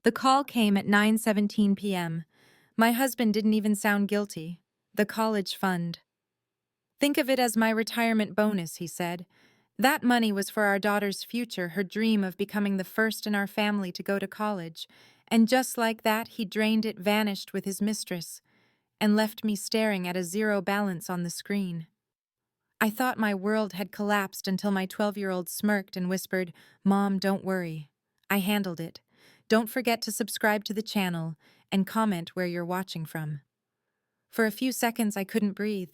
The call came at 9:17 p.m. My husband didn't even sound guilty. The college fund. Think of it as my retirement bonus, he said. That money was for our daughter's future, her dream of becoming the first in our family to go to college. And just like that, he drained it, vanished with his mistress, and left me staring at a zero balance on the screen. I thought my world had collapsed until my 12-year-old smirked and whispered, "Mom, don't worry. I handled it. Don't forget to subscribe to the channel and comment where you're watching from." For a few seconds, I couldn't breathe.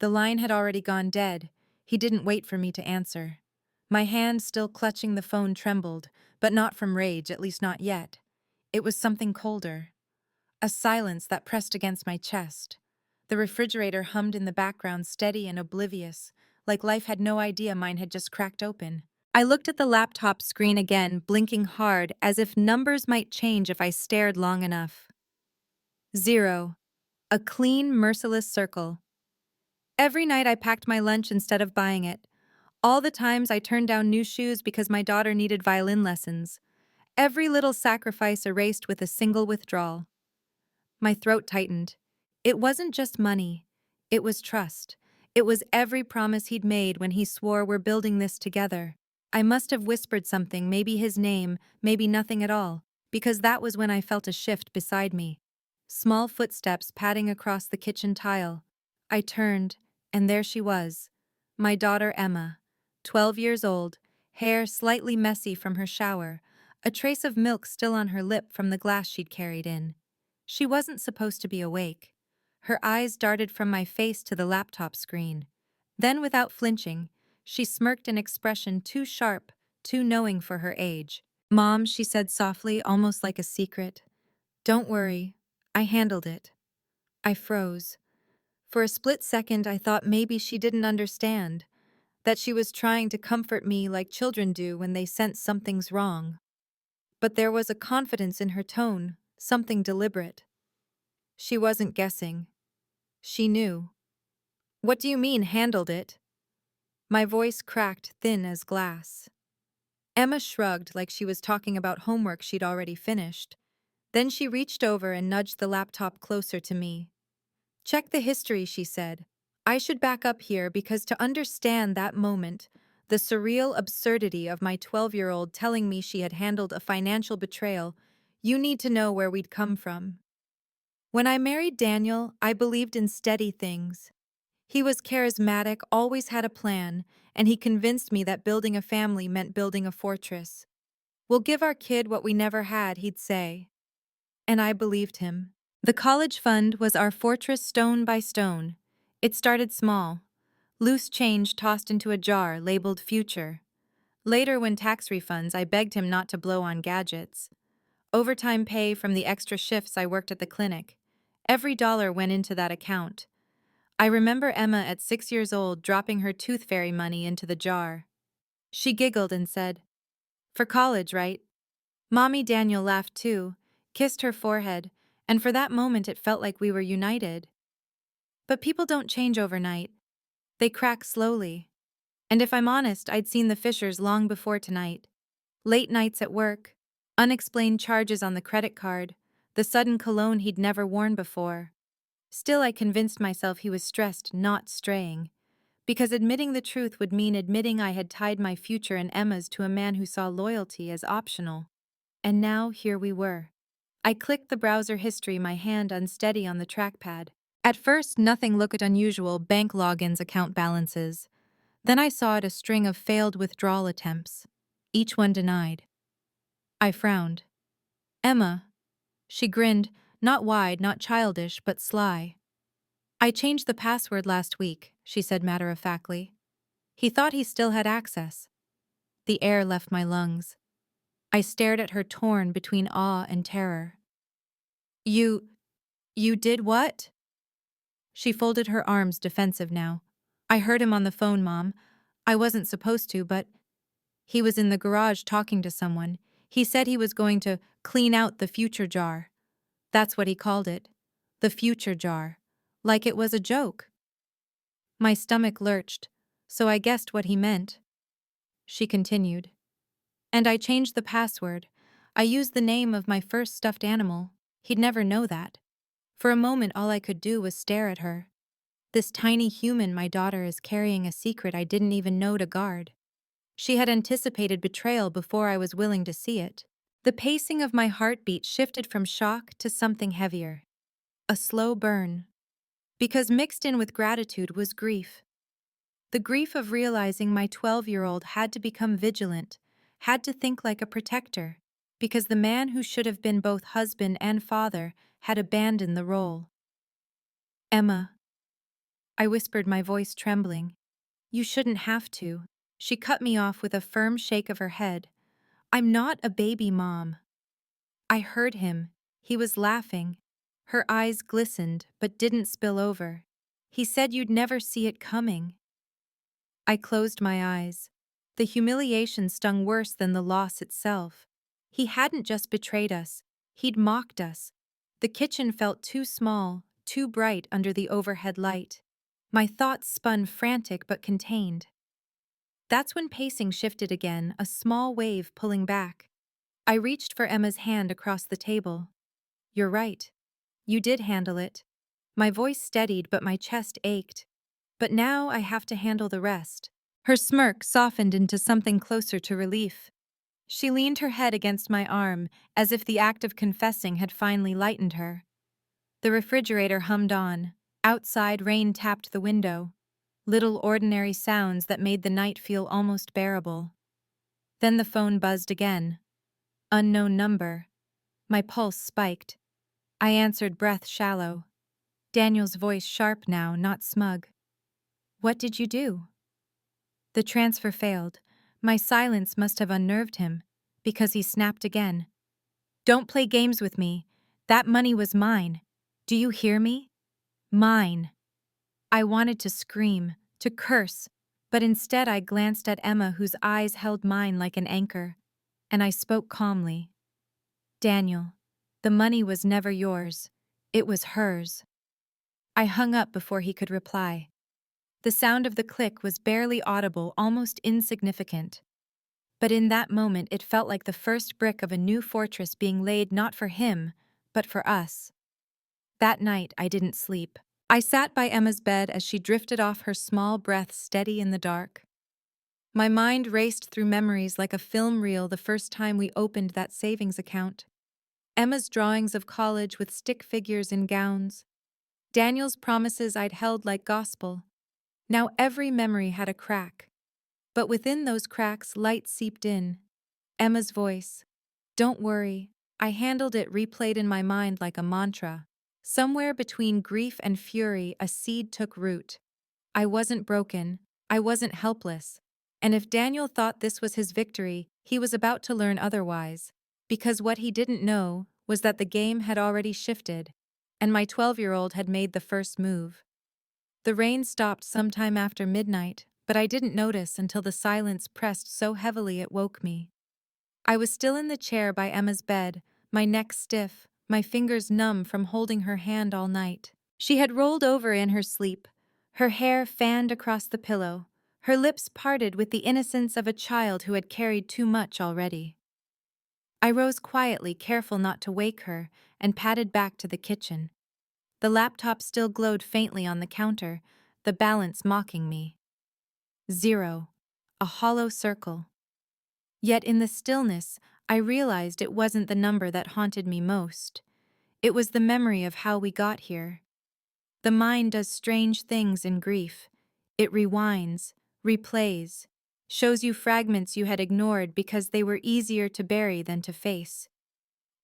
The line had already gone dead. He didn't wait for me to answer. My hand, still clutching the phone, trembled, but not from rage, at least not yet. It was something colder. A silence that pressed against my chest. The refrigerator hummed in the background, steady and oblivious, like life had no idea mine had just cracked open. I looked at the laptop screen again, blinking hard, as if numbers might change if I stared long enough. 0. A clean, merciless circle. Every night I packed my lunch instead of buying it. All the times I turned down new shoes because my daughter needed violin lessons. Every little sacrifice erased with a single withdrawal. My throat tightened. It wasn't just money. It was trust. It was every promise he'd made when he swore, "We're building this together." I must have whispered something, maybe his name, maybe nothing at all, because that was when I felt a shift beside me. Small footsteps padding across the kitchen tile. I turned, and there she was. My daughter Emma, 12 years old, hair slightly messy from her shower, a trace of milk still on her lip from the glass she'd carried in. She wasn't supposed to be awake. Her eyes darted from my face to the laptop screen. Then, without flinching, she smirked, an expression too sharp, too knowing for her age. "Mom," she said softly, almost like a secret. "Don't worry. I handled it." I froze. For a split second, I thought maybe she didn't understand, that she was trying to comfort me like children do when they sense something's wrong. But there was a confidence in her tone, something deliberate. She wasn't guessing. She knew. "What do you mean, handled it?" My voice cracked, thin as glass. Emma shrugged, like she was talking about homework she'd already finished. Then she reached over and nudged the laptop closer to me. "Check the history," she said. I should back up here because to understand that moment, the surreal absurdity of my 12-year-old telling me she had handled a financial betrayal, you need to know where we'd come from. When I married Daniel, I believed in steady things. He was charismatic, always had a plan, and he convinced me that building a family meant building a fortress. "We'll give our kid what we never had," he'd say. And I believed him. The college fund was our fortress, stone by stone. It started small. Loose change tossed into a jar labeled future. Later, when tax refunds, I begged him not to blow on gadgets. Overtime pay from the extra shifts I worked at the clinic. Every dollar went into that account. I remember Emma at 6 years old dropping her tooth fairy money into the jar. She giggled and said, "For college, right?" Mommy Daniel laughed too, kissed her forehead, and for that moment it felt like we were united. But people don't change overnight. They crack slowly. And if I'm honest, I'd seen the fissures long before tonight. Late nights at work, unexplained charges on the credit card, the sudden cologne he'd never worn before. Still, I convinced myself he was stressed, not straying. Because admitting the truth would mean admitting I had tied my future and Emma's to a man who saw loyalty as optional. And now, here we were. I clicked the browser history, my hand unsteady on the trackpad. At first, nothing looked unusual: bank logins, account balances. Then I saw it, a string of failed withdrawal attempts, each one denied. I frowned. "Emma." She grinned, not wide, not childish, but sly. "I changed the password last week," she said matter-of-factly. "He thought he still had access." The air left my lungs. I stared at her, torn between awe and terror. You did what?" She folded her arms, defensive now. "I heard him on the phone, Mom. I wasn't supposed to, but he was in the garage talking to someone. He said he was going to clean out the future jar. That's what he called it. The future jar. Like it was a joke." My stomach lurched, so I guessed what he meant. She continued. "And I changed the password. I used the name of my first stuffed animal. He'd never know that. For a moment, all I could do was stare at her. This tiny human my daughter is carrying a secret I didn't even know to guard. She had anticipated betrayal before I was willing to see it. The pacing of my heartbeat shifted from shock to something heavier. A slow burn. Because mixed in with gratitude was grief. The grief of realizing my 12-year-old had to become vigilant, had to think like a protector, because the man who should have been both husband and father had abandoned the role. Emma, I whispered, my voice trembling. You shouldn't have to. She cut me off with a firm shake of her head. I'm not a baby, Mom. I heard him. He was laughing. Her eyes glistened, but didn't spill over. He said you'd never see it coming. I closed my eyes. The humiliation stung worse than the loss itself. He hadn't just betrayed us, he'd mocked us. The kitchen felt too small, too bright under the overhead light. My thoughts spun frantic but contained. That's when pacing shifted again, a small wave pulling back. I reached for Emma's hand across the table. You're right. You did handle it. My voice steadied, but my chest ached. But now I have to handle the rest. Her smirk softened into something closer to relief. She leaned her head against my arm, as if the act of confessing had finally lightened her. The refrigerator hummed on. Outside, rain tapped the window. Little ordinary sounds that made the night feel almost bearable. Then the phone buzzed again. Unknown number. My pulse spiked. I answered, breath shallow. Daniel's voice sharp now, not smug. What did you do? The transfer failed. My silence must have unnerved him, because he snapped again. Don't play games with me. That money was mine. Do you hear me? Mine. I wanted to scream, to curse, but instead I glanced at Emma, whose eyes held mine like an anchor, and I spoke calmly. Daniel, the money was never yours. It was hers. I hung up before he could reply. The sound of the click was barely audible, almost insignificant. But in that moment it felt like the first brick of a new fortress being laid, not for him, but for us. That night I didn't sleep. I sat by Emma's bed as she drifted off, her small breath steady in the dark. My mind raced through memories like a film reel. The first time we opened that savings account. Emma's drawings of college with stick figures in gowns. Daniel's promises I'd held like gospel. Now every memory had a crack. But within those cracks, light seeped in. Emma's voice. Don't worry. I handled it, replayed in my mind like a mantra. Somewhere between grief and fury, a seed took root. I wasn't broken. I wasn't helpless. And if Daniel thought this was his victory, he was about to learn otherwise. Because what he didn't know was that the game had already shifted, and my 12-year-old had made the first move. The rain stopped sometime after midnight, but I didn't notice until the silence pressed so heavily it woke me. I was still in the chair by Emma's bed, my neck stiff, my fingers numb from holding her hand all night. She had rolled over in her sleep, her hair fanned across the pillow, her lips parted with the innocence of a child who had carried too much already. I rose quietly, careful not to wake her, and padded back to the kitchen. The laptop still glowed faintly on the counter, the balance mocking me. 0. A hollow circle. Yet in the stillness, I realized it wasn't the number that haunted me most. It was the memory of how we got here. The mind does strange things in grief. It rewinds, replays, shows you fragments you had ignored because they were easier to bury than to face.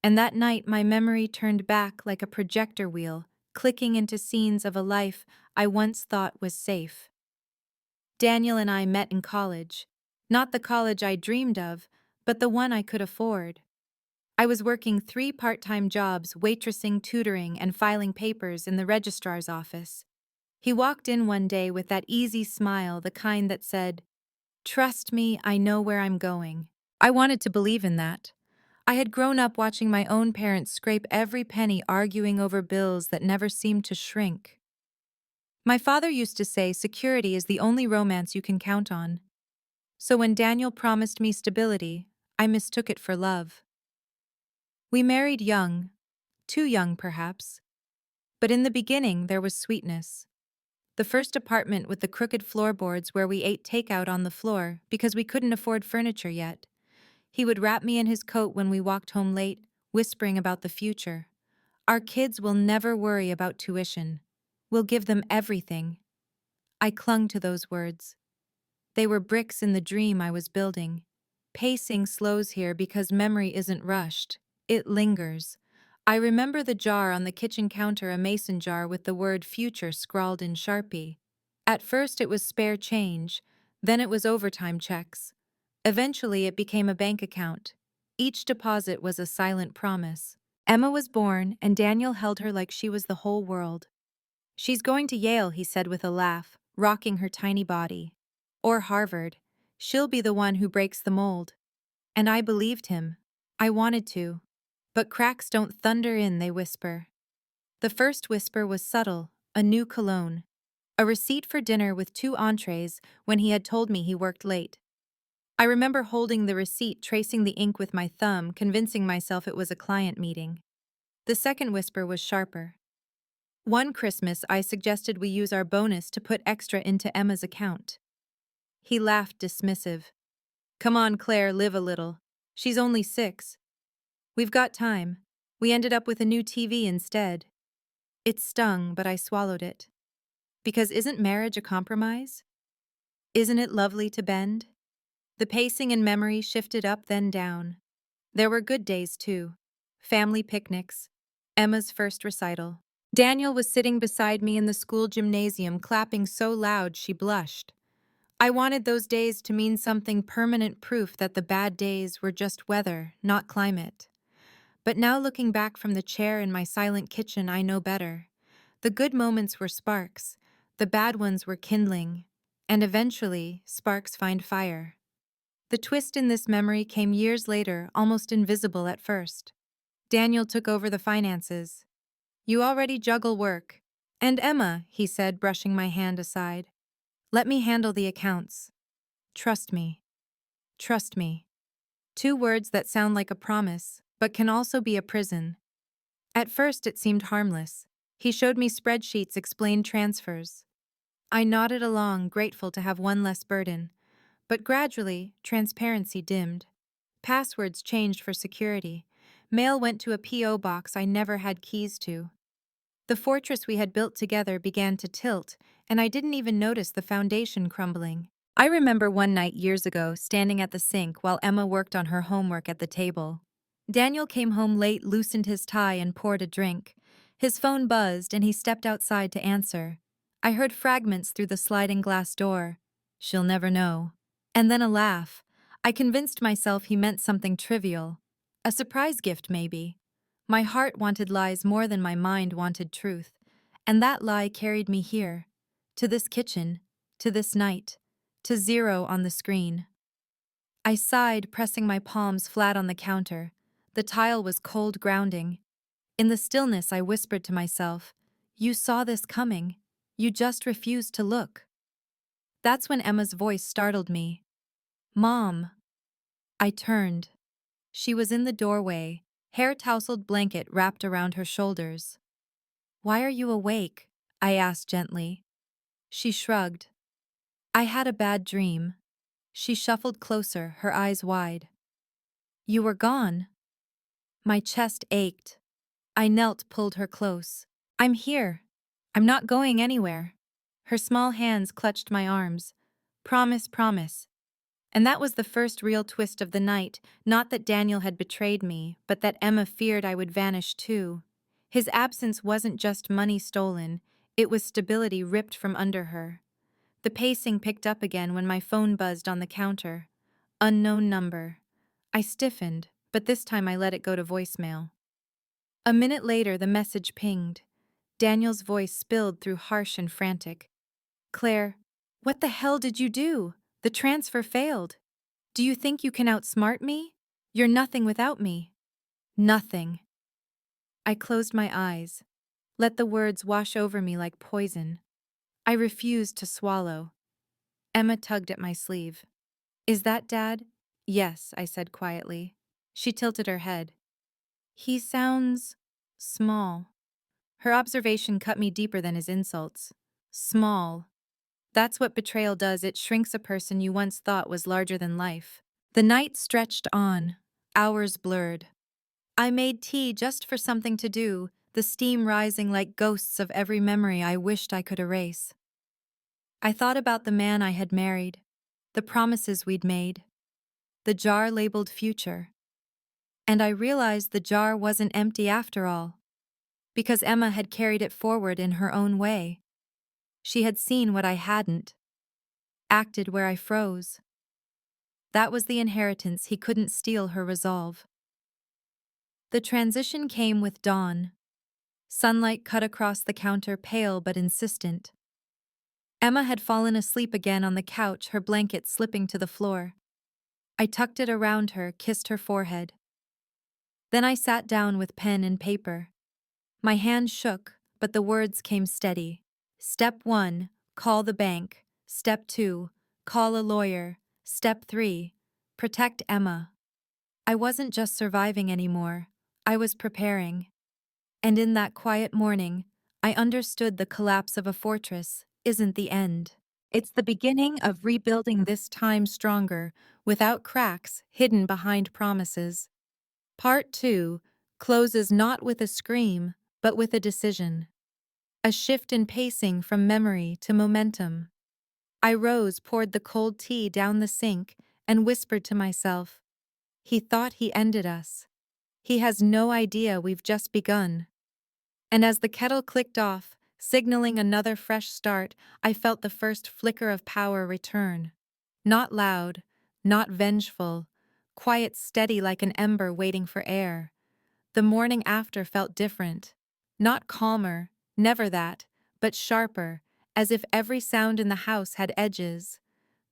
And that night my memory turned back like a projector wheel, clicking into scenes of a life I once thought was safe. Daniel and I met in college. Not the college I dreamed of, but the one I could afford. I was working 3 part-time jobs, waitressing, tutoring, and filing papers in the registrar's office. He walked in one day with that easy smile, the kind that said, "Trust me, I know where I'm going." I wanted to believe in that. I had grown up watching my own parents scrape every penny, arguing over bills that never seemed to shrink. My father used to say security is the only romance you can count on. So when Daniel promised me stability, I mistook it for love. We married young, too young perhaps, but in the beginning there was sweetness. The first apartment with the crooked floorboards where we ate takeout on the floor because we couldn't afford furniture yet. He would wrap me in his coat when we walked home late, whispering about the future. Our kids will never worry about tuition. We'll give them everything. I clung to those words. They were bricks in the dream I was building. Pacing slows here because memory isn't rushed. It lingers. I remember the jar on the kitchen counter, a mason jar with the word future scrawled in Sharpie. At first it was spare change, then it was overtime checks. Eventually it became a bank account. Each deposit was a silent promise. Emma was born, and Daniel held her like she was the whole world. "She's going to Yale," he said with a laugh, rocking her tiny body. "Or Harvard. She'll be the one who breaks the mold." And I believed him. I wanted to. But cracks don't thunder in, they whisper. The first whisper was subtle, a new cologne. A receipt for dinner with 2 entrees when he had told me he worked late. I remember holding the receipt, tracing the ink with my thumb, convincing myself it was a client meeting. The second whisper was sharper. One Christmas, I suggested we use our bonus to put extra into Emma's account. He laughed, dismissive. "Come on, Claire, live a little. She's only 6. We've got time." We ended up with a new TV instead. It stung, but I swallowed it. Because isn't marriage a compromise? Isn't it lovely to bend? The pacing and memory shifted up, then down. There were good days, too. Family picnics. Emma's first recital. Daniel was sitting beside me in the school gymnasium, clapping so loud she blushed. I wanted those days to mean something, permanent proof that the bad days were just weather, not climate. But now, looking back from the chair in my silent kitchen, I know better. The good moments were sparks, the bad ones were kindling, and eventually, sparks find fire. The twist in this memory came years later, almost invisible at first. Daniel took over the finances. "You already juggle work." "And Emma," he said, brushing my hand aside. "Let me handle the accounts. Trust me. Trust me." 2 words that sound like a promise, but can also be a prison. At first it seemed harmless. He showed me spreadsheets, explained transfers. I nodded along, grateful to have one less burden. But gradually, transparency dimmed. Passwords changed for security. Mail went to a P.O. box I never had keys to. The fortress we had built together began to tilt, and I didn't even notice the foundation crumbling. I remember one night years ago, standing at the sink while Emma worked on her homework at the table. Daniel came home late, loosened his tie, and poured a drink. His phone buzzed, and he stepped outside to answer. I heard fragments through the sliding glass door. "She'll never know." And then a laugh. I convinced myself he meant something trivial. A surprise gift, maybe. My heart wanted lies more than my mind wanted truth. And that lie carried me here. To this kitchen. To this night. To 0 on the screen. I sighed, pressing my palms flat on the counter. The tile was cold, grounding. In the stillness, I whispered to myself, "You saw this coming. You just refused to look." That's when Emma's voice startled me. "Mom." I turned. She was in the doorway, hair tousled, blanket wrapped around her shoulders. "Why are you awake?" I asked gently. She shrugged. "I had a bad dream." She shuffled closer, her eyes wide. "You were gone." My chest ached. I knelt, pulled her close. "I'm here. I'm not going anywhere." Her small hands clutched my arms. "Promise, promise." And that was the first real twist of the night, not that Daniel had betrayed me, but that Emma feared I would vanish too. His absence wasn't just money stolen, it was stability ripped from under her. The pacing picked up again when my phone buzzed on the counter. Unknown number. I stiffened, but this time I let it go to voicemail. A minute later, the message pinged. Daniel's voice spilled through, harsh and frantic. "Claire, what the hell did you do? The transfer failed. Do you think you can outsmart me? You're nothing without me." Nothing. I closed my eyes. Let the words wash over me like poison. I refused to swallow. Emma tugged at my sleeve. "Is that Dad?" "Yes," I said quietly. She tilted her head. He sounds small. Her observation cut me deeper than his insults. Small. That's what betrayal does, it shrinks a person you once thought was larger than life. The night stretched on, hours blurred. I made tea just for something to do, the steam rising like ghosts of every memory I wished I could erase. I thought about the man I had married, the promises we'd made, the jar labeled future. And I realized the jar wasn't empty after all, because Emma had carried it forward in her own way. She had seen what I hadn't, acted where I froze. That was the inheritance, he couldn't steal her resolve. The transition came with dawn. Sunlight cut across the counter, pale but insistent. Emma had fallen asleep again on the couch, her blanket slipping to the floor. I tucked it around her, kissed her forehead. Then I sat down with pen and paper. My hand shook, but the words came steady. Step 1, call the bank. Step 2, call a lawyer. Step 3, protect Emma. I wasn't just surviving anymore, I was preparing. And in that quiet morning, I understood the collapse of a fortress isn't the end. It's the beginning of rebuilding, this time stronger, without cracks hidden behind promises. Part 2 closes not with a scream, but with a decision. A shift in pacing from memory to momentum. I rose, poured the cold tea down the sink, and whispered to myself, he thought he ended us. He has no idea we've just begun. And as the kettle clicked off, signaling another fresh start, I felt the first flicker of power return. Not loud, not vengeful, quiet, steady like an ember waiting for air. The morning after felt different. Not calmer, never that, but sharper, as if every sound in the house had edges.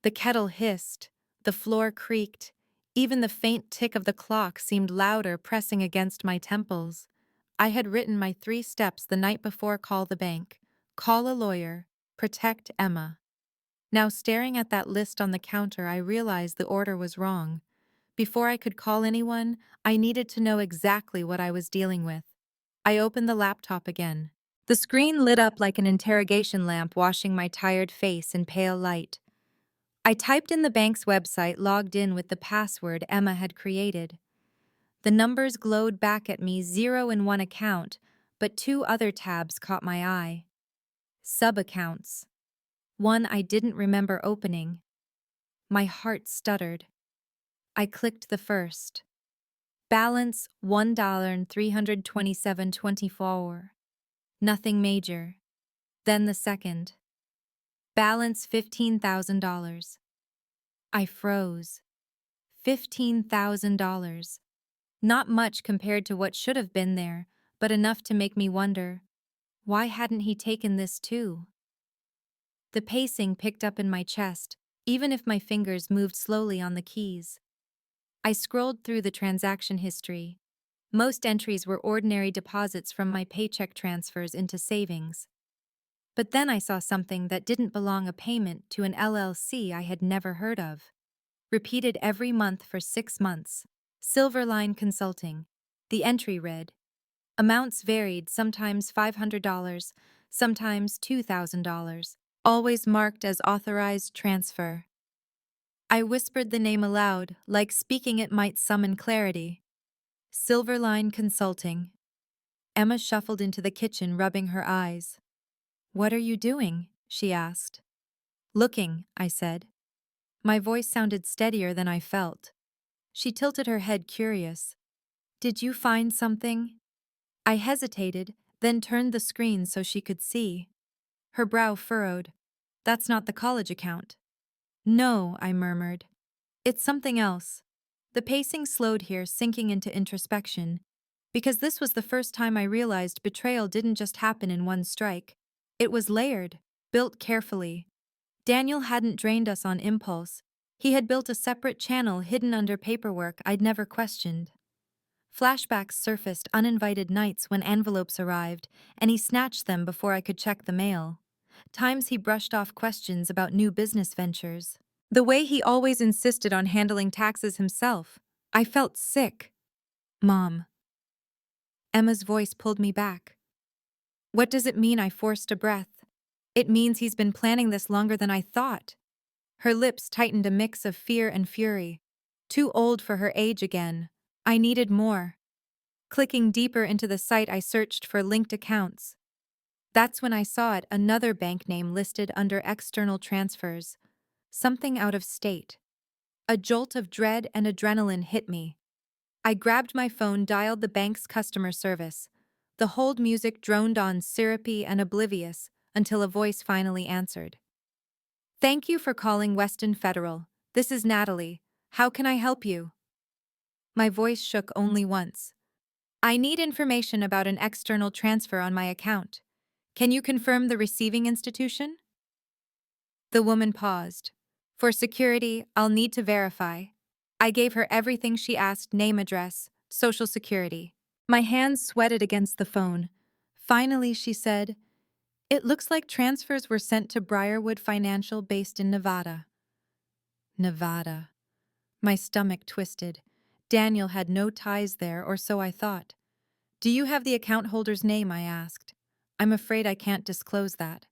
The kettle hissed, the floor creaked, even the faint tick of the clock seemed louder, pressing against my temples. I had written my 3 steps the night before: call the bank, call a lawyer, protect Emma. Now, staring at that list on the counter, I realized the order was wrong. Before I could call anyone, I needed to know exactly what I was dealing with. I opened the laptop again. The screen lit up like an interrogation lamp, washing my tired face in pale light. I typed in the bank's website, logged in with the password Emma had created. The numbers glowed back at me, 0 in one account, but 2 other tabs caught my eye. Sub-accounts. One I didn't remember opening. My heart stuttered. I clicked the first. Balance $1,327.24. Nothing major. Then the second. Balance $15,000. I froze. $15,000. Not much compared to what should have been there, but enough to make me wonder, why hadn't he taken this too? The pacing picked up in my chest, even if my fingers moved slowly on the keys. I scrolled through the transaction history. Most entries were ordinary deposits from my paycheck transfers into savings. But then I saw something that didn't belong, a payment to an LLC I had never heard of. Repeated every month for 6 months. Silverline Consulting. The entry read, amounts varied, sometimes $500, sometimes $2,000, always marked as authorized transfer. I whispered the name aloud, like speaking it might summon clarity. Silverline Consulting. Emma shuffled into the kitchen, rubbing her eyes. What are you doing? She asked. Looking, I said. My voice sounded steadier than I felt. She tilted her head, curious. Did you find something? I hesitated, then turned the screen so she could see. Her brow furrowed. That's not the college account. No, I murmured. It's something else. The pacing slowed here, sinking into introspection, because this was the first time I realized betrayal didn't just happen in one strike. It was layered, built carefully. Daniel hadn't drained us on impulse. He had built a separate channel hidden under paperwork I'd never questioned. Flashbacks surfaced, uninvited nights when envelopes arrived, and he snatched them before I could check the mail. Times he brushed off questions about new business ventures. The way he always insisted on handling taxes himself. I felt sick. Mom. Emma's voice pulled me back. What does it mean? I forced a breath. It means he's been planning this longer than I thought. Her lips tightened a mix of fear and fury. Too old for her age again. I needed more. Clicking deeper into the site, I searched for linked accounts. That's when I saw it, another bank name listed under external transfers. Something out of state. A jolt of dread and adrenaline hit me. I grabbed my phone, dialed the bank's customer service. The hold music droned on, syrupy and oblivious, until a voice finally answered. Thank you for calling Weston Federal. This is Natalie. How can I help you? My voice shook only once. I need information about an external transfer on my account. Can you confirm the receiving institution? The woman paused. For security, I'll need to verify. I gave her everything she asked: name, address, social security. My hands sweated against the phone. Finally, she said, it looks like transfers were sent to Briarwood Financial based in Nevada. Nevada. My stomach twisted. Daniel had no ties there, or so I thought. Do you have the account holder's name? I asked. I'm afraid I can't disclose that.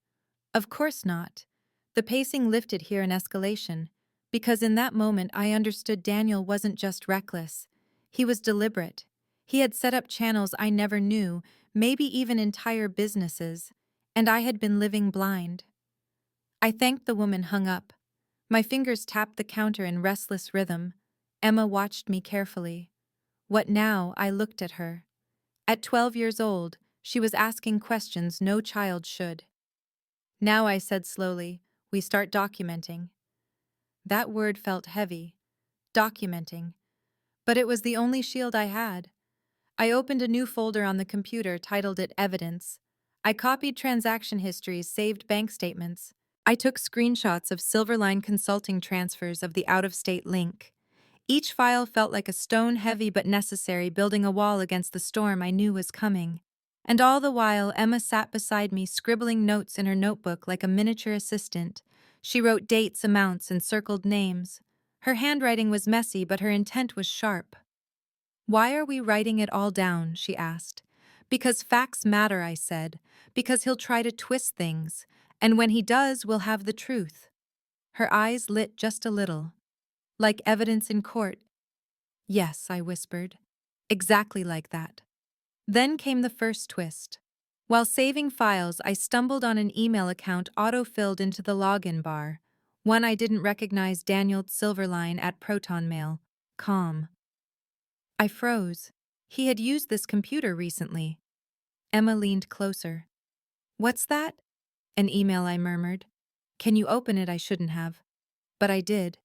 Of course not. The pacing lifted here in escalation, because in that moment I understood Daniel wasn't just reckless. He was deliberate. He had set up channels I never knew, maybe even entire businesses, and I had been living blind. I thanked the woman, hung up. My fingers tapped the counter in restless rhythm. Emma watched me carefully. What now? I looked at her. At 12 years old, she was asking questions no child should. Now, I said slowly, we start documenting. That word felt heavy. Documenting. But it was the only shield I had. I opened a new folder on the computer, titled it Evidence. I copied transaction histories, saved bank statements. I took screenshots of Silverline Consulting transfers of the out-of-state link. Each file felt like a stone, heavy but necessary, building a wall against the storm I knew was coming. And all the while, Emma sat beside me, scribbling notes in her notebook like a miniature assistant. She wrote dates, amounts, and circled names. Her handwriting was messy, but her intent was sharp. Why are we writing it all down? She asked. Because facts matter, I said. Because he'll try to twist things. And when he does, we'll have the truth. Her eyes lit just a little. Like evidence in court. Yes, I whispered. Exactly like that. Then came the first twist. While saving files, I stumbled on an email account auto-filled into the login bar. One I didn't recognize, Daniel Silverline at ProtonMail.com. I froze. He had used this computer recently. Emma leaned closer. What's that? An email, I murmured. Can you open it? I shouldn't have. But I did.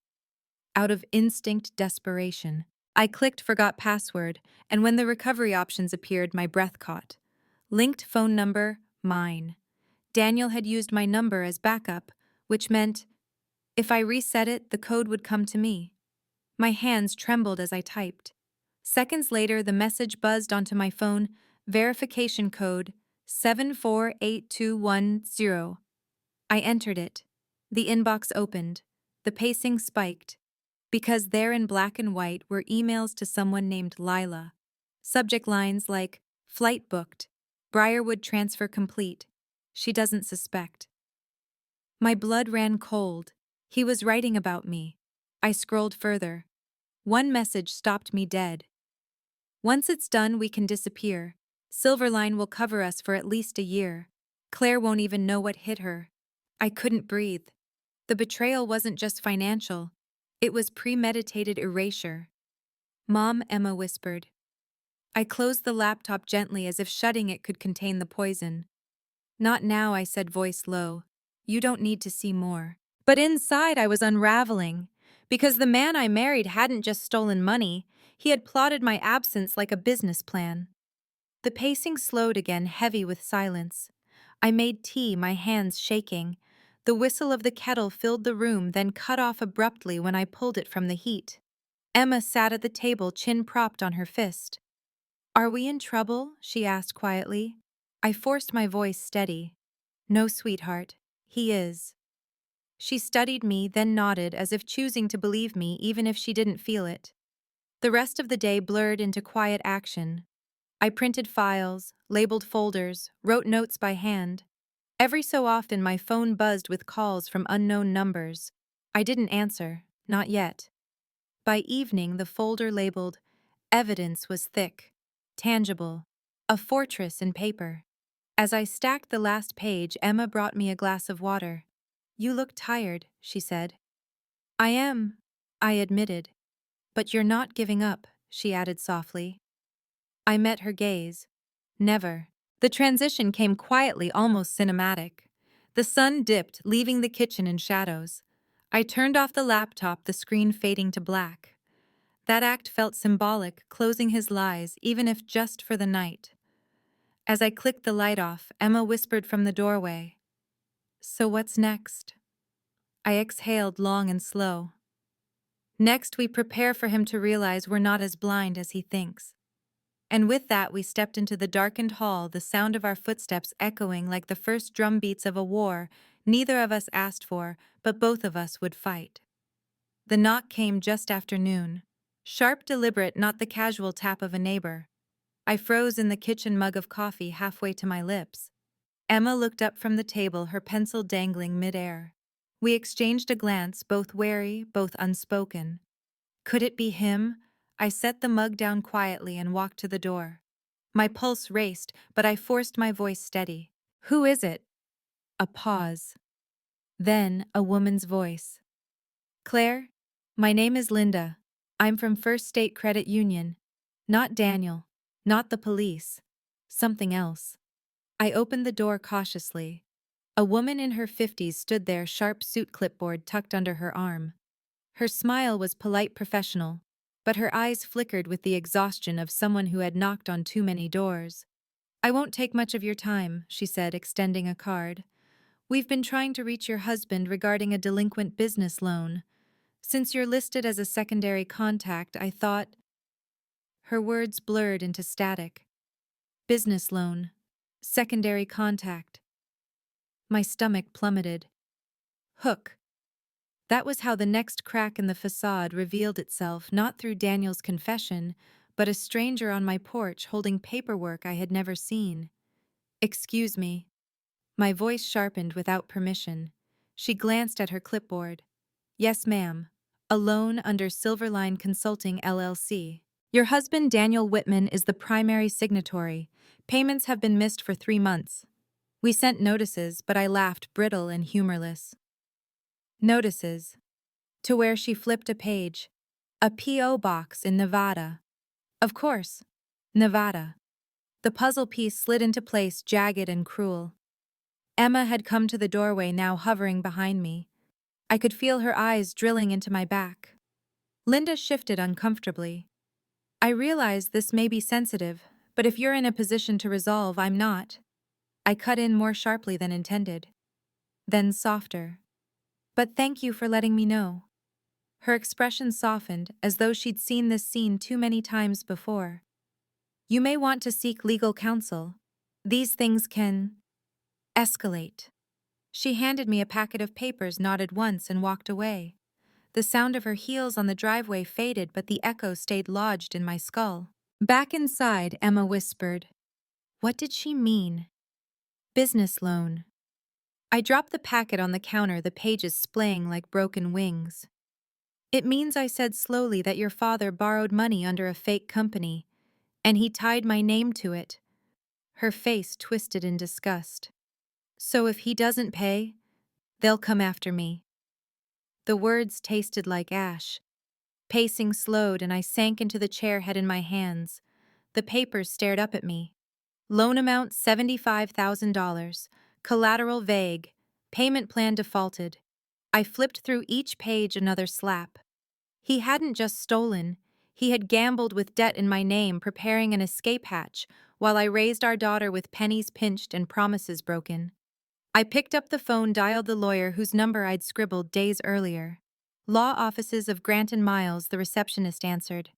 Out of instinct desperation. I clicked forgot password, and when the recovery options appeared, my breath caught. Linked phone number, mine. Daniel had used my number as backup, which meant if I reset it, the code would come to me. My hands trembled as I typed. Seconds later, the message buzzed onto my phone, verification code 748210. I entered it. The inbox opened. The pacing spiked. Because there in black and white were emails to someone named Lila. Subject lines like, flight booked, Briarwood transfer complete, she doesn't suspect. My blood ran cold. He was writing about me. I scrolled further. One message stopped me dead. Once it's done, we can disappear. Silverline will cover us for at least a year. Claire won't even know what hit her. I couldn't breathe. The betrayal wasn't just financial. It was premeditated erasure. Mom, Emma whispered. I closed the laptop gently as if shutting it could contain the poison. Not now, I said, voice low. You don't need to see more. But inside I was unraveling. Because the man I married hadn't just stolen money, he had plotted my absence like a business plan. The pacing slowed again, heavy with silence. I made tea, my hands shaking. The whistle of the kettle filled the room, then cut off abruptly when I pulled it from the heat. Emma sat at the table, chin propped on her fist. Are we in trouble? She asked quietly. I forced my voice steady. No, sweetheart, he is. She studied me, then nodded as if choosing to believe me even if she didn't feel it. The rest of the day blurred into quiet action. I printed files, labeled folders, wrote notes by hand. Every so often, my phone buzzed with calls from unknown numbers. I didn't answer, not yet. By evening, the folder labeled Evidence was thick, tangible, a fortress in paper. As I stacked the last page, Emma brought me a glass of water. "You look tired," she said. "I am," I admitted. "But you're not giving up," she added softly. I met her gaze. Never. The transition came quietly, almost cinematic. The sun dipped, leaving the kitchen in shadows. I turned off the laptop, the screen fading to black. That act felt symbolic, closing his lies, even if just for the night. As I clicked the light off, Emma whispered from the doorway, "So what's next?" I exhaled long and slow. "Next, we prepare for him to realize we're not as blind as he thinks." And with that, we stepped into the darkened hall, the sound of our footsteps echoing like the first drum beats of a war neither of us asked for, but both of us would fight. The knock came just after noon. Sharp, deliberate, not the casual tap of a neighbor. I froze in the kitchen, mug of coffee halfway to my lips. Emma looked up from the table, her pencil dangling midair. We exchanged a glance, both wary, both unspoken. Could it be him? I set the mug down quietly and walked to the door. My pulse raced, but I forced my voice steady. "Who is it?" A pause. Then a woman's voice. "Claire, my name is Linda. I'm from First State Credit Union. Not Daniel. Not the police. Something else." I opened the door cautiously. A woman in her 50s stood there, sharp suit clipboard tucked under her arm. Her smile was polite, professional, but her eyes flickered with the exhaustion of someone who had knocked on too many doors. "I won't take much of your time," she said, extending a card. "We've been trying to reach your husband regarding a delinquent business loan. Since you're listed as a secondary contact, I thought—" Her words blurred into static. Business loan. Secondary contact. My stomach plummeted. Hook. That was how the next crack in the facade revealed itself, not through Daniel's confession, but a stranger on my porch holding paperwork I had never seen. "Excuse me." My voice sharpened without permission. She glanced at her clipboard. "Yes, ma'am. A loan under Silverline Consulting, LLC. Your husband, Daniel Whitman, is the primary signatory. Payments have been missed for 3 months. We sent notices, but I laughed, brittle and humorless. Notices. To where she flipped a page. A P.O. box in Nevada. Of course. Nevada. The puzzle piece slid into place, jagged and cruel. Emma had come to the doorway, now hovering behind me. I could feel her eyes drilling into my back. Linda shifted uncomfortably. "I realize this may be sensitive, but if you're in a position to resolve, I'm not." I cut in more sharply than intended. Then softer. "But thank you for letting me know." Her expression softened, as though she'd seen this scene too many times before. "You may want to seek legal counsel. These things can escalate." She handed me a packet of papers, nodded once, and walked away. The sound of her heels on the driveway faded, but the echo stayed lodged in my skull. Back inside, Emma whispered, "What did she mean?" Business loan. I dropped the packet on the counter, the pages splaying like broken wings. "It means," I said slowly, "that your father borrowed money under a fake company, and he tied my name to it." Her face twisted in disgust. "So if he doesn't pay, they'll come after me." The words tasted like ash. Pacing slowed, and I sank into the chair, head in my hands. The papers stared up at me. Loan amount $75,000. Collateral vague. Payment plan defaulted. I flipped through each page, another slap. He hadn't just stolen. He had gambled with debt in my name, preparing an escape hatch, while I raised our daughter with pennies pinched and promises broken. I picked up the phone, dialed the lawyer whose number I'd scribbled days earlier. "Law offices of Grant and Miles," the receptionist answered.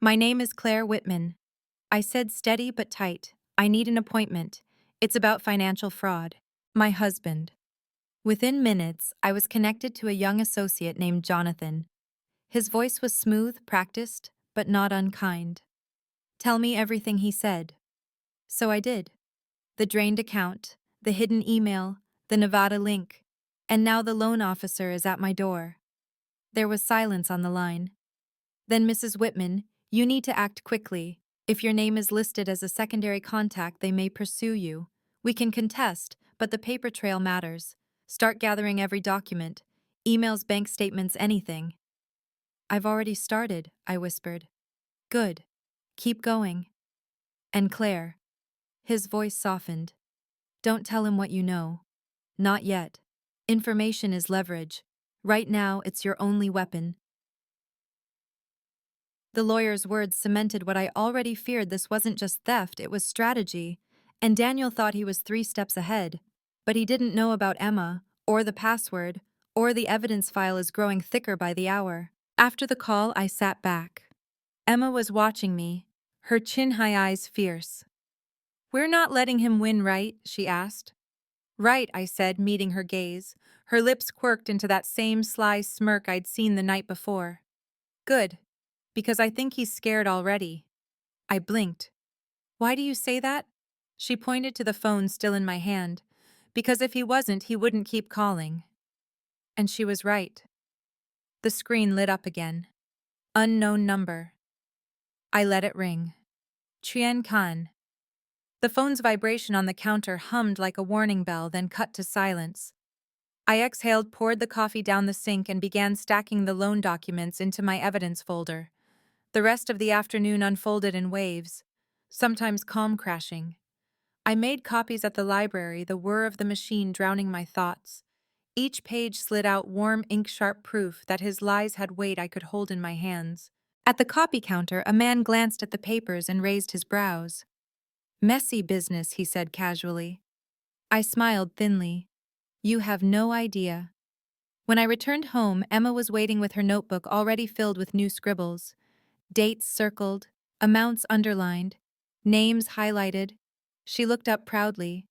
"My name is Claire Whitman." I said, steady but tight. "I need an appointment. It's about financial fraud." My husband. Within minutes, I was connected to a young associate named Jonathan. His voice was smooth, practiced, but not unkind. Tell me everything he said. So I did. The drained account, the hidden email, the Nevada link, and now the loan officer is at my door. There was silence on the line. Then, Mrs. Whitman, you need to act quickly. If your name is listed as a secondary contact, they may pursue you. We can contest, but the paper trail matters. Start gathering every document, emails, bank statements, anything. I've already started, I whispered. Good. Keep going. And Claire. His voice softened. Don't tell him what you know. Not yet. Information is leverage. Right now, it's your only weapon. The lawyer's words cemented what I already feared. This wasn't just theft, it was strategy. And Daniel thought he was 3 steps ahead. But he didn't know about Emma, or the password, or the evidence file is growing thicker by the hour. After the call, I sat back. Emma was watching me, her chin-high eyes fierce. We're not letting him win, right? She asked. Right, I said, meeting her gaze. Her lips quirked into that same sly smirk I'd seen the night before. Good, because I think he's scared already. I blinked. Why do you say that? She pointed to the phone still in my hand. Because if he wasn't, he wouldn't keep calling. And she was right. The screen lit up again. Unknown number. I let it ring. Chien Khan. The phone's vibration on the counter hummed like a warning bell, then cut to silence. I exhaled, poured the coffee down the sink, and began stacking the loan documents into my evidence folder. The rest of the afternoon unfolded in waves, sometimes calm crashing. I made copies at the library, the whir of the machine drowning my thoughts. Each page slid out warm, ink-sharp proof that his lies had weight I could hold in my hands. At the copy counter, a man glanced at the papers and raised his brows. Messy business, he said casually. I smiled thinly. You have no idea. When I returned home, Emma was waiting with her notebook already filled with new scribbles. Dates circled, amounts underlined, names highlighted. She looked up proudly.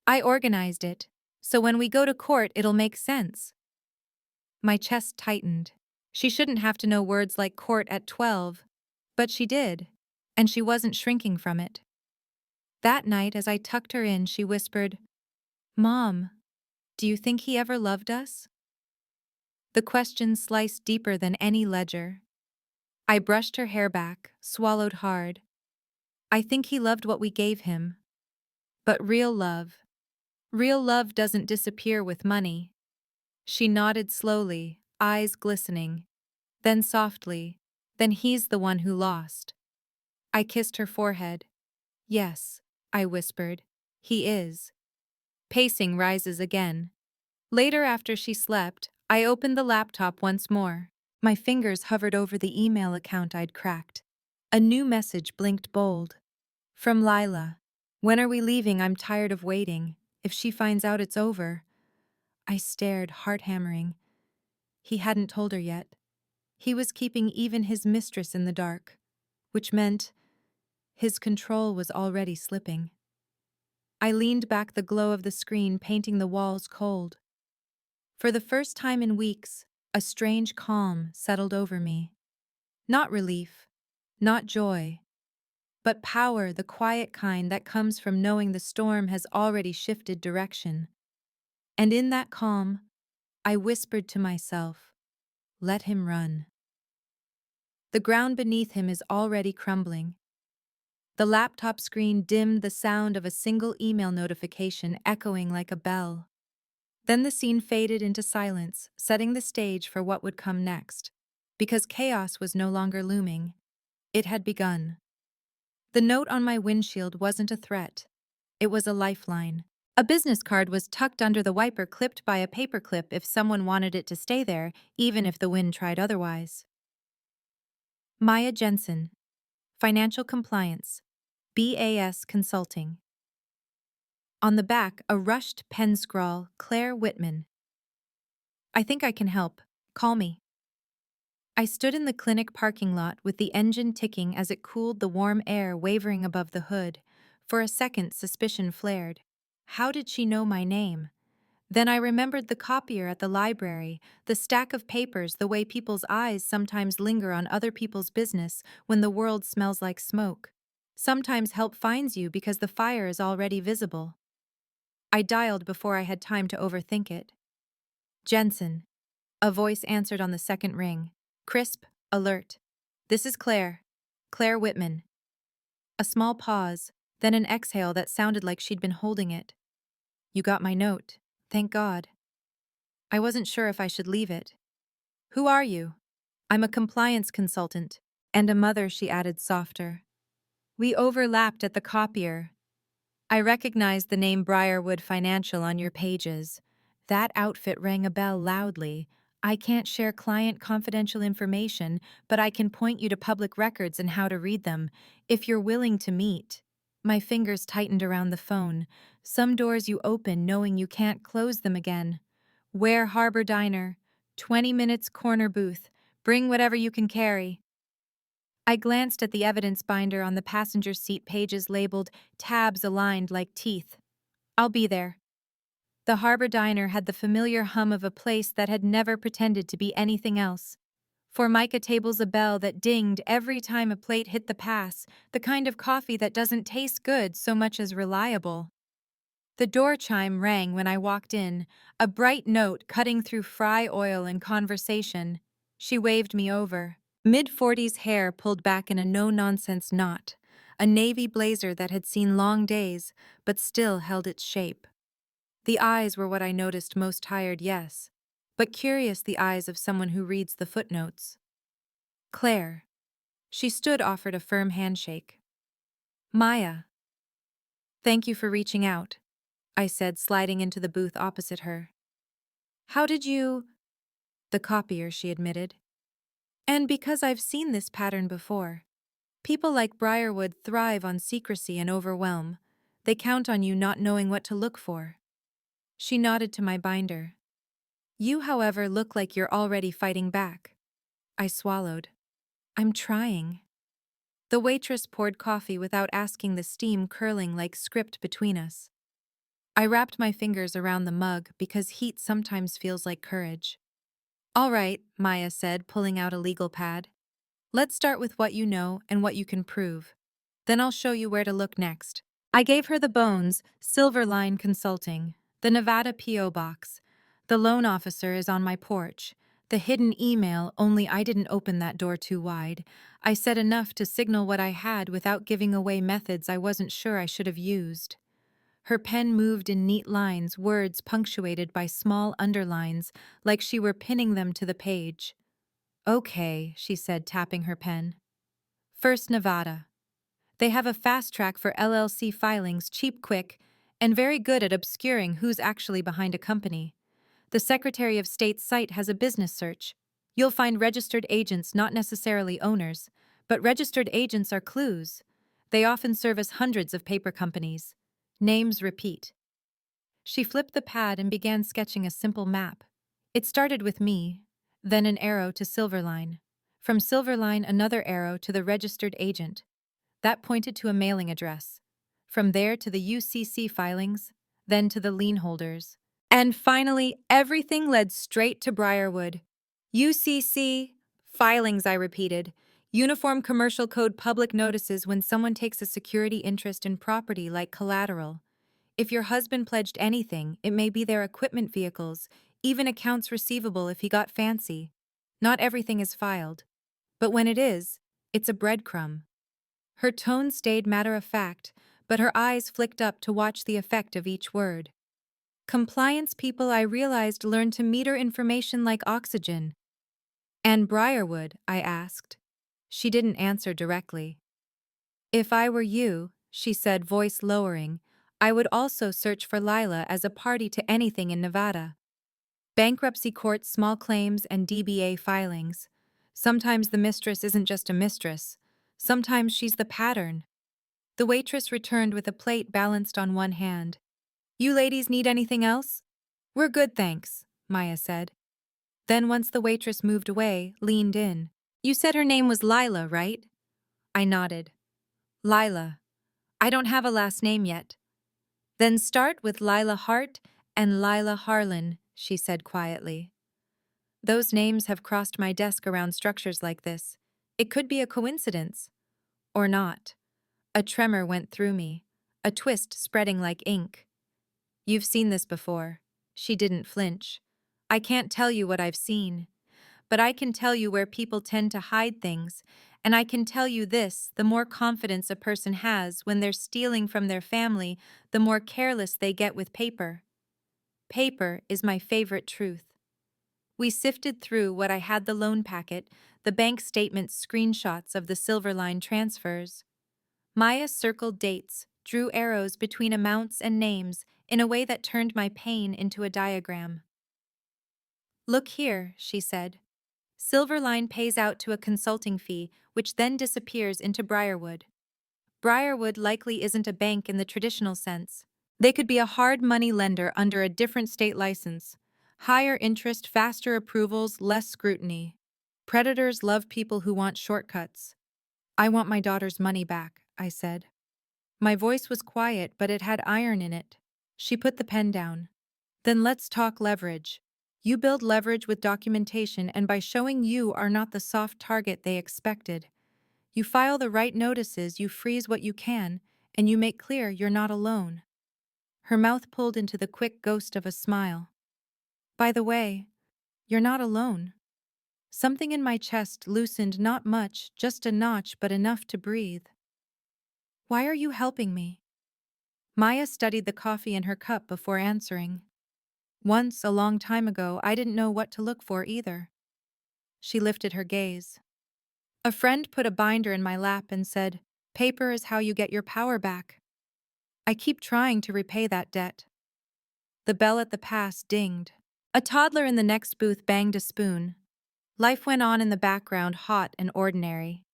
I organized it, so when we go to court it'll make sense. My chest tightened. She shouldn't have to know words like court at 12, but she did, and she wasn't shrinking from it. That night, as I tucked her in, she whispered, Mom, do you think he ever loved us? The question sliced deeper than any ledger. I brushed her hair back, swallowed hard. I think he loved what we gave him. But real love doesn't disappear with money. She nodded slowly, eyes glistening. Then softly, then he's the one who lost. I kissed her forehead. Yes, I whispered, he is. Pacing rises again. Later, after she slept, I opened the laptop once more. My fingers hovered over the email account I'd cracked. A new message blinked bold. From Lila. When are we leaving? I'm tired of waiting. If she finds out, it's over. I stared, heart hammering. He hadn't told her yet. He was keeping even his mistress in the dark, which meant his control was already slipping. I leaned back, the glow of the screen painting the walls cold. For the first time in weeks, a strange calm settled over me. Not relief, not joy, but power, the quiet kind that comes from knowing the storm has already shifted direction. And in that calm, I whispered to myself, let him run. The ground beneath him is already crumbling. The laptop screen dimmed, the sound of a single email notification echoing like a bell. Then the scene faded into silence, setting the stage for what would come next. Because chaos was no longer looming. It had begun. The note on my windshield wasn't a threat. It was a lifeline. A business card was tucked under the wiper, clipped by a paperclip if someone wanted it to stay there, even if the wind tried otherwise. Maya Jensen, Financial Compliance, BAS Consulting. On the back, a rushed pen scrawl, Claire Whitman. I think I can help. Call me. I stood in the clinic parking lot with the engine ticking as it cooled, the warm air wavering above the hood. For a second, suspicion flared. How did she know my name? Then I remembered the copier at the library, the stack of papers, the way people's eyes sometimes linger on other people's business when the world smells like smoke. Sometimes help finds you because the fire is already visible. I dialed before I had time to overthink it. Jensen. A voice answered on the second ring. Crisp, alert. This is Claire. Claire Whitman. A small pause, then an exhale that sounded like she'd been holding it. You got my note. Thank God. I wasn't sure if I should leave it. Who are you? I'm a compliance consultant. And a mother, she added softer. We overlapped at the copier. I recognized the name Briarwood Financial on your pages. That outfit rang a bell loudly. I can't share client confidential information, but I can point you to public records and how to read them, if you're willing to meet. My fingers tightened around the phone. Some doors you open knowing you can't close them again. Ware Harbor Diner. 20 minutes corner booth. Bring whatever you can carry. I glanced at the evidence binder on the passenger seat pages labeled tabs aligned like teeth. I'll be there. The Harbor Diner had the familiar hum of a place that had never pretended to be anything else. Formica tables a bell that dinged every time a plate hit the pass, the kind of coffee that doesn't taste good so much as reliable. The door chime rang when I walked in, a bright note cutting through fry oil and conversation. She waved me over. Mid-40s hair pulled back in a no-nonsense knot, a navy blazer that had seen long days, but still held its shape. The eyes were what I noticed most tired, yes, but curious the eyes of someone who reads the footnotes. Claire. She stood, offered a firm handshake. Maya. Thank you for reaching out, I said, sliding into the booth opposite her. How did you... The copier, she admitted. And because I've seen this pattern before. People like Briarwood thrive on secrecy and overwhelm. They count on you not knowing what to look for. She nodded to my binder. You, however, look like you're already fighting back. I swallowed. I'm trying. The waitress poured coffee without asking, the steam curling like script between us. I wrapped my fingers around the mug because heat sometimes feels like courage. All right, Maya said, pulling out a legal pad. Let's start with what you know and what you can prove. Then I'll show you where to look next. I gave her the bones, Silverline Consulting, the Nevada P.O. Box. The loan officer is on my porch. The hidden email, only I didn't open that door too wide. I said enough to signal what I had without giving away methods I wasn't sure I should have used. Her pen moved in neat lines, words punctuated by small underlines, like she were pinning them to the page. Okay, she said, tapping her pen. First, Nevada. They have a fast track for LLC filings, cheap, quick, and very good at obscuring who's actually behind a company. The Secretary of State's site has a business search. You'll find registered agents, not necessarily owners, but registered agents are clues. They often service hundreds of paper companies. Names repeat. She flipped the pad and began sketching a simple map. It started with me, then an arrow to Silverline. From Silverline, another arrow to the registered agent. That pointed to a mailing address. From there to the UCC filings, then to the lien holders. And finally, everything led straight to Briarwood. UCC filings, I repeated. Uniform Commercial Code public notices when someone takes a security interest in property like collateral. If your husband pledged anything, it may be their equipment, vehicles, even accounts receivable if he got fancy. Not everything is filed. But when it is, it's a breadcrumb. Her tone stayed matter-of-fact, but her eyes flicked up to watch the effect of each word. Compliance people, I realized, learn to meter information like oxygen. And Briarwood, I asked. She didn't answer directly. If I were you, she said, voice lowering, I would also search for Lila as a party to anything in Nevada. Bankruptcy court, small claims, and DBA filings. Sometimes the mistress isn't just a mistress. Sometimes she's the pattern. The waitress returned with a plate balanced on one hand. You ladies need anything else? We're good, thanks, Maya said. Then once the waitress moved away, leaned in. You said her name was Lila, right? I nodded. Lila. I don't have a last name yet. Then start with Lila Hart and Lila Harlan, she said quietly. Those names have crossed my desk around structures like this. It could be a coincidence. Or not. A tremor went through me, a twist spreading like ink. You've seen this before. She didn't flinch. I can't tell you what I've seen, but I can tell you where people tend to hide things, and I can tell you this: the more confidence a person has when they're stealing from their family, the more careless they get with paper. Paper is my favorite truth. We sifted through what I had: the loan packet, the bank statements, screenshots of the Silverline transfers. Maya circled dates, drew arrows between amounts and names in a way that turned my pain into a diagram. Look here, she said. Silverline pays out to a consulting fee, which then disappears into Briarwood. Briarwood likely isn't a bank in the traditional sense. They could be a hard money lender under a different state license. Higher interest, faster approvals, less scrutiny. Predators love people who want shortcuts. I want my daughter's money back, I said. My voice was quiet, but it had iron in it. She put the pen down. Then let's talk leverage. You build leverage with documentation and by showing you are not the soft target they expected. You file the right notices, you freeze what you can, and you make clear you're not alone. Her mouth pulled into the quick ghost of a smile. By the way, you're not alone. Something in my chest loosened, not much, just a notch, but enough to breathe. Why are you helping me? Maya studied the coffee in her cup before answering. Once, a long time ago, I didn't know what to look for either. She lifted her gaze. A friend put a binder in my lap and said, "Paper is how you get your power back." I keep trying to repay that debt. The bell at the pass dinged. A toddler in the next booth banged a spoon. Life went on in the background, hot and ordinary.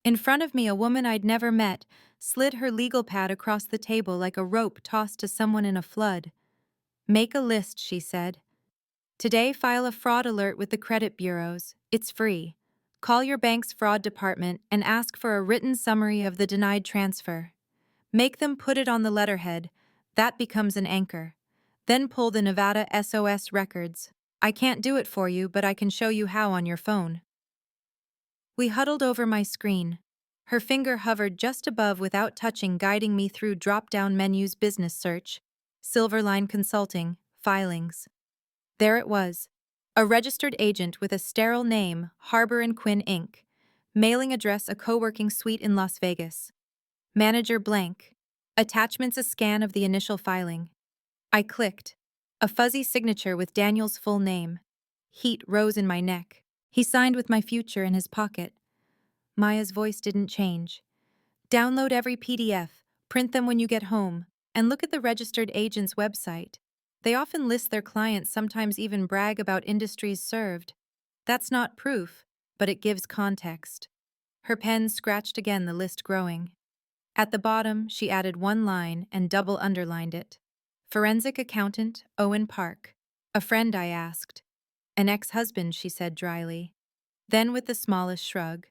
In front of me, a woman I'd never met slid her legal pad across the table like a rope tossed to someone in a flood. Make a list, she said. Today, file a fraud alert with the credit bureaus. It's free. Call your bank's fraud department and ask for a written summary of the denied transfer. Make them put it on the letterhead. That becomes an anchor. Then pull the Nevada SOS records. I can't do it for you, but I can show you how on your phone. We huddled over my screen. Her finger hovered just above without touching, guiding me through drop-down menus: business search, Silverline Consulting, filings. There it was. A registered agent with a sterile name, Harbor and Quinn Inc. Mailing address: a co-working suite in Las Vegas. Manager blank. Attachments: a scan of the initial filing. I clicked. A fuzzy signature with Daniel's full name. Heat rose in my neck. He signed with my future in his pocket. Maya's voice didn't change. Download every PDF, print them when you get home, and look at the registered agent's website. They often list their clients, sometimes even brag about industries served. That's not proof, but it gives context. Her pen scratched again, the list growing. At the bottom, she added one line and double underlined it. Forensic accountant, Owen Park. A friend, I asked. An ex-husband, she said dryly. Then with the smallest shrug.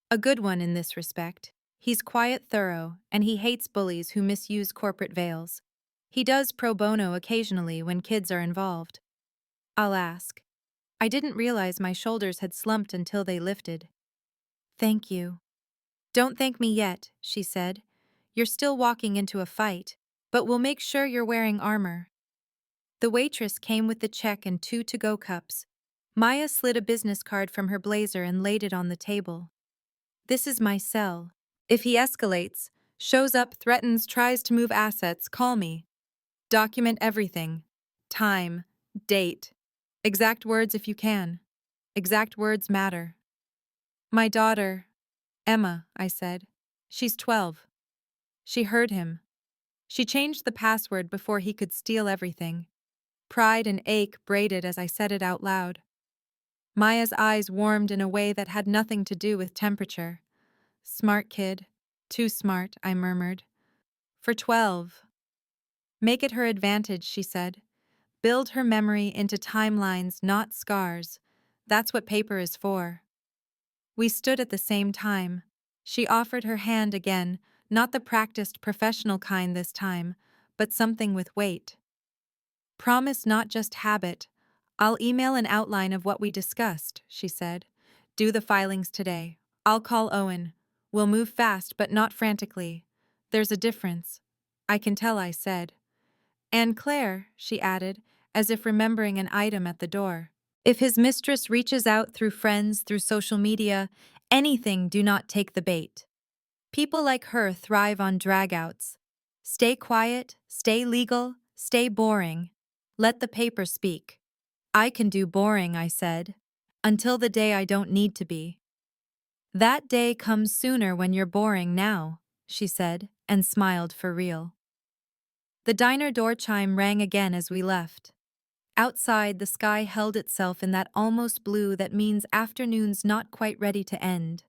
A good one in this respect. He's quiet, thorough, and he hates bullies who misuse corporate veils. He does pro bono occasionally when kids are involved. I'll ask. I didn't realize my shoulders had slumped until they lifted. Thank you. Don't thank me yet, she said. You're still walking into a fight, but we'll make sure you're wearing armor. The waitress came with the check and 2 to-go cups. Maya slid a business card from her blazer and laid it on the table. This is my cell. If he escalates, shows up, threatens, tries to move assets, call me. Document everything. Time, date. Exact words if you can. Exact words matter. My daughter, Emma, I said. She's 12. She heard him. She changed the password before he could steal everything. Pride and ache braided as I said it out loud. Maya's eyes warmed in a way that had nothing to do with temperature. Smart kid. Too smart, I murmured. For 12. Make it her advantage, she said. Build her memory into timelines, not scars. That's what paper is for. We stood at the same time. She offered her hand again, not the practiced professional kind this time, but something with weight. Promise, not just habit. I'll email an outline of what we discussed, she said. Do the filings today. I'll call Owen. We'll move fast, but not frantically. There's a difference. I can tell, I said. And Claire, she added, as if remembering an item at the door. If his mistress reaches out through friends, through social media, anything, do not take the bait. People like her thrive on dragouts. Stay quiet, stay legal, stay boring. Let the paper speak. I can do boring, I said, until the day I don't need to be. That day comes sooner when you're boring now, she said, and smiled for real. The diner door chime rang again as we left. Outside, the sky held itself in that almost blue that means afternoon's not quite ready to end.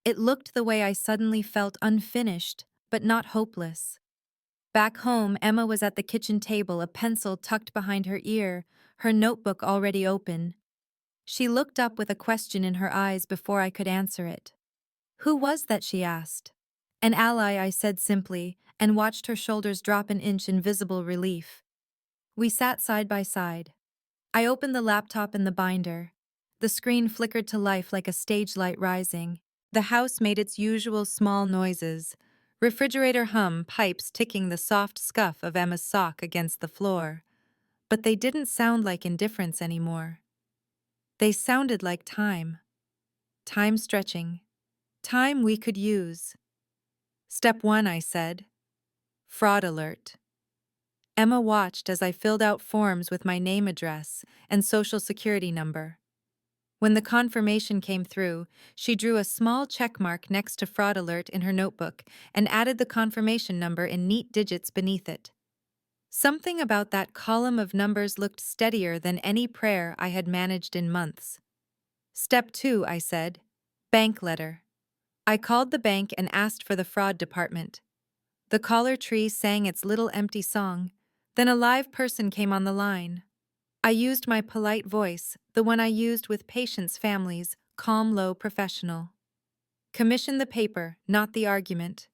It looked the way I suddenly felt, unfinished, but not hopeless. Back home, Emma was at the kitchen table, a pencil tucked behind her ear, her notebook already open. She looked up with a question in her eyes before I could answer it. Who was that, she asked. An ally, I said simply, and watched her shoulders drop an inch in visible relief. We sat side by side. I opened the laptop in the binder. The screen flickered to life like a stage light rising. The house made its usual small noises. Refrigerator hum, pipes ticking, the soft scuff of Emma's sock against the floor. But they didn't sound like indifference anymore. They sounded like time. Time stretching. Time we could use. Step 1, I said. Fraud alert. Emma watched as I filled out forms with my name, address, and social security number. When the confirmation came through, she drew a small check mark next to fraud alert in her notebook and added the confirmation number in neat digits beneath it. Something about that column of numbers looked steadier than any prayer I had managed in months. Step 2, I said. Bank letter. I called the bank and asked for the fraud department. The caller tree sang its little empty song. Then a live person came on the line. I used my polite voice, the one I used with patients' families, calm, low, professional. Commission the paper, not the argument.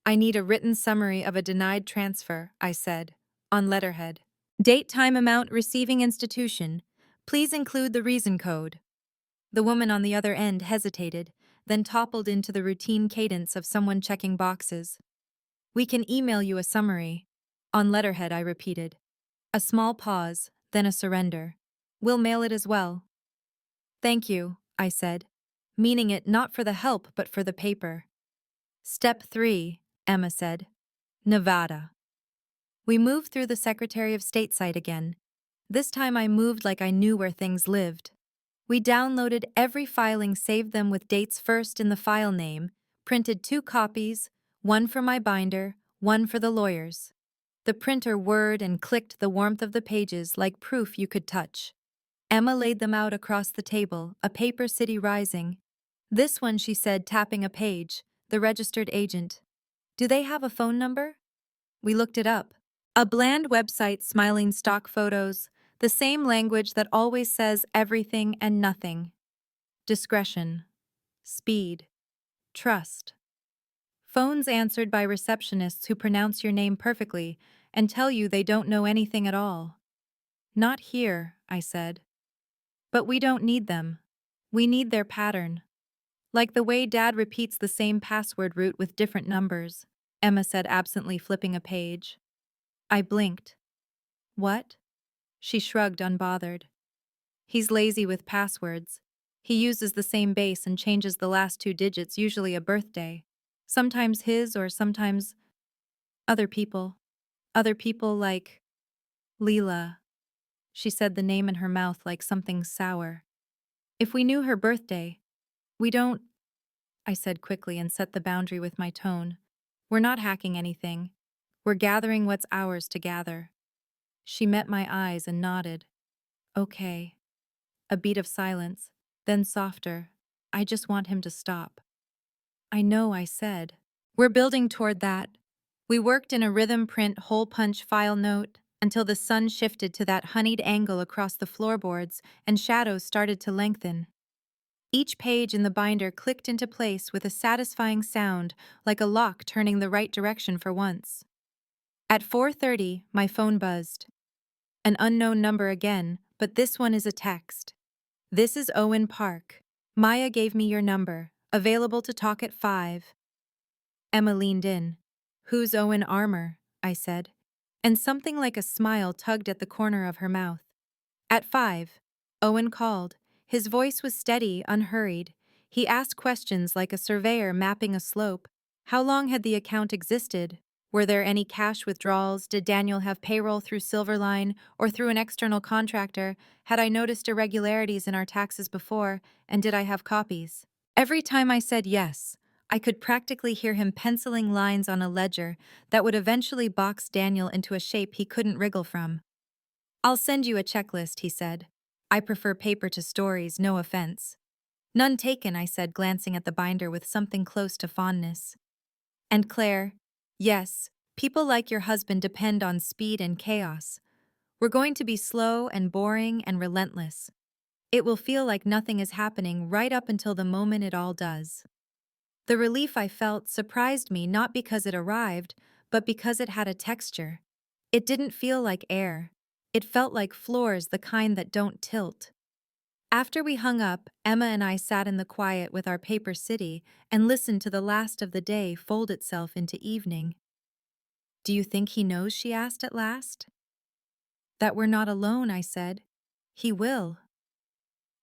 I need a written summary of a denied transfer, I said, on letterhead. Date, time, amount, receiving institution. Please include the reason code. The woman on the other end hesitated, then toppled into the routine cadence of someone checking boxes. We can email you a summary. On letterhead, I repeated. A small pause, then a surrender. We'll mail it as well. Thank you, I said, meaning it not for the help but for the paper. Step 3, Emma said. Nevada. We moved through the Secretary of State site again. This time I moved like I knew where things lived. We downloaded every filing, saved them with dates first in the file name, printed 2 copies, one for my binder, one for the lawyers. The printer whirred and clicked, the warmth of the pages like proof you could touch. Emma laid them out across the table, a paper city rising. This one, she said, tapping a page, the registered agent. Do they have a phone number? We looked it up. A bland website, smiling stock photos, the same language that always says everything and nothing. Discretion. Speed. Trust. Phones answered by receptionists who pronounce your name perfectly and tell you they don't know anything at all. Not here, I said. But we don't need them. We need their pattern. Like the way Dad repeats the same password route with different numbers, Emma said, absently flipping a page. I blinked. What? She shrugged, unbothered. He's lazy with passwords. He uses the same base and changes the last 2 digits, usually a birthday. Sometimes his or sometimes other people. Other people like Leela. She said the name in her mouth like something sour. If we knew her birthday, we don't, I said quickly and set the boundary with my tone. We're not hacking anything. We're gathering what's ours to gather. She met my eyes and nodded. Okay. A beat of silence, then softer. I just want him to stop. I know, I said. We're building toward that. We worked in a rhythm print hole punch file note until the sun shifted to that honeyed angle across the floorboards and shadows started to lengthen. Each page in the binder clicked into place with a satisfying sound, like a lock turning the right direction for once. At 4:30, my phone buzzed. An unknown number again, but this one is a text. This is Owen Park. Maya gave me your number. Available to talk at 5. Emma leaned in. Who's Owen Armour? I said, and something like a smile tugged at the corner of her mouth. At 5, Owen called. His voice was steady, unhurried. He asked questions like a surveyor mapping a slope. How long had the account existed? Were there any cash withdrawals? Did Daniel have payroll through Silverline or through an external contractor? Had I noticed irregularities in our taxes before, and did I have copies? Every time I said yes, I could practically hear him penciling lines on a ledger that would eventually box Daniel into a shape he couldn't wriggle from. I'll send you a checklist, he said. I prefer paper to stories, no offense. None taken, I said, glancing at the binder with something close to fondness. And Claire, yes, people like your husband depend on speed and chaos. We're going to be slow and boring and relentless. It will feel like nothing is happening right up until the moment it all does. The relief I felt surprised me not because it arrived, but because it had a texture. It didn't feel like air. It felt like floors, the kind that don't tilt. After we hung up, Emma and I sat in the quiet with our paper city and listened to the last of the day fold itself into evening. Do you think he knows? She asked at last. That we're not alone, I said. He will.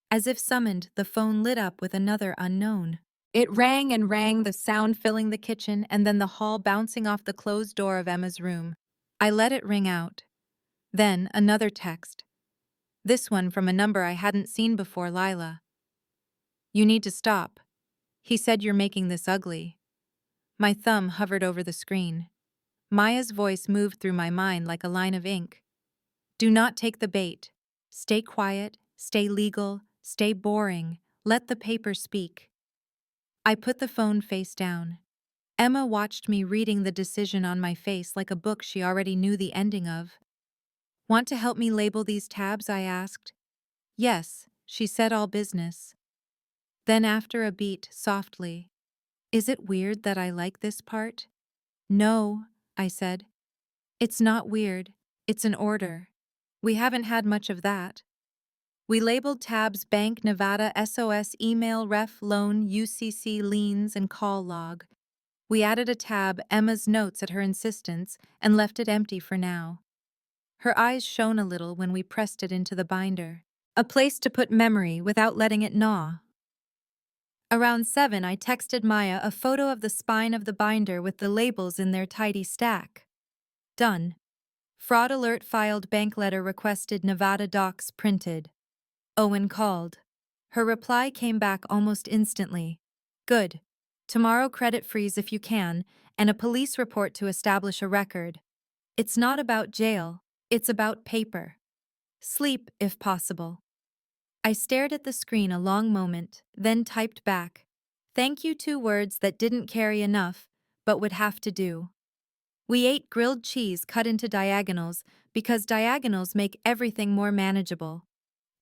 As if summoned, the phone lit up with another unknown. It rang and rang, the sound filling the kitchen and then the hall bouncing off the closed door of Emma's room. I let it ring out. Then another text. This one from a number I hadn't seen before, Lila. You need to stop. He said you're making this ugly. My thumb hovered over the screen. Maya's voice moved through my mind like a line of ink. Do not take the bait. Stay quiet, stay legal, stay boring. Let the paper speak. I put the phone face down. Emma watched me reading the decision on my face like a book she already knew the ending of. Want to help me label these tabs? I asked. Yes, she said, all business. Then after a beat, softly, is it weird that I like this part? No, I said. It's not weird. It's an order. We haven't had much of that. We labeled tabs Bank, Nevada, SOS, Email, Ref, Loan, UCC, Liens, and Call Log. We added a tab, Emma's Notes, at her insistence, and left it empty for now. Her eyes shone a little when we pressed it into the binder. A place to put memory without letting it gnaw. Around 7, I texted Maya a photo of the spine of the binder with the labels in their tidy stack. Done. Fraud alert filed, bank letter requested, Nevada docs printed. Owen called. Her reply came back almost instantly. Good. Tomorrow credit freeze if you can, and a police report to establish a record. It's not about jail, it's about paper. Sleep, if possible. I stared at the screen a long moment, then typed back. Thank you, 2 words that didn't carry enough, but would have to do. We ate grilled cheese cut into diagonals because diagonals make everything more manageable.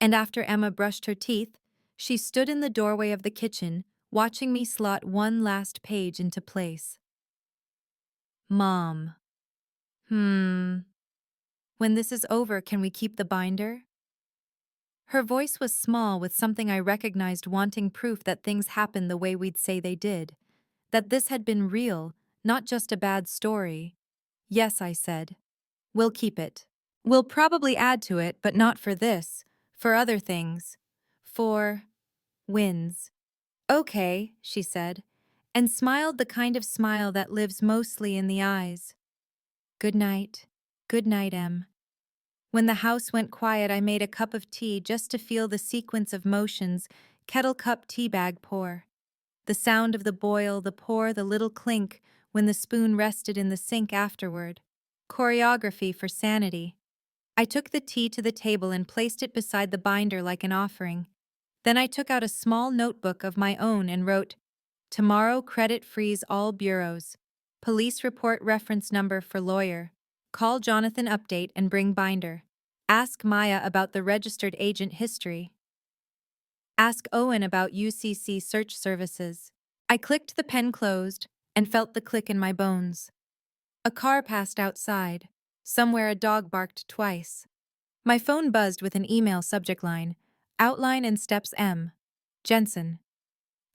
And after Emma brushed her teeth, she stood in the doorway of the kitchen, watching me slot one last page into place. Mom. When this is over, can we keep the binder? Her voice was small with something I recognized, wanting proof that things happened the way we'd say they did. That this had been real, not just a bad story. Yes, I said. We'll keep it. We'll probably add to it, but not for this. For other things. For wins. Okay, she said, and smiled the kind of smile that lives mostly in the eyes. Good night. Good night, Em. When the house went quiet, I made a cup of tea just to feel the sequence of motions, kettle cup, tea bag, pour. The sound of the boil, the pour, the little clink when the spoon rested in the sink afterward. Choreography for sanity. I took the tea to the table and placed it beside the binder like an offering. Then I took out a small notebook of my own and wrote, Tomorrow credit freeze all bureaus. Police report reference number for lawyer. Call Jonathan, update and bring binder. Ask Maya about the registered agent history. Ask Owen about UCC search services. I clicked the pen closed and felt the click in my bones. A car passed outside. Somewhere a dog barked twice. My phone buzzed with an email subject line, Outline and Steps M. Jensen.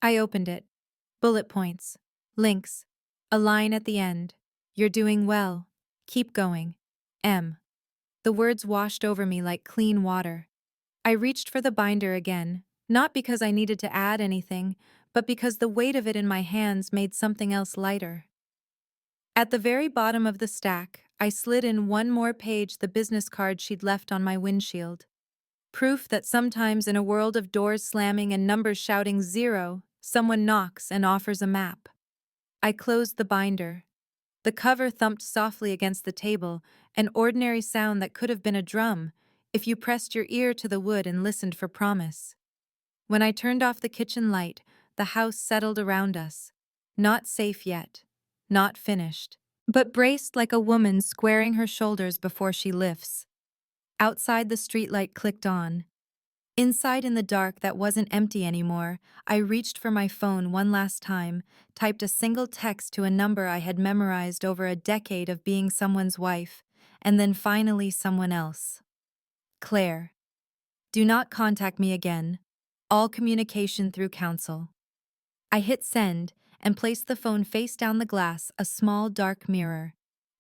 I opened it. Bullet points. Links. A line at the end. You're doing well. Keep going. M. The words washed over me like clean water. I reached for the binder again, not because I needed to add anything, but because the weight of it in my hands made something else lighter. At the very bottom of the stack, I slid in one more page, the business card she'd left on my windshield. Proof that sometimes in a world of doors slamming and numbers shouting zero, someone knocks and offers a map. I closed the binder. The cover thumped softly against the table, an ordinary sound that could have been a drum, if you pressed your ear to the wood and listened for promise. When I turned off the kitchen light, the house settled around us. Not safe yet. Not finished. But braced like a woman squaring her shoulders before she lifts. Outside, the streetlight clicked on. Inside, in the dark that wasn't empty anymore, I reached for my phone one last time, typed a single text to a number I had memorized over a decade of being someone's wife, and then finally someone else. Claire. Do not contact me again. All communication through counsel. I hit send and placed the phone face down the glass, a small dark mirror.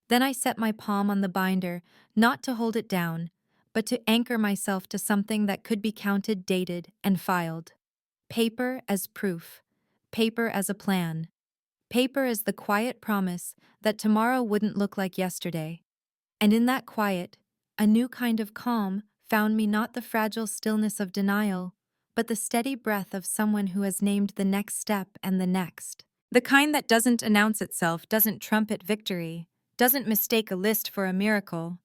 Then I set my palm on the binder, not to hold it down, but to anchor myself to something that could be counted, dated, and filed. Paper as proof. Paper as a plan. Paper as the quiet promise that tomorrow wouldn't look like yesterday. And in that quiet, a new kind of calm found me, not the fragile stillness of denial, but the steady breath of someone who has named the next step and the next. The kind that doesn't announce itself, doesn't trumpet victory, doesn't mistake a list for a miracle,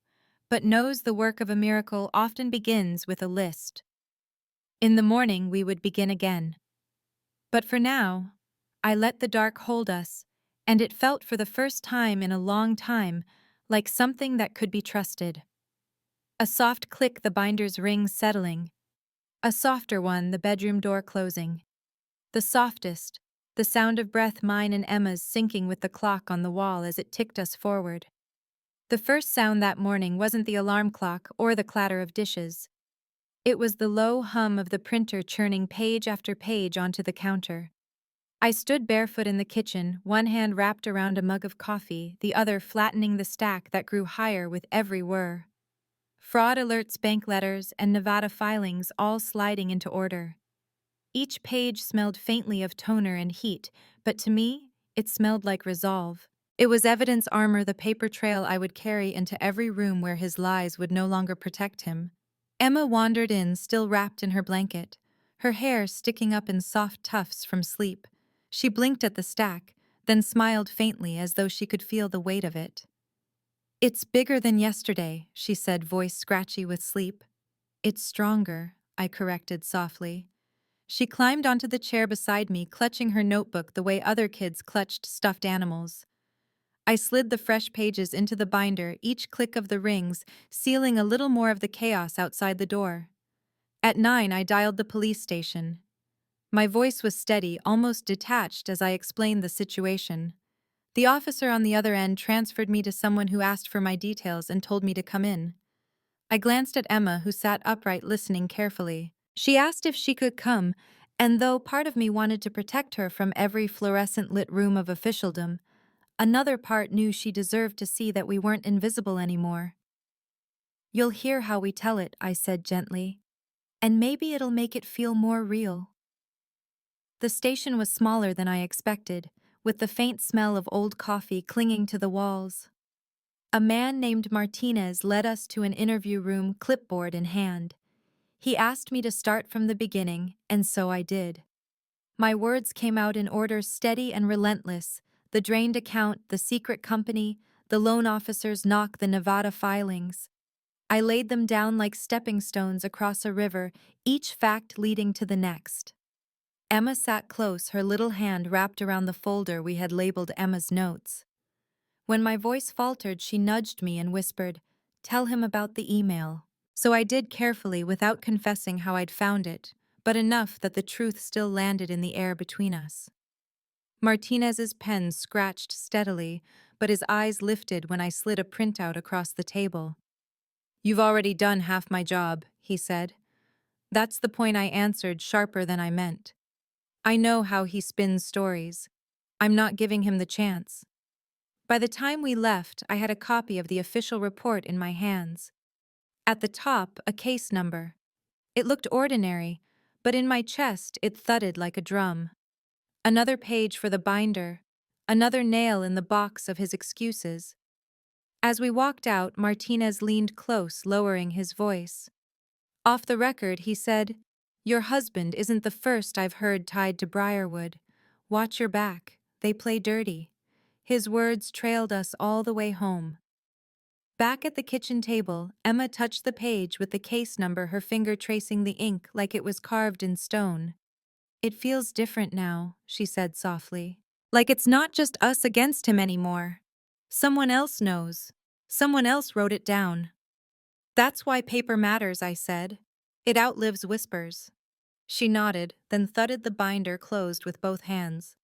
but knows the work of a miracle often begins with a list. In the morning we would begin again. But for now, I let the dark hold us, and it felt for the first time in a long time like something that could be trusted. A soft click, the binder's ring settling. A softer one, the bedroom door closing. The softest, the sound of breath, mine and Emma's, syncing with the clock on the wall as it ticked us forward. The first sound that morning wasn't the alarm clock or the clatter of dishes. It was the low hum of the printer churning page after page onto the counter. I stood barefoot in the kitchen, one hand wrapped around a mug of coffee, the other flattening the stack that grew higher with every whir. Fraud alerts, bank letters, and Nevada filings all sliding into order. Each page smelled faintly of toner and heat, but to me, it smelled like resolve. It was evidence armor, the paper trail I would carry into every room where his lies would no longer protect him. Emma wandered in, still wrapped in her blanket, her hair sticking up in soft tufts from sleep. She blinked at the stack, then smiled faintly as though she could feel the weight of it. "It's bigger than yesterday," she said, voice scratchy with sleep. "It's stronger," I corrected softly. She climbed onto the chair beside me, clutching her notebook the way other kids clutched stuffed animals. I slid the fresh pages into the binder, each click of the rings sealing a little more of the chaos outside the door. At 9, I dialed the police station. My voice was steady, almost detached as I explained the situation. The officer on the other end transferred me to someone who asked for my details and told me to come in. I glanced at Emma, who sat upright listening carefully. She asked if she could come, and though part of me wanted to protect her from every fluorescent-lit room of officialdom, another part knew she deserved to see that we weren't invisible anymore. "You'll hear how we tell it," I said gently, "and maybe it'll make it feel more real." The station was smaller than I expected, with the faint smell of old coffee clinging to the walls. A man named Martinez led us to an interview room, clipboard in hand. He asked me to start from the beginning, and so I did. My words came out in order, steady and relentless: the drained account, the secret company, the loan officer's knock, the Nevada filings. I laid them down like stepping stones across a river, each fact leading to the next. Emma sat close, her little hand wrapped around the folder we had labeled Emma's notes. When my voice faltered, she nudged me and whispered, "Tell him about the email." So I did, carefully, without confessing how I'd found it, but enough that the truth still landed in the air between us. Martinez's pen scratched steadily, but his eyes lifted when I slid a printout across the table. "You've already done half my job," he said. "That's the point," I answered, sharper than I meant. "I know how he spins stories. I'm not giving him the chance." By the time we left, I had a copy of the official report in my hands. At the top, a case number. It looked ordinary, but in my chest it thudded like a drum. Another page for the binder, another nail in the box of his excuses. As we walked out, Martinez leaned close, lowering his voice. Off the record, he said, "Your husband isn't the first I've heard tied to Briarwood. Watch your back, they play dirty." His words trailed us all the way home. Back at the kitchen table, Emma touched the page with the case number, her finger tracing the ink like it was carved in stone. "It feels different now," she said softly. "Like it's not just us against him anymore. Someone else knows. Someone else wrote it down." "That's why paper matters," I said. "It outlives whispers." She nodded, then thudded the binder closed with both hands.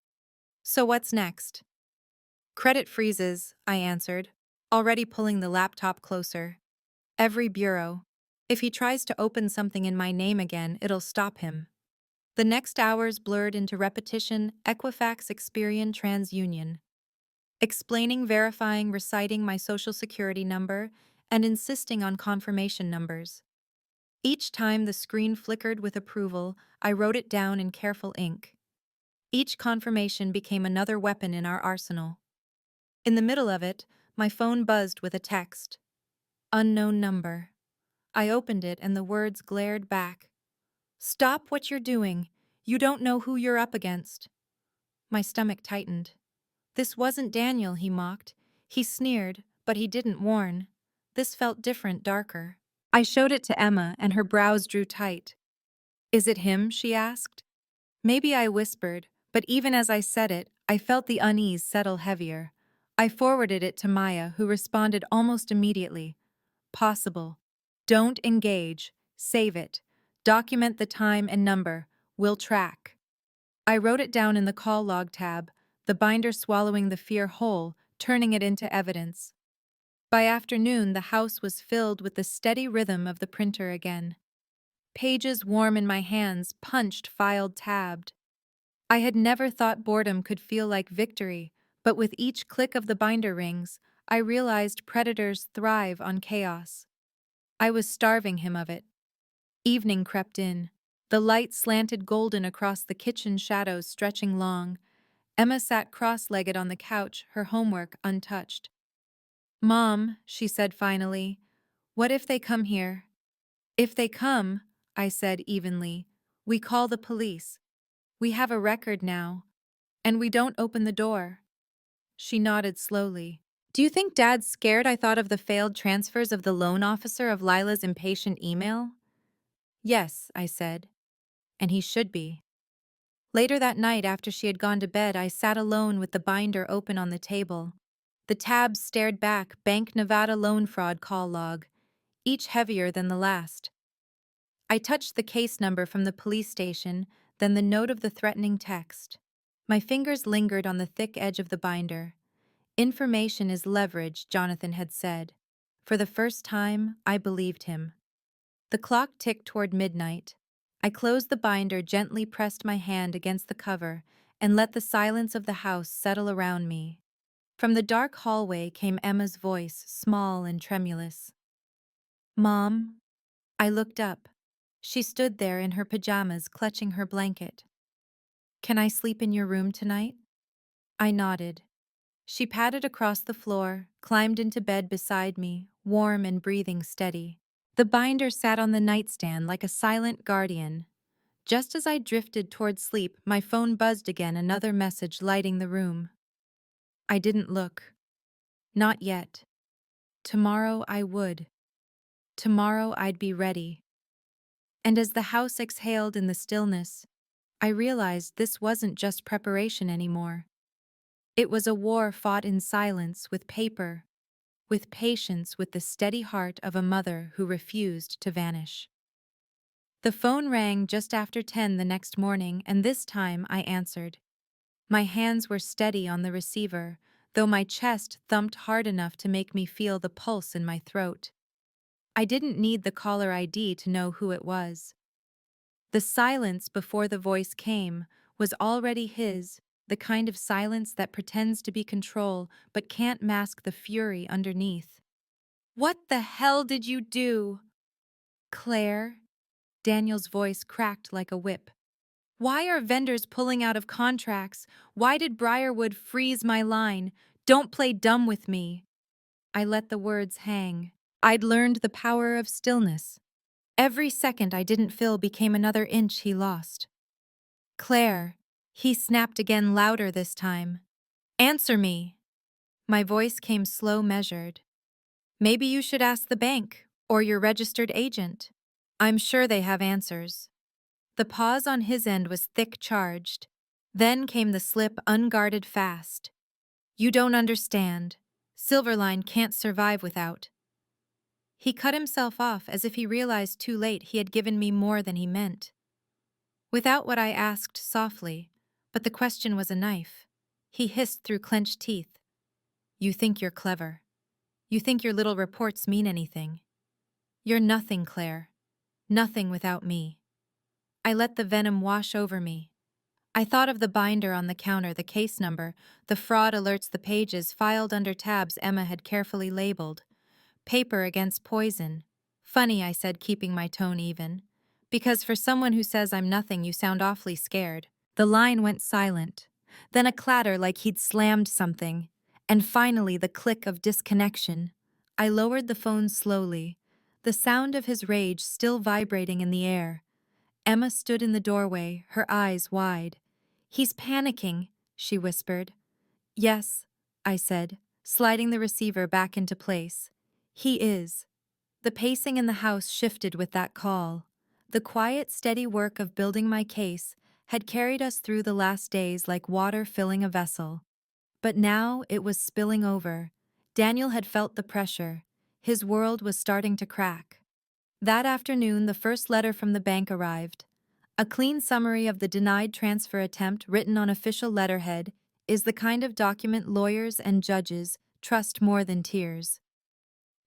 "So what's next?" "Credit freezes," I answered, already pulling the laptop closer. "Every bureau. If he tries to open something in my name again, it'll stop him." The next hours blurred into repetition, Equifax, Experian, TransUnion. Explaining, verifying, reciting my social security number, and insisting on confirmation numbers. Each time the screen flickered with approval, I wrote it down in careful ink. Each confirmation became another weapon in our arsenal. In the middle of it, my phone buzzed with a text. "Unknown number." I opened it and the words glared back. "Stop what you're doing. You don't know who you're up against." My stomach tightened. This wasn't Daniel, he mocked. He sneered, but he didn't warn. This felt different, darker. I showed it to Emma, and her brows drew tight. "Is it him?" she asked. Maybe I whispered, but even as I said it, I felt the unease settle heavier. I forwarded it to Maya, who responded almost immediately. "Possible. Don't engage. Save it. Document the time and number. We'll track." I wrote it down in the call log tab, the binder swallowing the fear whole, turning it into evidence. By afternoon, the house was filled with the steady rhythm of the printer again. Pages warm in my hands, punched, filed, tabbed. I had never thought boredom could feel like victory, but with each click of the binder rings, I realized predators thrive on chaos. I was starving him of it. Evening crept in. The light slanted golden across the kitchen, shadows stretching long. Emma sat cross-legged on the couch, her homework untouched. "Mom," she said finally, "what if they come here?" "If they come," I said evenly, "we call the police. We have a record now. And we don't open the door." She nodded slowly. "Do you think Dad's scared I thought of the failed transfers of the loan officer of Lila's impatient email?" "Yes," I said. "And he should be." Later that night, after she had gone to bed, I sat alone with the binder open on the table. The tabs stared back, Bank Nevada loan fraud call log, each heavier than the last. I touched the case number from the police station, then the note of the threatening text. My fingers lingered on the thick edge of the binder. "Information is leverage," Jonathan had said. For the first time, I believed him. The clock ticked toward midnight. I closed the binder, gently pressed my hand against the cover, and let the silence of the house settle around me. From the dark hallway came Emma's voice, small and tremulous. "Mom?" I looked up. She stood there in her pajamas, clutching her blanket. "Can I sleep in your room tonight?" I nodded. She padded across the floor, climbed into bed beside me, warm and breathing steady. The binder sat on the nightstand like a silent guardian. Just as I drifted toward sleep, my phone buzzed again, another message lighting the room. I didn't look. Not yet. Tomorrow I would. Tomorrow I'd be ready. And as the house exhaled in the stillness, I realized this wasn't just preparation anymore. It was a war fought in silence, with paper, with patience, with the steady heart of a mother who refused to vanish. The phone rang just after 10 the next morning, and this time I answered. My hands were steady on the receiver, though my chest thumped hard enough to make me feel the pulse in my throat. I didn't need the caller ID to know who it was. The silence before the voice came was already his, the kind of silence that pretends to be control but can't mask the fury underneath. "What the hell did you do?" "Claire," Daniel's voice cracked like a whip. "Why are vendors pulling out of contracts? Why did Briarwood freeze my line? Don't play dumb with me." I let the words hang. I'd learned the power of stillness. Every second I didn't fill became another inch he lost. "Claire," he snapped again, louder this time. "Answer me." My voice came slow, measured. "Maybe you should ask the bank, or your registered agent. I'm sure they have answers." The pause on his end was thick charged. Then came the slip, unguarded, fast. "You don't understand. Silverline can't survive without." He cut himself off as if he realized too late he had given me more than he meant. Without what I asked softly, but the question was a knife. He hissed through clenched teeth. "You think you're clever. You think your little reports mean anything. You're nothing, Claire. Nothing without me." I let the venom wash over me. I thought of the binder on the counter, the case number, the fraud alerts, the pages filed under tabs Emma had carefully labeled. Paper against poison. "Funny," I said, keeping my tone even. "Because for someone who says I'm nothing, you sound awfully scared." The line went silent. Then a clatter like he'd slammed something. And finally the click of disconnection. I lowered the phone slowly, the sound of his rage still vibrating in the air. Emma stood in the doorway, her eyes wide. "He's panicking," she whispered. "Yes," I said, sliding the receiver back into place. "He is." The pacing in the house shifted with that call. The quiet, steady work of building my case had carried us through the last days like water filling a vessel. But now it was spilling over. Daniel had felt the pressure. His world was starting to crack. That afternoon, the first letter from the bank arrived. A clean summary of the denied transfer attempt written on official letterhead is the kind of document lawyers and judges trust more than tears.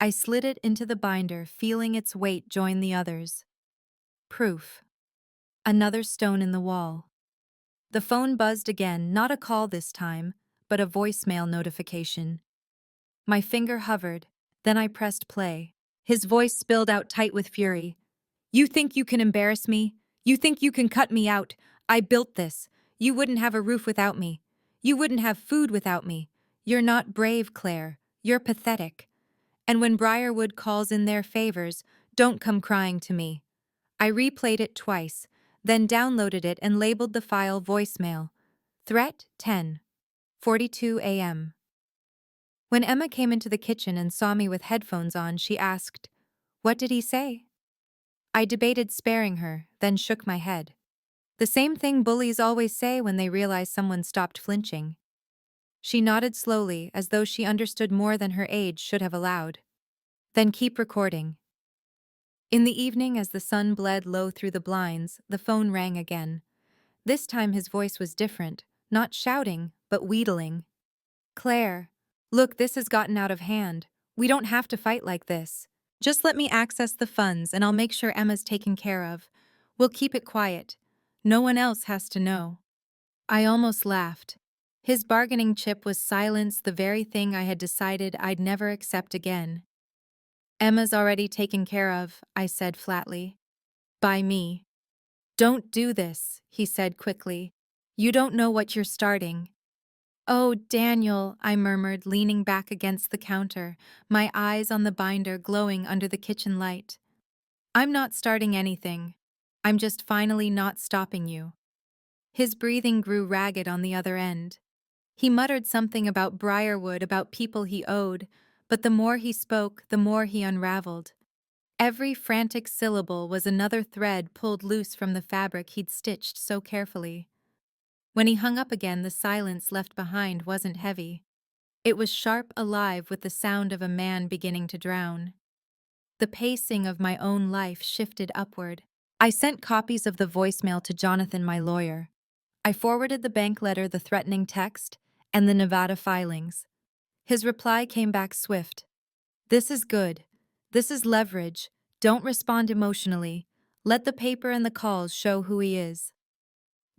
I slid it into the binder, feeling its weight join the others. Proof. Another stone in the wall. The phone buzzed again, not a call this time, but a voicemail notification. My finger hovered, then I pressed play. His voice spilled out tight with fury. "You think you can embarrass me? You think you can cut me out? I built this. You wouldn't have a roof without me. You wouldn't have food without me. You're not brave, Claire. You're pathetic. And when Briarwood calls in their favors, don't come crying to me." I replayed it twice, then downloaded it and labeled the file voicemail. Threat 10:42 a.m. When Emma came into the kitchen and saw me with headphones on, she asked, "What did he say?" I debated sparing her, then shook my head. The same thing bullies always say when they realize someone stopped flinching. She nodded slowly, as though she understood more than her age should have allowed. "Then keep recording." In the evening, as the sun bled low through the blinds, the phone rang again. This time his voice was different, not shouting, but wheedling. "Claire, look, this has gotten out of hand. We don't have to fight like this. Just let me access the funds and I'll make sure Emma's taken care of. We'll keep it quiet. No one else has to know." I almost laughed. His bargaining chip was silence, the very thing I had decided I'd never accept again. "Emma's already taken care of," I said flatly. "By me." "Don't do this," he said quickly. "You don't know what you're starting." "Oh, Daniel," I murmured, leaning back against the counter, my eyes on the binder glowing under the kitchen light. "I'm not starting anything. I'm just finally not stopping you." His breathing grew ragged on the other end. He muttered something about Briarwood, about people he owed, but the more he spoke, the more he unraveled. Every frantic syllable was another thread pulled loose from the fabric he'd stitched so carefully. When he hung up again, the silence left behind wasn't heavy. It was sharp, alive with the sound of a man beginning to drown. The pacing of my own life shifted upward. I sent copies of the voicemail to Jonathan, my lawyer. I forwarded the bank letter, the threatening text, and the Nevada filings. His reply came back swift. "This is good. This is leverage. Don't respond emotionally. Let the paper and the calls show who he is."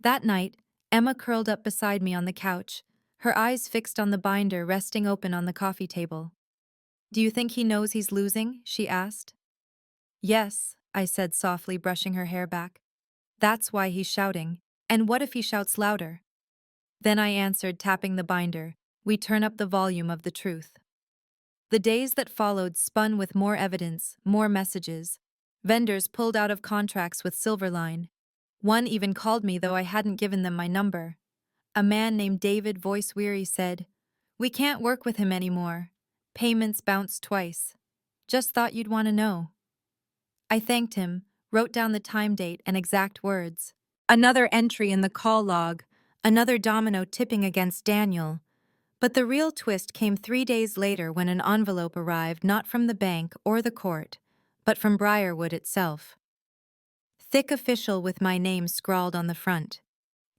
That night, Emma curled up beside me on the couch, her eyes fixed on the binder resting open on the coffee table. "Do you think he knows he's losing?" she asked. "Yes," I said softly, brushing her hair back. "That's why he's shouting. And what if he shouts louder?" Then I answered, tapping the binder, "We turn up the volume of the truth." The days that followed spun with more evidence, more messages. Vendors pulled out of contracts with Silverline. One even called me, though I hadn't given them my number. A man named David, voice weary, said, "We can't work with him anymore. Payments bounced twice. Just thought you'd want to know." I thanked him, wrote down the time date and exact words. Another entry in the call log, another domino tipping against Daniel. But the real twist came 3 days later when an envelope arrived not from the bank or the court, but from Briarwood itself. Thick official with my name scrawled on the front.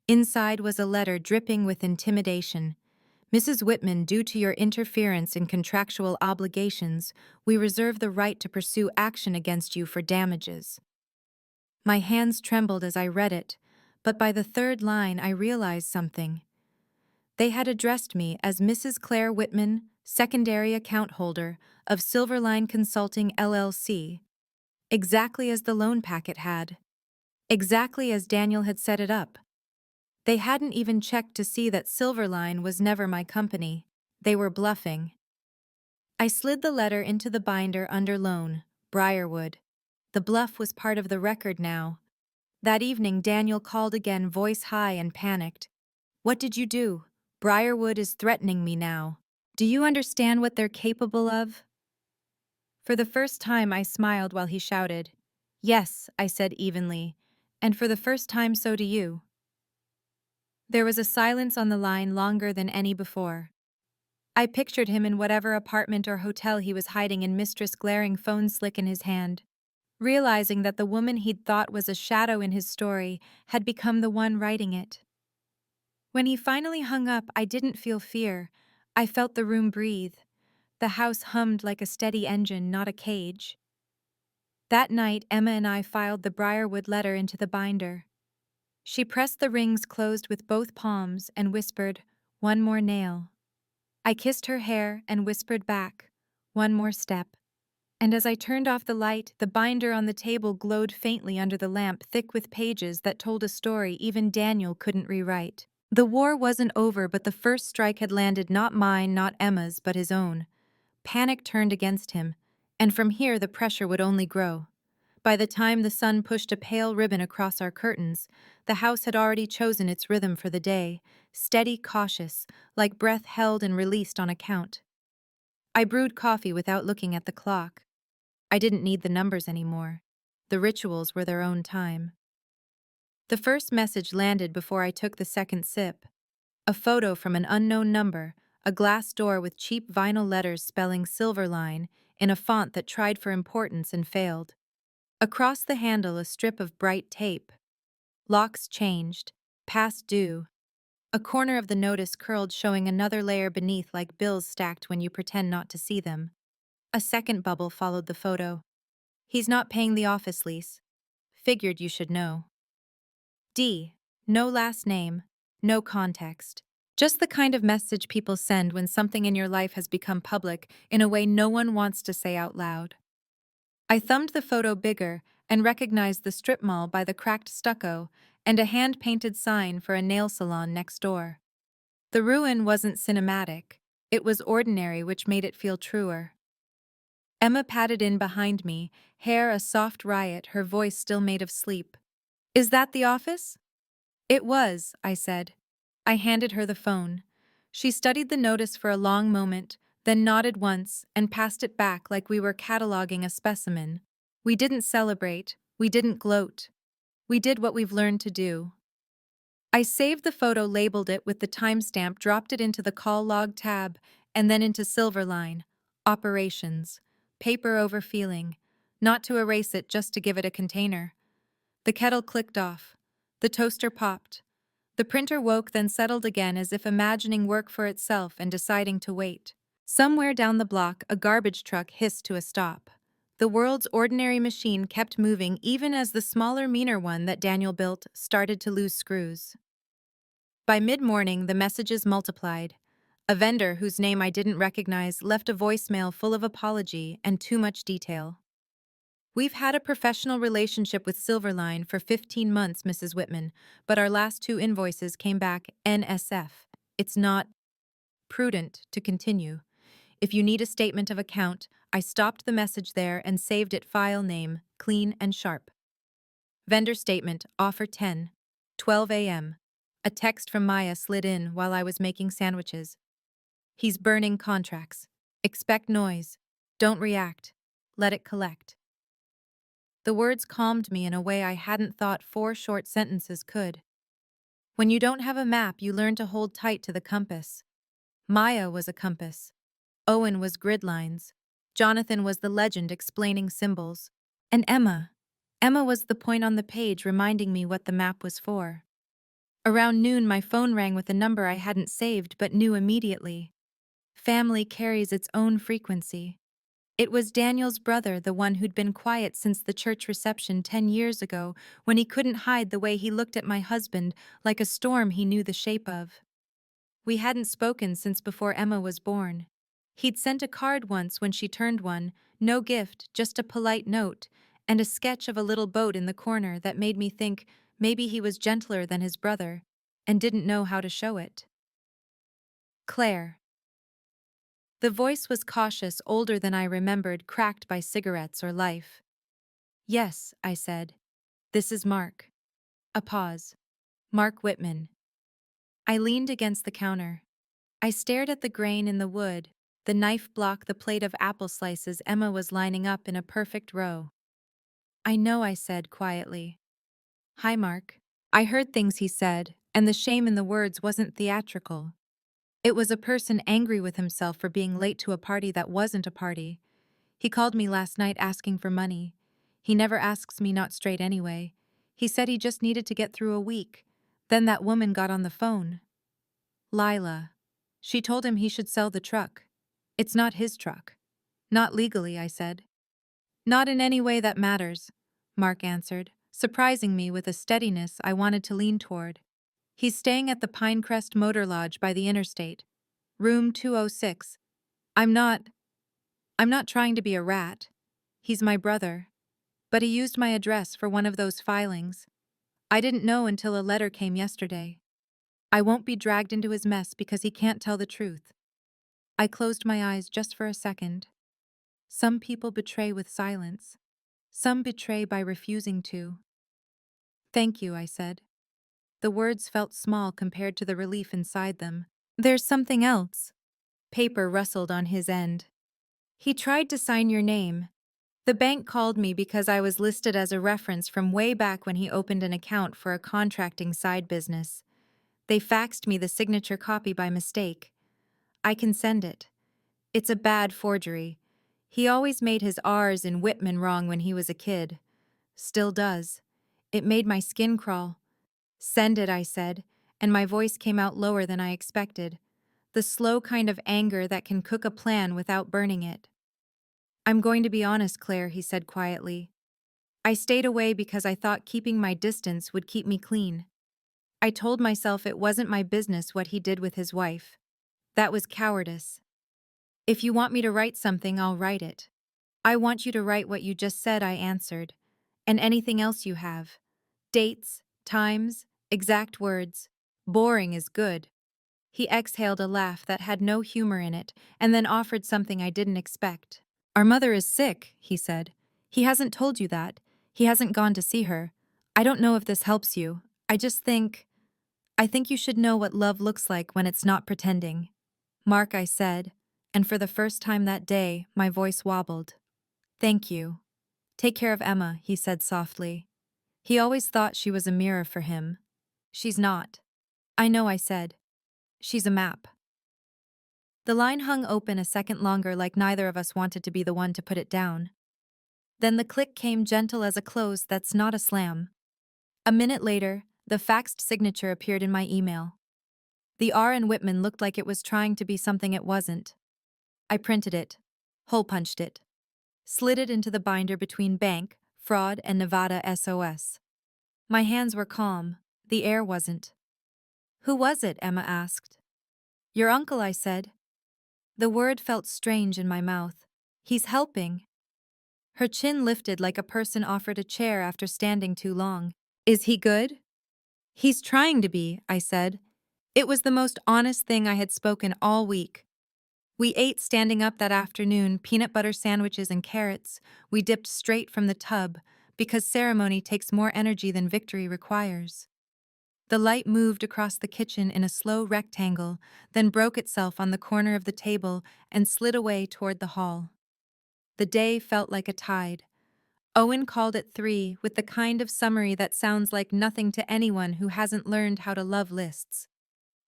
Inside was a letter dripping with intimidation. "Mrs. Whitman, due to your interference in contractual obligations, we reserve the right to pursue action against you for damages." My hands trembled as I read it, but by the third line I realized something. They had addressed me as Mrs. Claire Whitman, secondary account holder of Silverline Consulting LLC, exactly as the loan packet had, exactly as Daniel had set it up. They hadn't even checked to see that Silverline was never my company. They were bluffing. I slid the letter into the binder under loan, Briarwood. The bluff was part of the record now. That evening Daniel called again, voice high and panicked. "What did you do? Briarwood is threatening me now. Do you understand what they're capable of?" For the first time I smiled while he shouted. "Yes," I said evenly, "and for the first time so do you." There was a silence on the line longer than any before. I pictured him in whatever apartment or hotel he was hiding in, Mistress glaring phone slick in his hand, realizing that the woman he'd thought was a shadow in his story had become the one writing it. When he finally hung up, I didn't feel fear. I felt the room breathe. The house hummed like a steady engine, not a cage. That night, Emma and I filed the Briarwood letter into the binder. She pressed the rings closed with both palms and whispered, "One more nail." I kissed her hair and whispered back, "One more step." And as I turned off the light, the binder on the table glowed faintly under the lamp, thick with pages that told a story even Daniel couldn't rewrite. The war wasn't over, but the first strike had landed, not mine, not Emma's, but his own. Panic turned against him, and from here the pressure would only grow. By the time the sun pushed a pale ribbon across our curtains, the house had already chosen its rhythm for the day, steady, cautious, like breath held and released on a count. I brewed coffee without looking at the clock. I didn't need the numbers anymore. The rituals were their own time. The first message landed before I took the second sip. A photo from an unknown number, a glass door with cheap vinyl letters spelling Silverline in a font that tried for importance and failed. Across the handle, a strip of bright tape. Locks changed. Past due. A corner of the notice curled, showing another layer beneath, like bills stacked when you pretend not to see them. A second bubble followed the photo. "He's not paying the office lease. Figured you should know." D. No last name. No context. Just the kind of message people send when something in your life has become public in a way no one wants to say out loud. I thumbed the photo bigger and recognized the strip mall by the cracked stucco and a hand-painted sign for a nail salon next door. The ruin wasn't cinematic. It was ordinary, which made it feel truer. Emma patted in behind me, hair a soft riot, her voice still made of sleep. "Is that the office?" "It was," I said. I handed her the phone. She studied the notice for a long moment, then nodded once and passed it back like we were cataloging a specimen. We didn't celebrate, we didn't gloat. We did what we've learned to do. I saved the photo, labeled it with the timestamp, dropped it into the call log tab, and then into Silverline. Operations. Paper over feeling. Not to erase it, just to give it a container. The kettle clicked off. The toaster popped. The printer woke, then settled again, as if imagining work for itself and deciding to wait. Somewhere down the block, a garbage truck hissed to a stop. The world's ordinary machine kept moving even as the smaller, meaner one that Daniel built started to lose screws. By mid-morning, the messages multiplied. A vendor whose name I didn't recognize left a voicemail full of apology and too much detail. We've had a professional relationship with Silverline for 15 months, Mrs. Whitman, but our last two invoices came back NSF. It's not prudent to continue. If you need a statement of account, I stopped the message there and saved it file name, clean and sharp. Vendor statement, offer 10, 12 a.m. A text from Maya slid in while I was making sandwiches. He's burning contracts. Expect noise. Don't react. Let it collect. The words calmed me in a way I hadn't thought 4 short sentences could. When you don't have a map, you learn to hold tight to the compass. Maya was a compass. Owen was grid lines. Jonathan was the legend explaining symbols. And Emma. Emma was the point on the page reminding me what the map was for. Around noon, my phone rang with a number I hadn't saved but knew immediately. Family carries its own frequency. It was Daniel's brother, the one who'd been quiet since the church reception 10 years ago, when he couldn't hide the way he looked at my husband like a storm he knew the shape of. We hadn't spoken since before Emma was born. He'd sent a card once when she turned one, no gift, just a polite note, and a sketch of a little boat in the corner that made me think maybe he was gentler than his brother, and didn't know how to show it. Claire. The voice was cautious, older than I remembered, cracked by cigarettes or life. Yes, I said. This is Mark. A pause. Mark Whitman. I leaned against the counter. I stared at the grain in the wood, the knife block, the plate of apple slices Emma was lining up in a perfect row. I know, I said quietly. Hi, Mark. I heard things he said, and the shame in the words wasn't theatrical. It was a person angry with himself for being late to a party that wasn't a party. He called me last night asking for money. He never asks me not straight anyway. He said he just needed to get through a week. Then that woman got on the phone. Lila. She told him he should sell the truck. It's not his truck. Not legally, I said. Not in any way that matters, Mark answered, surprising me with a steadiness I wanted to lean toward. He's staying at the Pinecrest Motor Lodge by the interstate. Room 206. I'm not trying to be a rat. He's my brother. But he used my address for one of those filings. I didn't know until a letter came yesterday. I won't be dragged into his mess because he can't tell the truth. I closed my eyes just for a second. Some people betray with silence. Some betray by refusing to. Thank you, I said. The words felt small compared to the relief inside them. There's something else. Paper rustled on his end. He tried to sign your name. The bank called me because I was listed as a reference from way back when he opened an account for a contracting side business. They faxed me the signature copy by mistake. I can send it. It's a bad forgery. He always made his R's in Whitman wrong when he was a kid. Still does. It made my skin crawl. Send it, I said, and my voice came out lower than I expected. The slow kind of anger that can cook a plan without burning it. I'm going to be honest, Claire, he said quietly. I stayed away because I thought keeping my distance would keep me clean. I told myself it wasn't my business what he did with his wife. That was cowardice. If you want me to write something, I'll write it. I want you to write what you just said, I answered. And anything else you have. Dates, times, exact words. Boring is good. He exhaled a laugh that had no humor in it, and then offered something I didn't expect. Our mother is sick, he said. He hasn't told you that. He hasn't gone to see her. I don't know if this helps you. I think you should know what love looks like when it's not pretending. Mark, I said, and for the first time that day, my voice wobbled. Thank you. Take care of Emma, he said softly. He always thought she was a mirror for him. She's not. I know, I said. She's a map. The line hung open a second longer, like neither of us wanted to be the one to put it down. Then the click came, gentle as a close that's not a slam. A minute later, the faxed signature appeared in my email. The R in Whitman looked like it was trying to be something it wasn't. I printed it, hole-punched it, slid it into the binder between bank, fraud, and Nevada SOS. My hands were calm. The air wasn't. Who was it? Emma asked. Your uncle, I said. The word felt strange in my mouth. He's helping. Her chin lifted like a person offered a chair after standing too long. Is he good? He's trying to be, I said. It was the most honest thing I had spoken all week. We ate standing up that afternoon, peanut butter sandwiches and carrots. We dipped straight from the tub, because ceremony takes more energy than victory requires. The light moved across the kitchen in a slow rectangle, then broke itself on the corner of the table and slid away toward the hall. The day felt like a tide. Owen called at 3 with the kind of summary that sounds like nothing to anyone who hasn't learned how to love lists.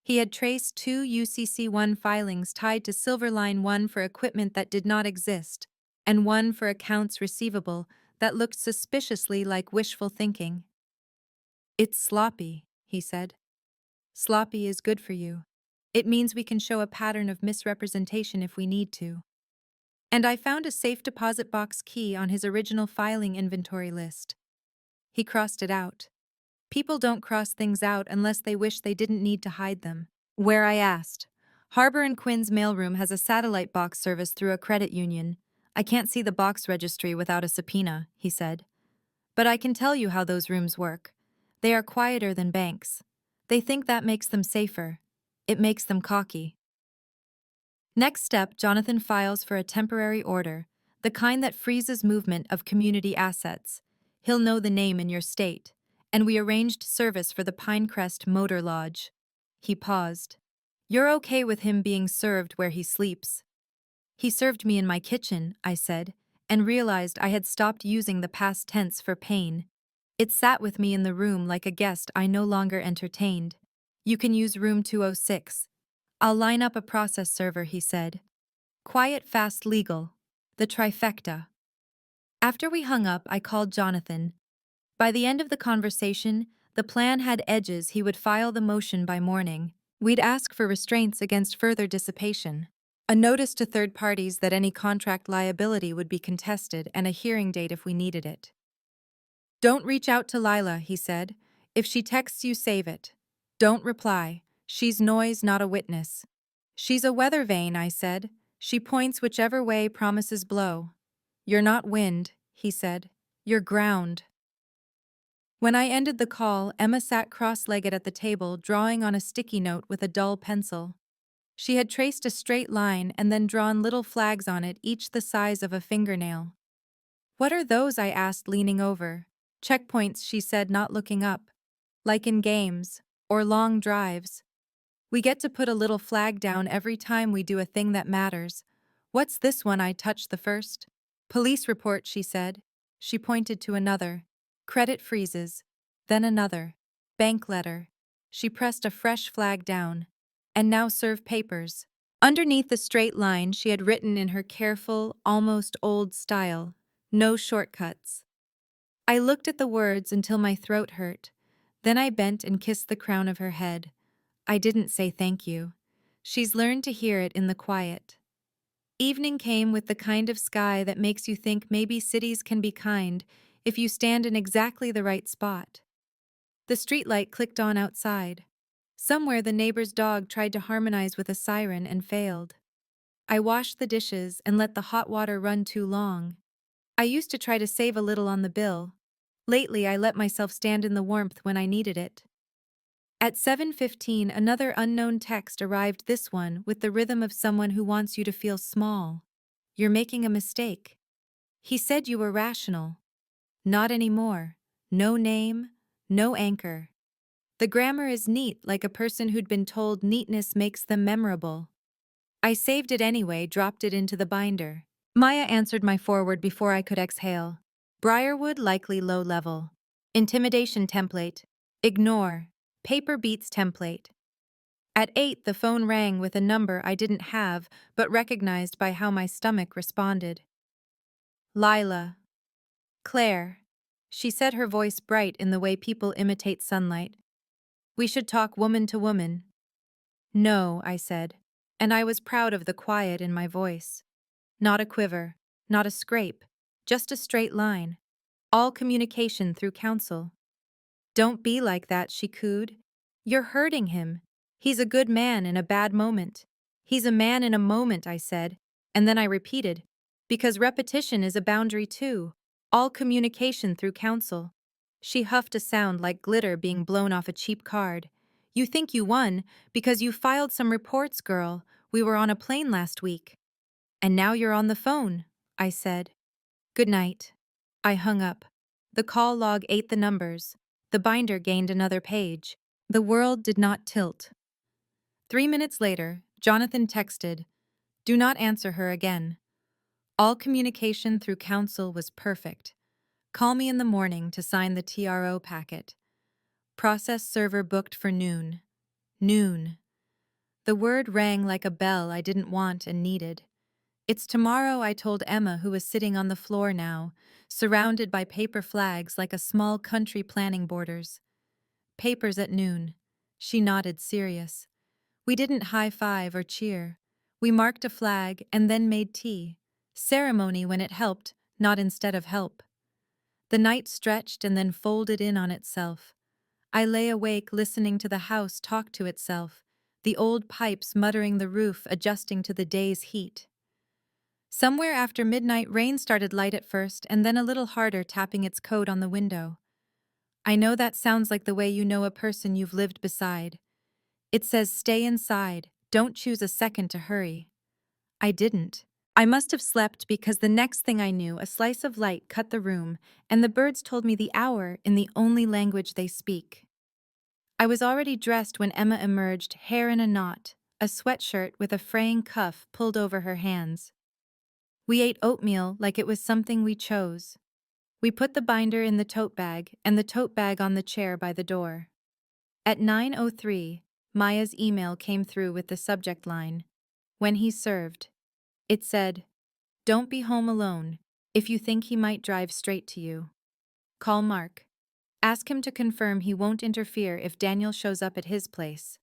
He had traced 2 UCC1 filings tied to Silverline, one for equipment that did not exist, and one for accounts receivable that looked suspiciously like wishful thinking. It's sloppy, he said. Sloppy is good for you. It means we can show a pattern of misrepresentation if we need to. And I found a safe deposit box key on his original filing inventory list. He crossed it out. People don't cross things out unless they wish they didn't need to hide them. Where I asked. Harbor and Quinn's mailroom has a satellite box service through a credit union. I can't see the box registry without a subpoena, he said. But I can tell you how those rooms work. They are quieter than banks. They think that makes them safer. It makes them cocky. Next step, Jonathan files for a temporary order, the kind that freezes movement of community assets. He'll know the name in your state. And we arranged service for the Pinecrest Motor Lodge. He paused. You're okay with him being served where he sleeps? He served me in my kitchen, I said, and realized I had stopped using the past tense for pain. It sat with me in the room like a guest I no longer entertained. You can use room 206. I'll line up a process server, he said. Quiet, fast, legal. The trifecta. After we hung up, I called Jonathan. By the end of the conversation, the plan had edges. He would file the motion by morning. We'd ask for restraints against further dissipation. A notice to third parties that any contract liability would be contested and a hearing date if we needed it. Don't reach out to Lila, he said. If she texts you, save it. Don't reply. She's noise, not a witness. She's a weather vane, I said. She points whichever way promises blow. You're not wind, he said. You're ground. When I ended the call, Emma sat cross-legged at the table, drawing on a sticky note with a dull pencil. She had traced a straight line and then drawn little flags on it, each the size of a fingernail. What are those? I asked, leaning over. Checkpoints, she said, not looking up. Like in games, or long drives. We get to put a little flag down every time we do a thing that matters. What's this one? I touched the first. Police report, she said. She pointed to another. Credit freezes. Then another. Bank letter. She pressed a fresh flag down. And now serve papers. Underneath the straight line, she had written in her careful, almost old style, no shortcuts. I looked at the words until my throat hurt. Then I bent and kissed the crown of her head. I didn't say thank you. She's learned to hear it in the quiet. Evening came with the kind of sky that makes you think maybe cities can be kind if you stand in exactly the right spot. The streetlight clicked on outside. Somewhere the neighbor's dog tried to harmonize with a siren and failed. I washed the dishes and let the hot water run too long. I used to try to save a little on the bill. Lately, I let myself stand in the warmth when I needed it. At 7:15, another unknown text arrived, this one with the rhythm of someone who wants you to feel small. You're making a mistake. He said you were rational. Not anymore. No name, no anchor. The grammar is neat, like a person who'd been told neatness makes them memorable. I saved it anyway, dropped it into the binder. Maya answered my forward before I could exhale. Briarwood, likely low level. Intimidation template. Ignore. Paper beats template. At 8, the phone rang with a number I didn't have, but recognized by how my stomach responded. Lila. Claire. She said, her voice bright in the way people imitate sunlight. We should talk woman to woman. No, I said, and I was proud of the quiet in my voice. Not a quiver, not a scrape, just a straight line. All communication through counsel. Don't be like that, she cooed. You're hurting him. He's a good man in a bad moment. He's a man in a moment, I said, and then I repeated, because repetition is a boundary too. All communication through counsel. She huffed a sound like glitter being blown off a cheap card. You think you won because you filed some reports, girl. We were on a plane last week. And now you're on the phone, I said. Good night. I hung up. The call log ate the numbers. The binder gained another page. The world did not tilt. 3 minutes later, Jonathan texted, "Do not answer her again." All communication through counsel was perfect. Call me in the morning to sign the TRO packet. Process server booked for noon. Noon. The word rang like a bell I didn't want and needed. It's tomorrow, I told Emma, who was sitting on the floor now, surrounded by paper flags like a small country planning borders. Papers at noon. She nodded, serious. We didn't high-five or cheer. We marked a flag and then made tea. Ceremony when it helped, not instead of help. The night stretched and then folded in on itself. I lay awake listening to the house talk to itself, the old pipes muttering, the roof adjusting to the day's heat. Somewhere after midnight, rain started light at first and then a little harder, tapping its coat on the window. I know that sounds like the way you know a person you've lived beside. It says stay inside, don't choose a second to hurry. I didn't. I must have slept because the next thing I knew, a slice of light cut the room and the birds told me the hour in the only language they speak. I was already dressed when Emma emerged, hair in a knot, a sweatshirt with a fraying cuff pulled over her hands. We ate oatmeal like it was something we chose. We put the binder in the tote bag and the tote bag on the chair by the door. At 9:03, Maya's email came through with the subject line, "When he's served." It said, "Don't be home alone. If you think he might drive straight to you, call Mark. Ask him to confirm he won't interfere if Daniel shows up at his place.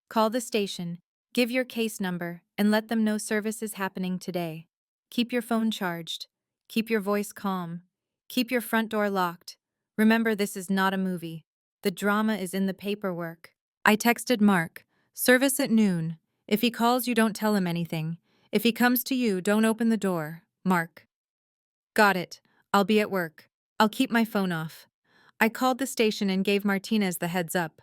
Call the station, give your case number, and let them know service is happening today. Keep your phone charged. Keep your voice calm. Keep your front door locked. Remember, this is not a movie. The drama is in the paperwork." I texted Mark, "Service at noon. If he calls you, don't tell him anything. If he comes to you, don't open the door. Mark." Got it. I'll be at work. I'll keep my phone off. I called the station and gave Martinez the heads up.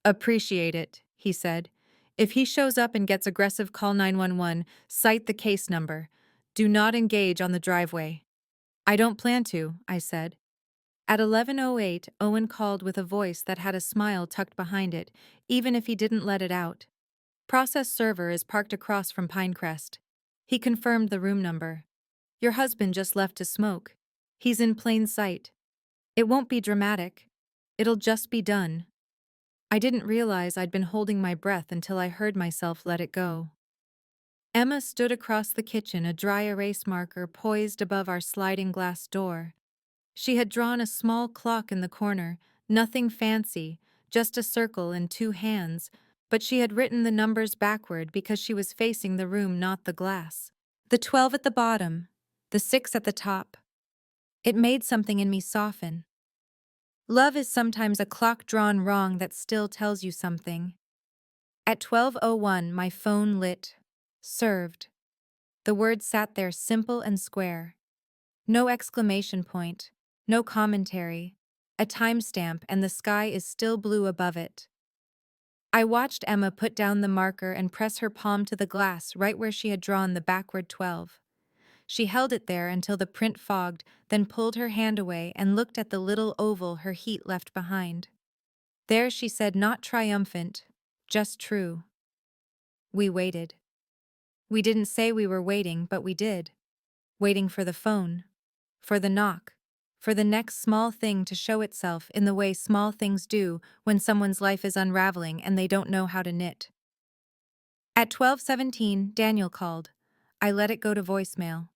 "Appreciate it," he said. "If he shows up and gets aggressive, call 911, cite the case number. Do not engage on the driveway." "I don't plan to," I said. At 11:08, Owen called with a voice that had a smile tucked behind it, even if he didn't let it out. "Process server is parked across from Pinecrest." He confirmed the room number. "Your husband just left to smoke. He's in plain sight. It won't be dramatic. It'll just be done." I didn't realize I'd been holding my breath until I heard myself let it go. Emma stood across the kitchen, a dry erase marker poised above our sliding glass door. She had drawn a small clock in the corner, nothing fancy, just a circle and two hands, but she had written the numbers backward because she was facing the room, not the glass. The 12 at the bottom, the 6 at the top. It made something in me soften. Love is sometimes a clock drawn wrong that still tells you something. At 12:01, my phone lit. Served. The word sat there, simple and square. No exclamation point, no commentary, a timestamp, and the sky is still blue above it. I watched Emma put down the marker and press her palm to the glass right where she had drawn the backward 12. She held it there until the print fogged, then pulled her hand away and looked at the little oval her heat left behind. There, she said, not triumphant, just true. We waited. We didn't say we were waiting, but we did. Waiting for the phone, for the knock, for the next small thing to show itself in the way small things do when someone's life is unraveling and they don't know how to knit. At 12:17, Daniel called. I let it go to voicemail.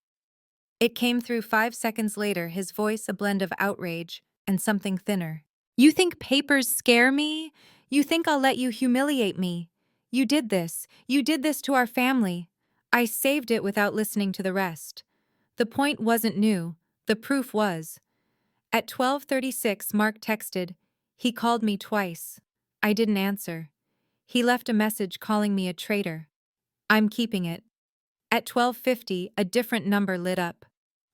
It came through 5 seconds later, his voice a blend of outrage and something thinner. "You think papers scare me? You think I'll let you humiliate me? You did this to our family." I saved it without listening to the rest. The point wasn't new, the proof was. At 12:36, Mark texted. He called me twice. I didn't answer. He left a message calling me a traitor. I'm keeping it. At 12:50, a different number lit up.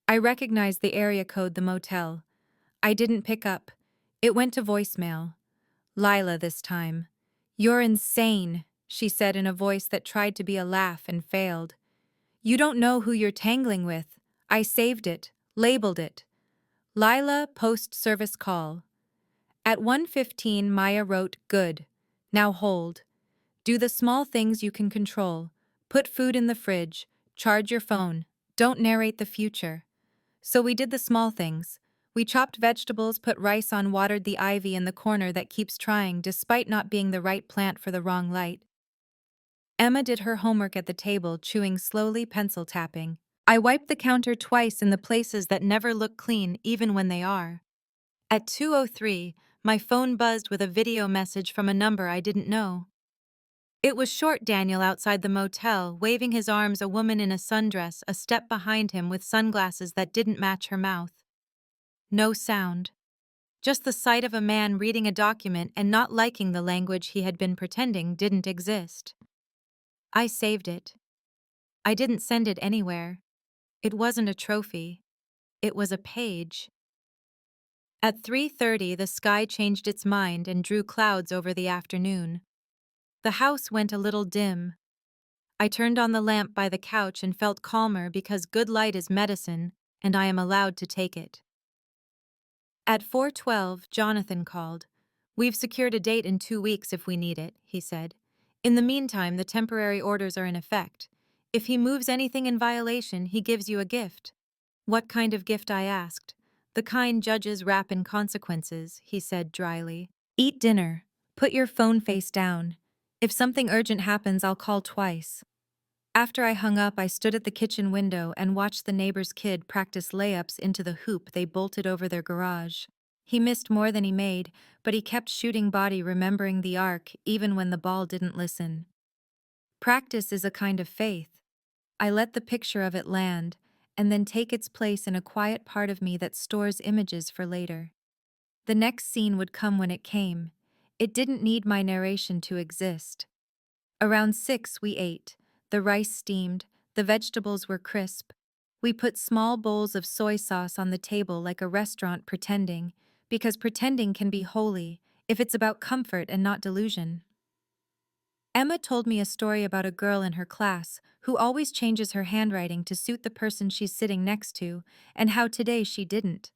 I recognized the area code, the motel. I didn't pick up. It went to voicemail. Lila this time. "You're insane," she said in a voice that tried to be a laugh and failed. "You don't know who you're tangling with. I saved it, labeled it. Lila post-service call." At 1:15, Maya wrote, "Good. Now hold. Do the small things you can control. Put food in the fridge. Charge your phone. Don't narrate the future." So we did the small things. We chopped vegetables, put rice on, watered the ivy in the corner that keeps trying despite not being the right plant for the wrong light. Emma did her homework at the table, chewing slowly, pencil tapping. I wiped the counter twice in the places that never look clean even when they are. At 2:03, my phone buzzed with a video message from a number I didn't know. It was Short Daniel outside the motel, waving his arms, a woman in a sundress a step behind him with sunglasses that didn't match her mouth. No sound. Just the sight of a man reading a document and not liking the language he had been pretending didn't exist. I saved it. I didn't send it anywhere. It wasn't a trophy. It was a page. At 3:30, the sky changed its mind and drew clouds over the afternoon. The house went a little dim. I turned on the lamp by the couch and felt calmer because good light is medicine, and I am allowed to take it. At 4:12, Jonathan called. "We've secured a date in 2 weeks if we need it," he said. "In the meantime, the temporary orders are in effect. If he moves anything in violation, he gives you a gift." "What kind of gift?" I asked. "The kind judges wrap in consequences," he said dryly. "Eat dinner. Put your phone face down. If something urgent happens, I'll call twice." After I hung up, I stood at the kitchen window and watched the neighbor's kid practice layups into the hoop they bolted over their garage. He missed more than he made, but he kept shooting body, remembering the arc even when the ball didn't listen. Practice is a kind of faith. I let the picture of it land, and then take its place in a quiet part of me that stores images for later. The next scene would come when it came. It didn't need my narration to exist. Around 6 we ate. The rice steamed, the vegetables were crisp. We put small bowls of soy sauce on the table like a restaurant pretending, because pretending can be holy if it's about comfort and not delusion. Emma told me a story about a girl in her class who always changes her handwriting to suit the person she's sitting next to, and how today she didn't.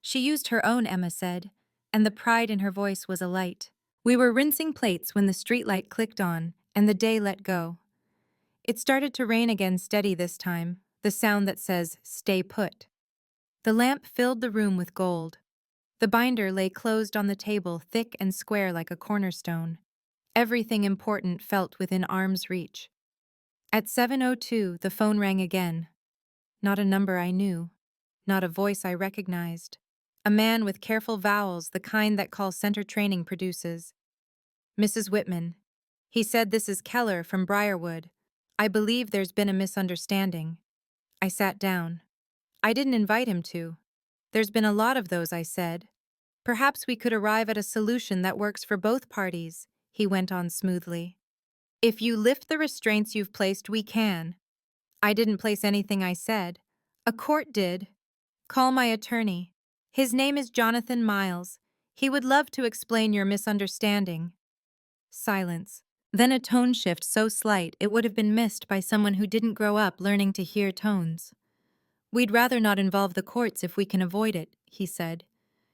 She used her own, Emma said, and the pride in her voice was alight. We were rinsing plates when the streetlight clicked on, and the day let go. It started to rain again, steady this time, the sound that says, "Stay put." The lamp filled the room with gold. The binder lay closed on the table, thick and square like a cornerstone. Everything important felt within arm's reach. At 7:02, the phone rang again. Not a number I knew. Not a voice I recognized. A man with careful vowels, the kind that call center training produces. "Mrs. Whitman." He said, "This is Keller from Briarwood. I believe there's been a misunderstanding." I sat down. I didn't invite him to. "There's been a lot of those," I said. "Perhaps we could arrive at a solution that works for both parties," he went on smoothly. "If you lift the restraints you've placed, we can." I didn't place anything, I said. "A court did. Call my attorney. His name is Jonathan Miles. He would love to explain your misunderstanding." Silence. Then a tone shift so slight it would have been missed by someone who didn't grow up learning to hear tones. "We'd rather not involve the courts if we can avoid it," he said.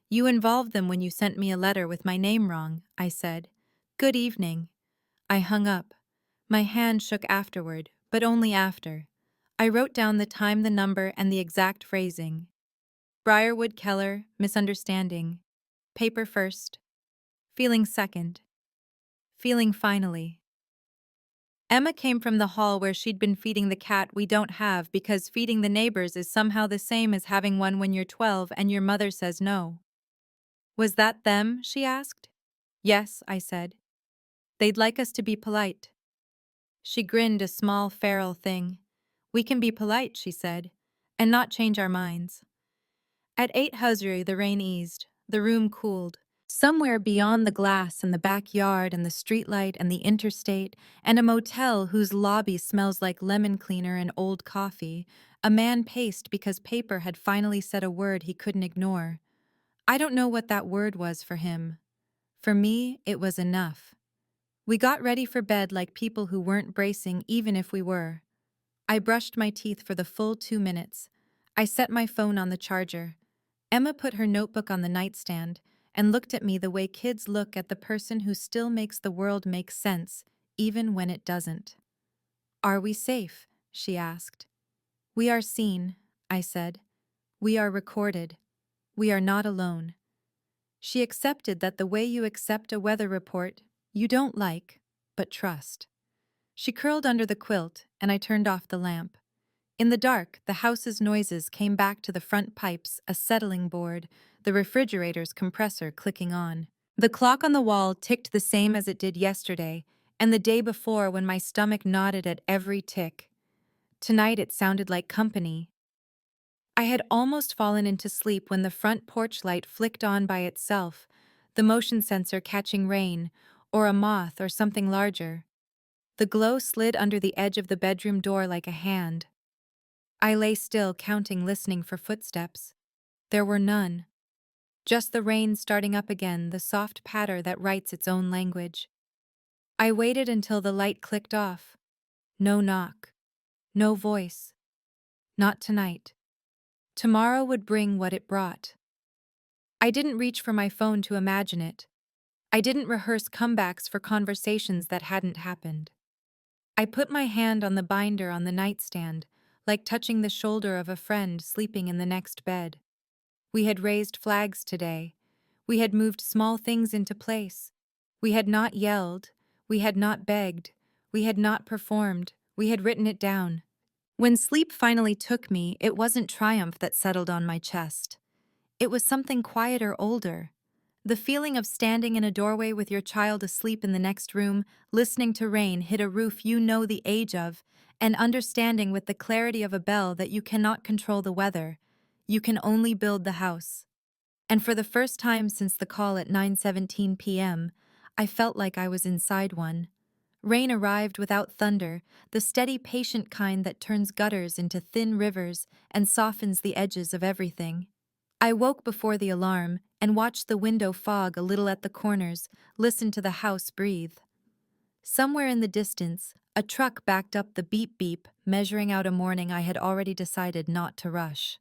"You involved them when you sent me a letter with my name wrong," I said. "Good evening." I hung up. My hand shook afterward, but only after. I wrote down the time, the number, and the exact phrasing. Briarwood Keller, misunderstanding. Paper first. Feeling second. Feeling finally. Emma came from the hall where she'd been feeding the cat we don't have because feeding the neighbors is somehow the same as having one when you're 12 and your mother says no. "Was that them?" she asked. "Yes," I said. "They'd like us to be polite." She grinned, a small feral thing. "We can be polite," she said, "and not change our minds." At 8 Huzri, the rain eased. The room cooled. Somewhere beyond the glass and the backyard and the streetlight and the interstate and a motel whose lobby smells like lemon cleaner and old coffee, a man paced because paper had finally said a word he couldn't ignore. I don't know what that word was for him. For me, it was enough. We got ready for bed like people who weren't bracing even if we were. I brushed my teeth for the full 2 minutes. I set my phone on the charger. Emma put her notebook on the nightstand and looked at me the way kids look at the person who still makes the world make sense, even when it doesn't. "Are we safe?" she asked. "We are seen," I said. "We are recorded. We are not alone." She accepted that the way you accept a weather report you don't like, but trust. She curled under the quilt, and I turned off the lamp. In the dark, the house's noises came back to the front pipes, a settling board, the refrigerator's compressor clicking on. The clock on the wall ticked the same as it did yesterday, and the day before when my stomach nodded at every tick. Tonight it sounded like company. I had almost fallen into sleep when the front porch light flicked on by itself, the motion sensor catching rain, or a moth or something larger. The glow slid under the edge of the bedroom door like a hand. I lay still, counting, listening for footsteps. There were none. Just the rain starting up again, the soft patter that writes its own language. I waited until the light clicked off. No knock. No voice. Not tonight. Tomorrow would bring what it brought. I didn't reach for my phone to imagine it. I didn't rehearse comebacks for conversations that hadn't happened. I put my hand on the binder on the nightstand, like touching the shoulder of a friend sleeping in the next bed. We had raised flags today. We had moved small things into place. We had not yelled. We had not begged. We had not performed. We had written it down. When sleep finally took me, it wasn't triumph that settled on my chest. It was something quieter, older. The feeling of standing in a doorway with your child asleep in the next room, listening to rain hit a roof you know the age of, and understanding with the clarity of a bell that you cannot control the weather. You can only build the house. And for the first time since the call at 9:17 p.m., I felt like I was inside one. Rain arrived without thunder, the steady, patient kind that turns gutters into thin rivers and softens the edges of everything. I woke before the alarm and watched the window fog a little at the corners, listened to the house breathe. Somewhere in the distance, a truck backed up the beep-beep, measuring out a morning I had already decided not to rush.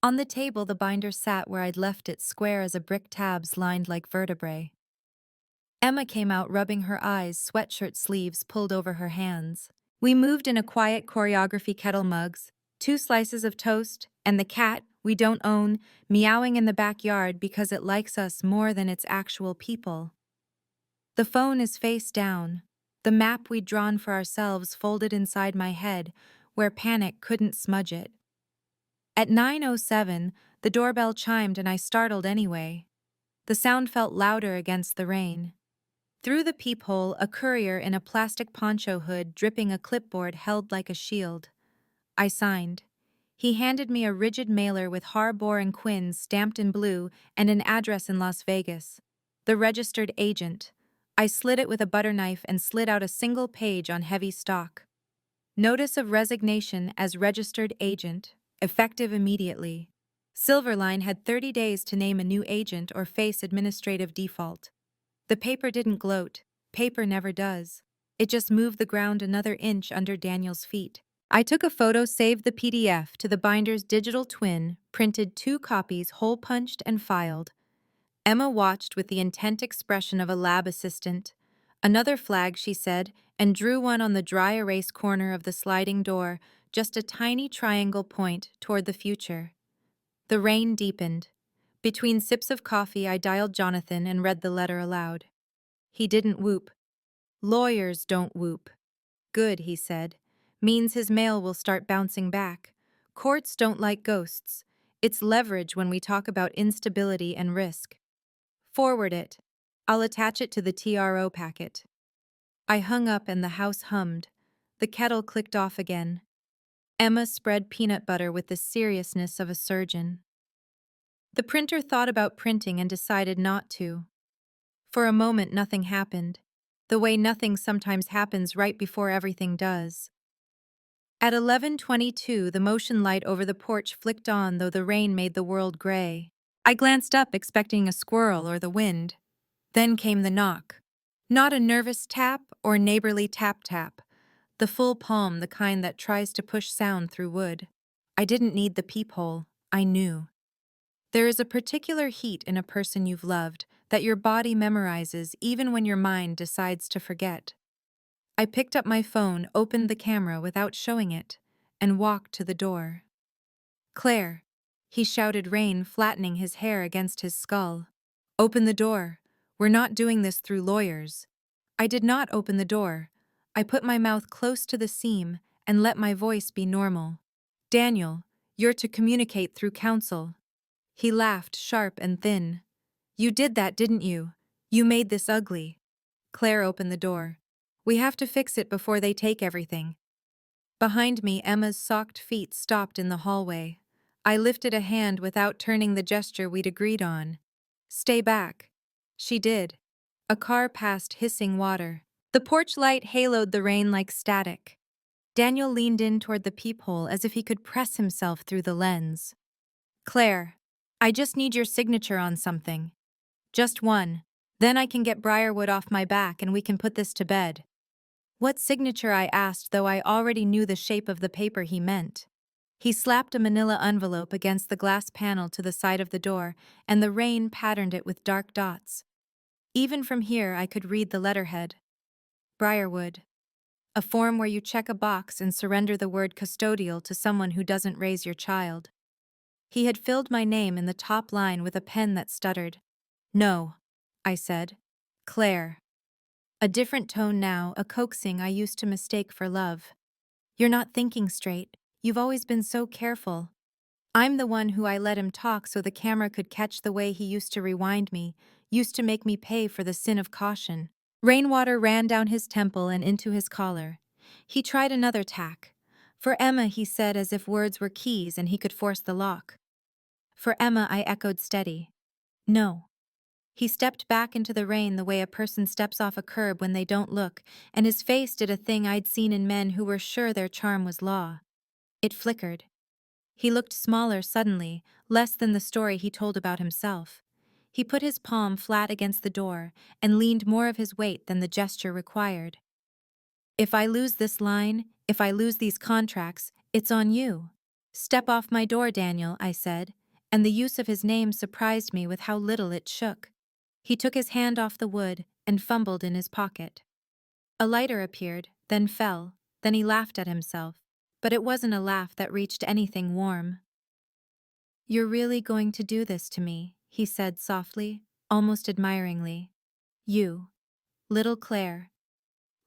On the table, the binder sat where I'd left it, square as a brick, tabs lined like vertebrae. Emma came out, rubbing her eyes, sweatshirt sleeves pulled over her hands. We moved in a quiet choreography, kettle mugs, 2 slices of toast, and the cat we don't own, meowing in the backyard because it likes us more than its actual people. The phone is face down, the map we'd drawn for ourselves folded inside my head, where panic couldn't smudge it. At 9:07, the doorbell chimed and I startled anyway. The sound felt louder against the rain. Through the peephole, a courier in a plastic poncho hood dripping a clipboard held like a shield. I signed. He handed me a rigid mailer with Harbour and Quinn stamped in blue and an address in Las Vegas. The registered agent. I slid it with a butter knife and slid out a single page on heavy stock. Notice of resignation as registered agent, effective immediately. Silverline had 30 days to name a new agent or face administrative default. The paper didn't gloat. Paper never does. It just moved the ground another inch under Daniel's feet. I took a photo, saved the PDF to the binder's digital twin, printed 2 copies, hole punched and filed. Emma watched with the intent expression of a lab assistant. Another flag, she said, and drew one on the dry erase corner of the sliding door, just a tiny triangle point toward the future. The rain deepened. Between sips of coffee, I dialed Jonathan and read the letter aloud. He didn't whoop. Lawyers don't whoop. Good, he said. Means his mail will start bouncing back. Courts don't like ghosts. It's leverage when we talk about instability and risk. Forward it. I'll attach it to the TRO packet. I hung up and the house hummed. The kettle clicked off again. Emma spread peanut butter with the seriousness of a surgeon. The printer thought about printing and decided not to. For a moment, nothing happened, the way nothing sometimes happens right before everything does. At 11:22, the motion light over the porch flicked on, though the rain made the world gray. I glanced up, expecting a squirrel or the wind. Then came the knock. Not a nervous tap or neighborly tap-tap. The full palm, the kind that tries to push sound through wood. I didn't need the peephole. I knew. There is a particular heat in a person you've loved that your body memorizes even when your mind decides to forget. I picked up my phone, opened the camera without showing it, and walked to the door. "Claire," he shouted, rain flattening his hair against his skull. "Open the door. We're not doing this through lawyers." I did not open the door. I put my mouth close to the seam and let my voice be normal. "Daniel, you're to communicate through counsel." He laughed, sharp and thin. "You did that, didn't you? You made this ugly." Claire opened the door. "We have to fix it before they take everything." Behind me, Emma's socked feet stopped in the hallway. I lifted a hand without turning the gesture we'd agreed on. "Stay back." She did. A car passed, hissing water. The porch light haloed the rain like static. Daniel leaned in toward the peephole as if he could press himself through the lens. "Claire, I just need your signature on something. Just one. Then I can get Briarwood off my back and we can put this to bed." "What signature?" I asked, though I already knew the shape of the paper he meant. He slapped a manila envelope against the glass panel to the side of the door, and the rain patterned it with dark dots. Even from here, I could read the letterhead. Briarwood. A form where you check a box and surrender the word custodial to someone who doesn't raise your child. He had filled my name in the top line with a pen that stuttered. "No," I said. "Claire." A different tone now, a coaxing I used to mistake for love. "You're not thinking straight. You've always been so careful." I'm the one who I let him talk so the camera could catch the way he used to rewind me, used to make me pay for the sin of caution. Rainwater ran down his temple and into his collar. He tried another tack. "For Emma," he said, as if words were keys and he could force the lock. "For Emma," I echoed, steady. "No." He stepped back into the rain the way a person steps off a curb when they don't look, and his face did a thing I'd seen in men who were sure their charm was law. It flickered. He looked smaller suddenly, less than the story he told about himself. He put his palm flat against the door and leaned more of his weight than the gesture required. "If I lose this line, if I lose these contracts, it's on you." "Step off my door, Daniel," I said, and the use of his name surprised me with how little it shook. He took his hand off the wood and fumbled in his pocket. A lighter appeared, then fell, then he laughed at himself, but it wasn't a laugh that reached anything warm. "You're really going to do this to me," he said softly, almost admiringly. "You. Little Claire.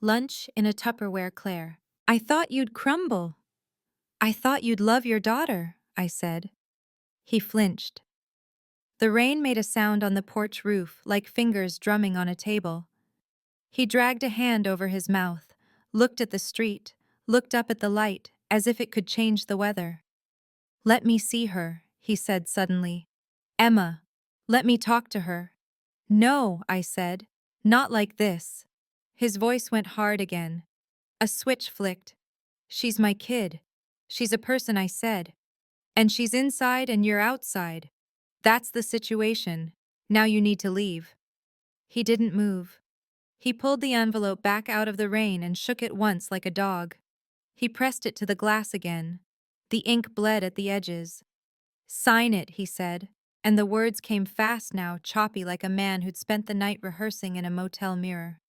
Lunch in a Tupperware, Claire. I thought you'd crumble." "I thought you'd love your daughter," I said. He flinched. The rain made a sound on the porch roof, like fingers drumming on a table. He dragged a hand over his mouth, looked at the street, looked up at the light, as if it could change the weather. "Let me see her," he said suddenly. "Emma, let me talk to her." "No," I said. "Not like this." His voice went hard again. A switch flicked. "She's my kid. She's a person," I said. "And she's inside and you're outside. That's the situation. Now you need to leave." He didn't move. He pulled the envelope back out of the rain and shook it once like a dog. He pressed it to the glass again. The ink bled at the edges. "Sign it," he said, and the words came fast now, choppy like a man who'd spent the night rehearsing in a motel mirror.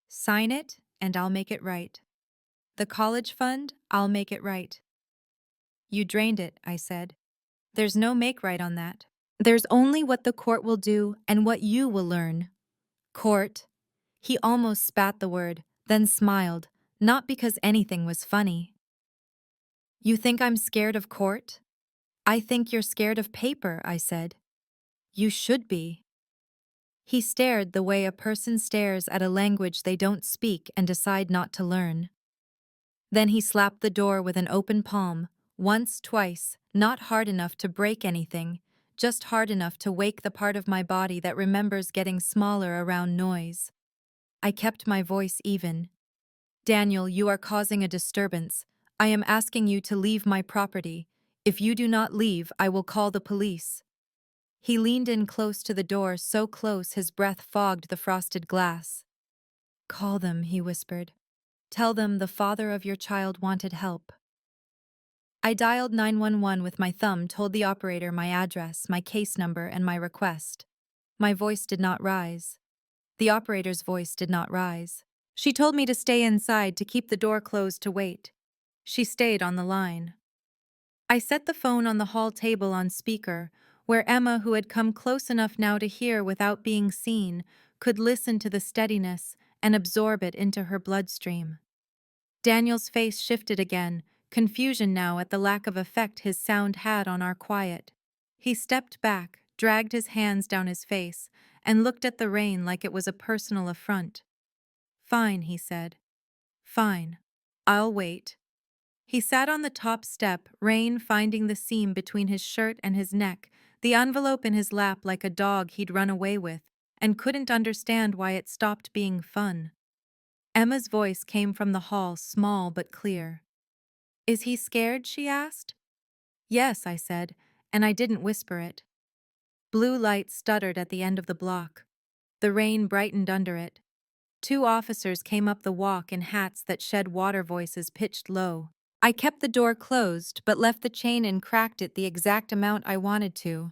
"Sign it, and I'll make it right. The college fund, I'll make it right." "You drained it," I said. "There's no make right on that. There's only what the court will do and what you will learn." "Court." He almost spat the word, then smiled, not because anything was funny. "You think I'm scared of court?" "I think you're scared of paper," I said. "You should be." He stared the way a person stares at a language they don't speak and decide not to learn. Then he slapped the door with an open palm, once, twice, not hard enough to break anything, just hard enough to wake the part of my body that remembers getting smaller around noise. I kept my voice even. Daniel, you are causing a disturbance. I am asking you to leave my property. If you do not leave, I will call the police. He leaned in close to the door, so close his breath fogged the frosted glass. Call them, he whispered. Tell them the father of your child wanted help. I dialed 911 with my thumb, told the operator my address, my case number, and my request. My voice did not rise. The operator's voice did not rise. She told me to stay inside, to keep the door closed, to wait. She stayed on the line. I set the phone on the hall table on speaker, where Emma, who had come close enough now to hear without being seen, could listen to the steadiness and absorb it into her bloodstream. Daniel's face shifted again, confusion now at the lack of effect his sound had on our quiet. He stepped back, dragged his hands down his face, and looked at the rain like it was a personal affront. Fine, he said. Fine. I'll wait. He sat on the top step, rain finding the seam between his shirt and his neck, the envelope in his lap like a dog he'd run away with, and couldn't understand why it stopped being fun. Emma's voice came from the hall, small but clear. Is he scared? She asked. Yes, I said, and I didn't whisper it. Blue light stuttered at the end of the block. The rain brightened under it. 2 officers came up the walk in hats that shed water, voices pitched low. I kept the door closed, but left the chain and cracked it the exact amount I wanted to.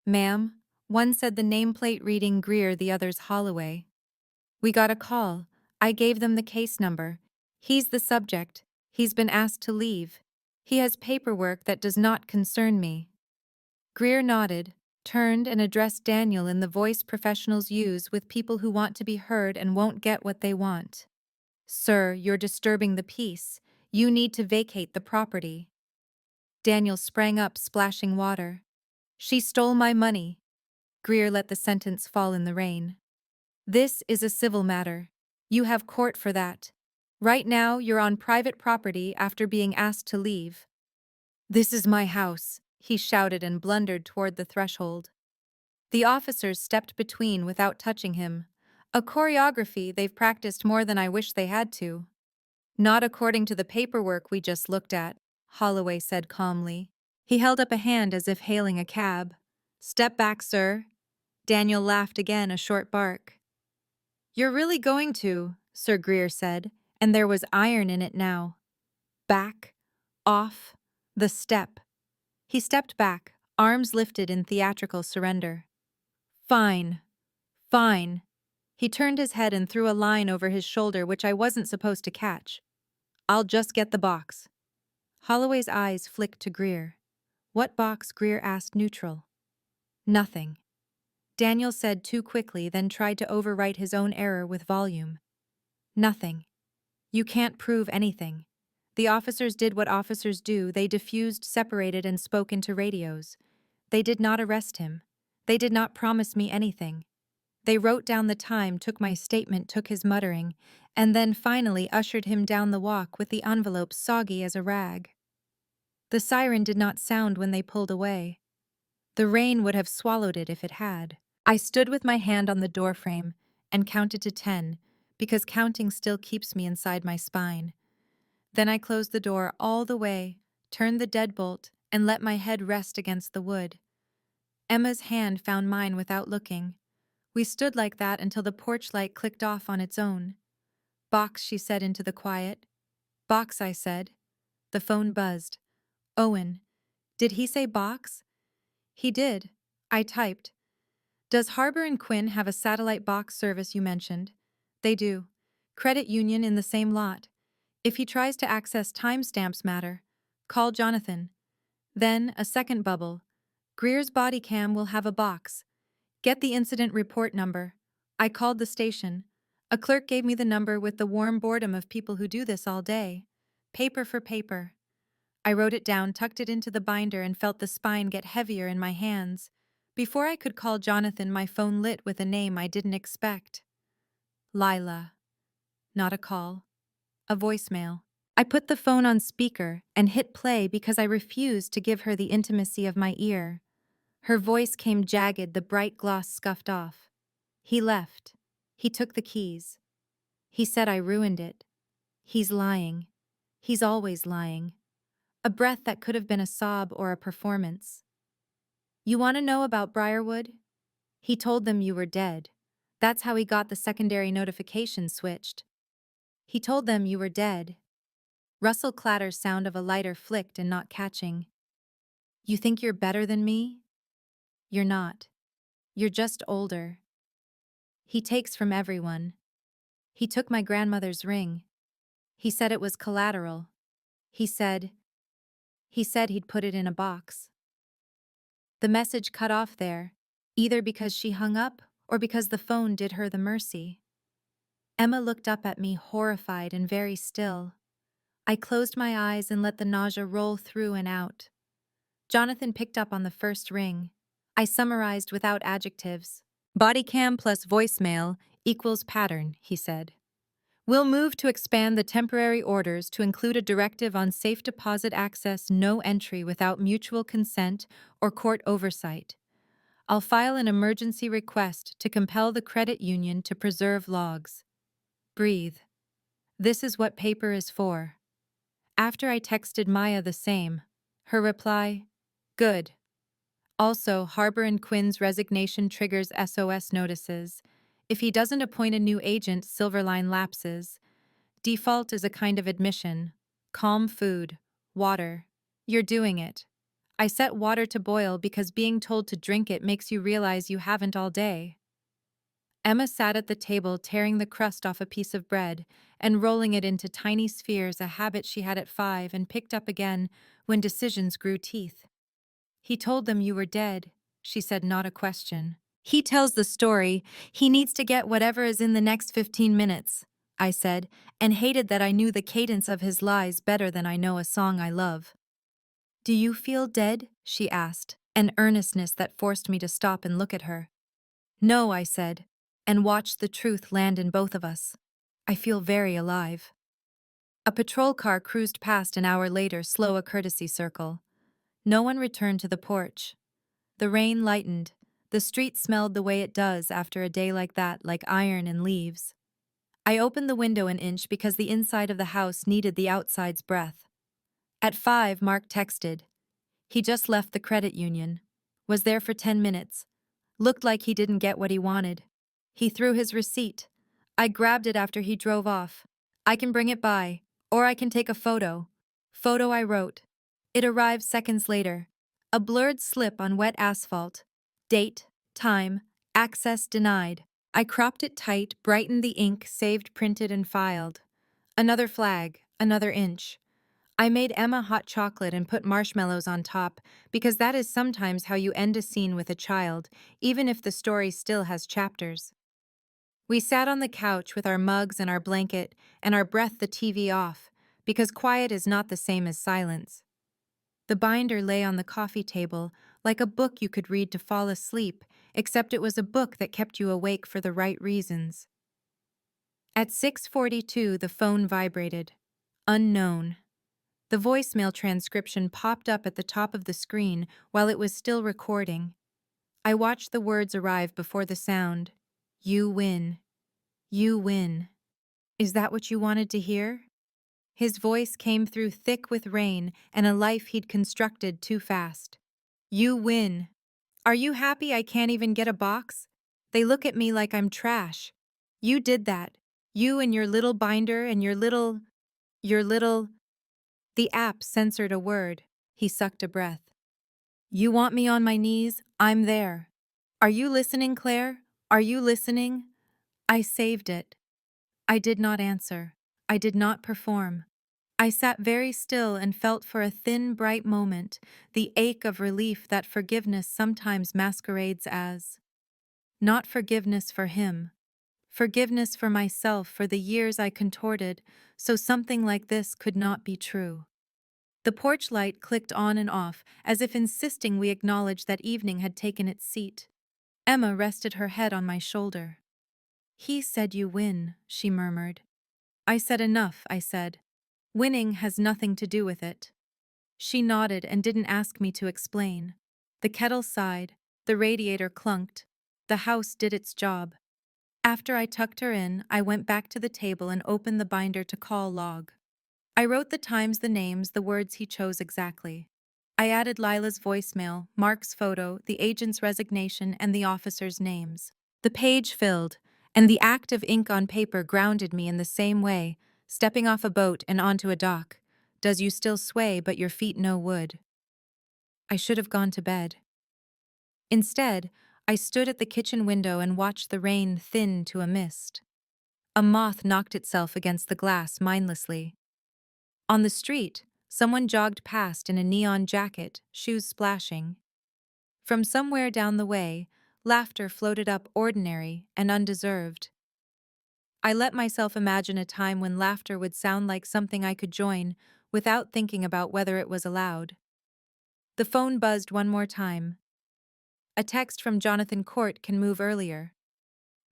Ma'am, one said the nameplate reading Greer, the other's Holloway. We got a call. I gave them the case number. He's the subject. He's been asked to leave. He has paperwork that does not concern me. Greer nodded, turned and addressed Daniel in the voice professionals use with people who want to be heard and won't get what they want. Sir, you're disturbing the peace. You need to vacate the property. Daniel sprang up, splashing water. She stole my money. Greer let the sentence fall in the rain. This is a civil matter. You have court for that. Right now, you're on private property after being asked to leave. This is my house, he shouted and blundered toward the threshold. The officers stepped between without touching him. A choreography they've practiced more than I wish they had to. Not according to the paperwork we just looked at, Holloway said calmly. He held up a hand as if hailing a cab. Step back, sir. Daniel laughed again, a short bark. You're really going to, Sir Greer said, and there was iron in it now. Back, off, the step. He stepped back, arms lifted in theatrical surrender. Fine, fine. He turned his head and threw a line over his shoulder which I wasn't supposed to catch. I'll just get the box. Holloway's eyes flicked to Greer. What box? Greer asked, neutral. Nothing. Daniel said too quickly, then tried to overwrite his own error with volume. Nothing. You can't prove anything. The officers did what officers do. They diffused, separated, and spoke into radios. They did not arrest him. They did not promise me anything. They wrote down the time, took my statement, took his muttering, and then finally ushered him down the walk with the envelope soggy as a rag. The siren did not sound when they pulled away. The rain would have swallowed it if it had. I stood with my hand on the doorframe and counted to 10, because counting still keeps me inside my spine. Then I closed the door all the way, turned the deadbolt, and let my head rest against the wood. Emma's hand found mine without looking. We stood like that until the porch light clicked off on its own. Box, she said into the quiet. Box, I said. The phone buzzed. Owen. Did he say box? He did. I typed. Does Harbor and Quinn have a satellite box service you mentioned? They do. Credit union in the same lot. If he tries to access timestamps matter, call Jonathan. Then, a second bubble. Greer's body cam will have a box. Get the incident report number. I called the station. A clerk gave me the number with the warm boredom of people who do this all day. Paper for paper. I wrote it down, tucked it into the binder, and felt the spine get heavier in my hands. Before I could call Jonathan, my phone lit with a name I didn't expect. Lila. Not a call. A voicemail. I put the phone on speaker and hit play because I refused to give her the intimacy of my ear. Her voice came jagged, the bright gloss scuffed off. He left. He took the keys. He said I ruined it. He's lying. He's always lying. A breath that could have been a sob or a performance. You want to know about Briarwood? He told them you were dead. That's how he got the secondary notification switched. He told them you were dead. Russell Clatter's sound of a lighter flicked and not catching. You think you're better than me? You're not. You're just older. He takes from everyone. He took my grandmother's ring. He said it was collateral. He said he'd put it in a box. The message cut off there, either because she hung up or because the phone did her the mercy. Emma looked up at me, horrified and very still. I closed my eyes and let the nausea roll through and out. Jonathan picked up on the first ring. I summarized without adjectives. Body cam plus voicemail equals pattern, he said. We'll move to expand the temporary orders to include a directive on safe deposit access, no entry without mutual consent or court oversight. I'll file an emergency request to compel the credit union to preserve logs. Breathe. This is what paper is for. After I texted Maya the same, her reply, good. Also, Harbor and Quinn's resignation triggers SOS notices. If he doesn't appoint a new agent, Silverline lapses. Default is a kind of admission. Calm food. Water. You're doing it. I set water to boil because being told to drink it makes you realize you haven't all day. Emma sat at the table tearing the crust off a piece of bread and rolling it into tiny spheres, a habit she had at 5 and picked up again when decisions grew teeth. He told them you were dead, she said, not a question. He tells the story. He needs to get whatever is in the next 15 minutes, I said, and hated that I knew the cadence of his lies better than I know a song I love. Do you feel dead? She asked, an earnestness that forced me to stop and look at her. No, I said, and watched the truth land in both of us. I feel very alive. A patrol car cruised past an hour later, slow, a courtesy circle. No one returned to the porch. The rain lightened. The street smelled the way it does after a day like that, like iron and leaves. I opened the window an inch because the inside of the house needed the outside's breath. At 5, Mark texted. He just left the credit union. Was there for 10 minutes. Looked like he didn't get what he wanted. He threw his receipt. I grabbed it after he drove off. I can bring it by, or I can take a photo. Photo, I wrote. It arrived seconds later. A blurred slip on wet asphalt. Date, time, access denied. I cropped it tight, brightened the ink, saved, printed, and filed. Another flag, another inch. I made Emma hot chocolate and put marshmallows on top, because that is sometimes how you end a scene with a child, even if the story still has chapters. We sat on the couch with our mugs and our blanket, and our breath the TV off, because quiet is not the same as silence. The binder lay on the coffee table, like a book you could read to fall asleep, except it was a book that kept you awake for the right reasons. At 6:42, the phone vibrated. Unknown. The voicemail transcription popped up at the top of the screen while it was still recording. I watched the words arrive before the sound. You win. You win. Is that what you wanted to hear? His voice came through thick with rain and a life he'd constructed too fast. You win. Are you happy I can't even get a box? They look at me like I'm trash. You did that. You and your little binder and your little... The app censored a word. He sucked a breath. You want me on my knees? I'm there. Are you listening, Claire? Are you listening? I saved it. I did not answer. I did not perform. I sat very still and felt for a thin, bright moment the ache of relief that forgiveness sometimes masquerades as. Not forgiveness for him. Forgiveness for myself for the years I contorted so something like this could not be true. The porch light clicked on and off, as if insisting we acknowledge that evening had taken its seat. Emma rested her head on my shoulder. He said you win, she murmured. I said enough, I said. Winning has nothing to do with it. She nodded and didn't ask me to explain. The kettle sighed, the radiator clunked. The house did its job. After I tucked her in, I went back to the table and opened the binder to call log. I wrote the times, the names, the words he chose exactly. I added Lila's voicemail, Mark's photo, the agent's resignation, and the officers' names. The page filled, and the act of ink on paper grounded me in the same way, stepping off a boat and onto a dock. Does you still sway, but your feet no wood? I should have gone to bed. Instead, I stood at the kitchen window and watched the rain thin to a mist. A moth knocked itself against the glass mindlessly. On the street, someone jogged past in a neon jacket, shoes splashing. From somewhere down the way, laughter floated up, ordinary and undeserved. I let myself imagine a time when laughter would sound like something I could join without thinking about whether it was allowed. The phone buzzed one more time. A text from Jonathan Court can move earlier.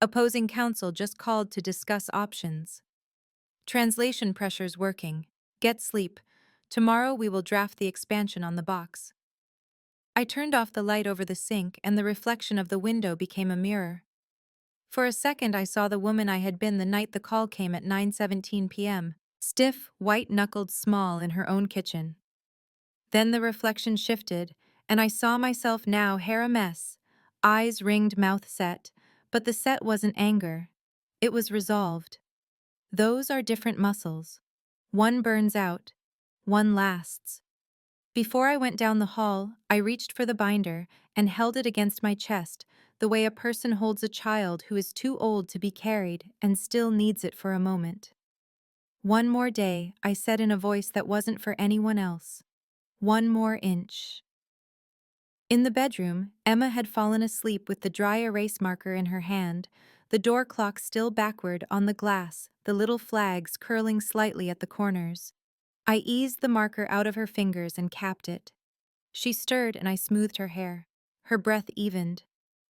Opposing counsel just called to discuss options. Translation pressures working. Get sleep. Tomorrow we will draft the expansion on the box. I turned off the light over the sink and the reflection of the window became a mirror. For a second I saw the woman I had been the night the call came at 9:17 p.m., stiff, white-knuckled, small in her own kitchen. Then the reflection shifted, and I saw myself now, hair a mess, eyes ringed, mouth set, but the set wasn't anger. It was resolved. Those are different muscles. One burns out, one lasts. Before I went down the hall, I reached for the binder and held it against my chest, the way a person holds a child who is too old to be carried and still needs it for a moment. One more day, I said in a voice that wasn't for anyone else. One more inch. In the bedroom, Emma had fallen asleep with the dry erase marker in her hand, the door clock still backward on the glass, the little flags curling slightly at the corners. I eased the marker out of her fingers and capped it. She stirred and I smoothed her hair. Her breath evened.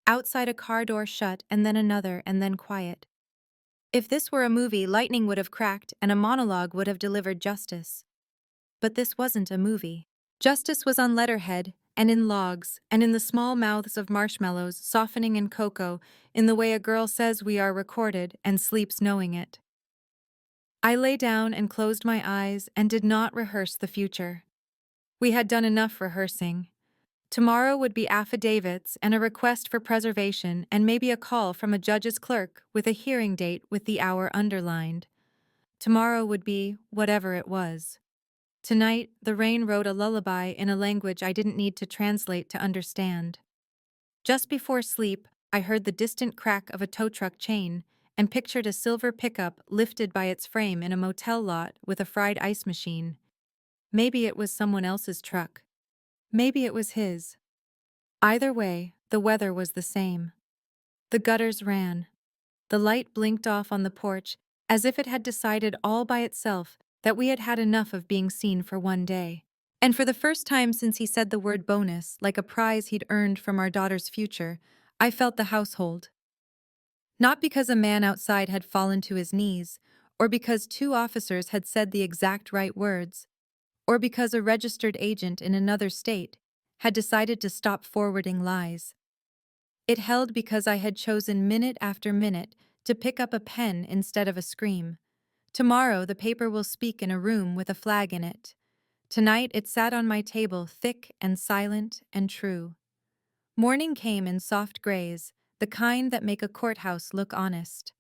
Outside a car door shut and then another and then quiet. If this were a movie, lightning would have cracked and a monologue would have delivered justice. But this wasn't a movie. Justice was on letterhead, and in logs, and in the small mouths of marshmallows softening in cocoa, in the way a girl says we are recorded and sleeps knowing it. I lay down and closed my eyes and did not rehearse the future. We had done enough rehearsing. Tomorrow would be affidavits and a request for preservation and maybe a call from a judge's clerk with a hearing date with the hour underlined. Tomorrow would be whatever it was. Tonight, the rain wrote a lullaby in a language I didn't need to translate to understand. Just before sleep, I heard the distant crack of a tow truck chain and pictured a silver pickup lifted by its frame in a motel lot with a fried ice machine. Maybe it was someone else's truck. Maybe it was his. Either way, the weather was the same. The gutters ran. The light blinked off on the porch as if it had decided all by itself that we had had enough of being seen for one day. And for the first time since he said the word bonus, like a prize he'd earned from our daughter's future, I felt the household. Not because a man outside had fallen to his knees, or because two officers had said the exact right words, or because a registered agent in another state had decided to stop forwarding lies. It held because I had chosen minute after minute to pick up a pen instead of a scream. Tomorrow the paper will speak in a room with a flag in it. Tonight it sat on my table, thick and silent and true. Morning came in soft grays, the kind that make a courthouse look honest.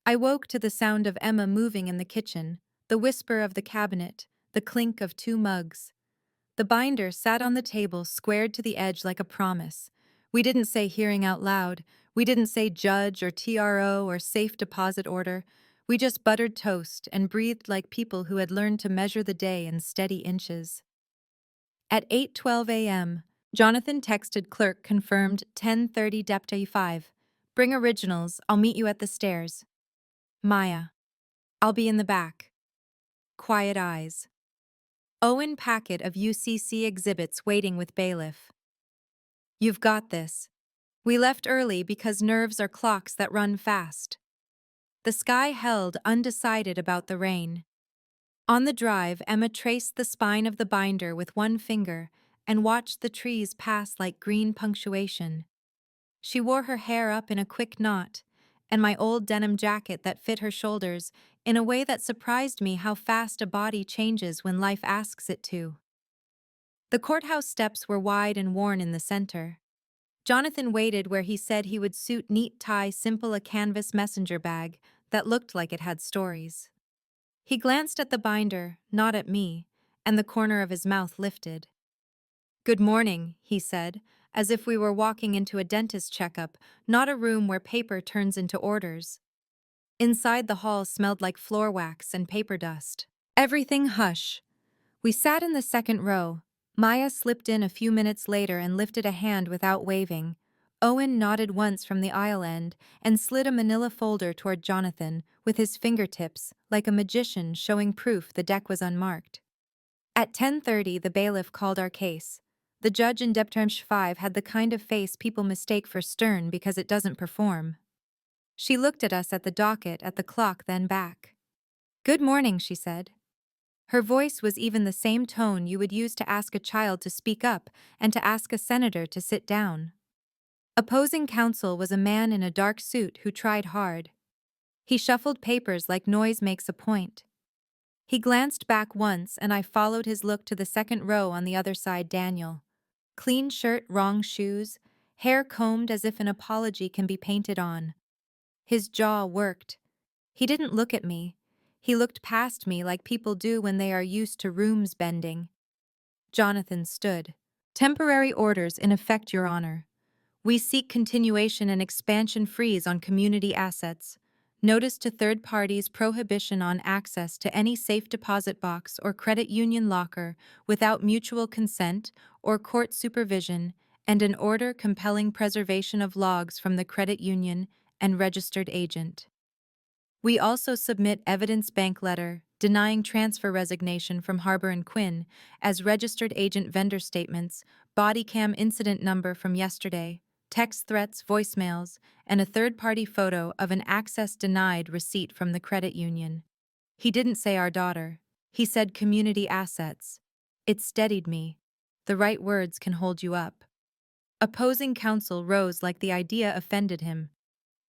I woke to the sound of Emma moving in the kitchen, the whisper of the cabinet, the clink of two mugs. The binder sat on the table, squared to the edge like a promise. We didn't say hearing out loud. We didn't say judge or TRO or safe deposit order. We just buttered toast and breathed like people who had learned to measure the day in steady inches. At 8:12 a.m., Jonathan texted clerk confirmed 10:30 Deputy 5. Bring originals, I'll meet you at the stairs. Maya. I'll be in the back. Quiet eyes. Owen packet of UCC exhibits waiting with bailiff. You've got this. We left early because nerves are clocks that run fast. The sky held, undecided about the rain. On the drive, Emma traced the spine of the binder with one finger, and watched the trees pass like green punctuation. She wore her hair up in a quick knot, and my old denim jacket that fit her shoulders in a way that surprised me how fast a body changes when life asks it to. The courthouse steps were wide and worn in the center. Jonathan waited where he said he would suit neat tie simple a canvas messenger bag that looked like it had stories. He glanced at the binder, not at me, and the corner of his mouth lifted. "Good morning," he said, as if we were walking into a dentist checkup, not a room where paper turns into orders. Inside the hall smelled like floor wax and paper dust. Everything hush. We sat in the second row. Maya slipped in a few minutes later and lifted a hand without waving. Owen nodded once from the aisle end and slid a manila folder toward Jonathan with his fingertips, like a magician showing proof the deck was unmarked. At 10:30, the bailiff called our case. The judge in Deptramsh 5 had the kind of face people mistake for stern because it doesn't perform. She looked at us at the docket, at the clock, then back. "Good morning," she said. Her voice was even the same tone you would use to ask a child to speak up and to ask a senator to sit down. Opposing counsel was a man in a dark suit who tried hard. He shuffled papers like noise makes a point. He glanced back once and I followed his look to the second row on the other side. Daniel. Clean shirt, wrong shoes, hair combed as if an apology can be painted on. His jaw worked. He didn't look at me. He looked past me like people do when they are used to rooms bending. Jonathan stood. "Temporary orders in effect, Your Honor. We seek continuation and expansion freeze on community assets. Notice to third parties prohibition on access to any safe deposit box or credit union locker without mutual consent or court supervision, and an order compelling preservation of logs from the credit union and registered agent. We also submit evidence bank letter denying transfer resignation from Harbor and Quinn as registered agent vendor statements, body cam incident number from yesterday, text threats, voicemails, and a third-party photo of an access denied receipt from the credit union." He didn't say our daughter. He said community assets. It steadied me. The right words can hold you up. Opposing counsel rose like the idea offended him.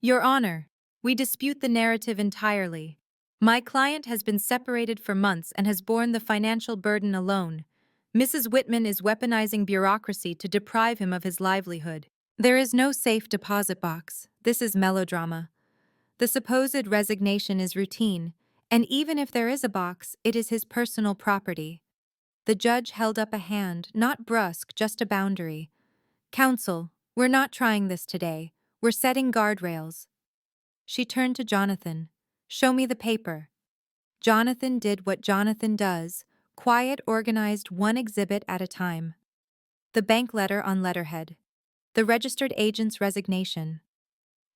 "Your Honor, we dispute the narrative entirely. My client has been separated for months and has borne the financial burden alone. Mrs. Whitman is weaponizing bureaucracy to deprive him of his livelihood. There is no safe deposit box. This is melodrama. The supposed resignation is routine, and even if there is a box, it is his personal property." The judge held up a hand, not brusque, just a boundary. "Counsel, we're not trying this today. We're setting guardrails." She turned to Jonathan. "Show me the paper." Jonathan did what Jonathan does, quiet, organized, one exhibit at a time. The bank letter on letterhead. The registered agent's resignation.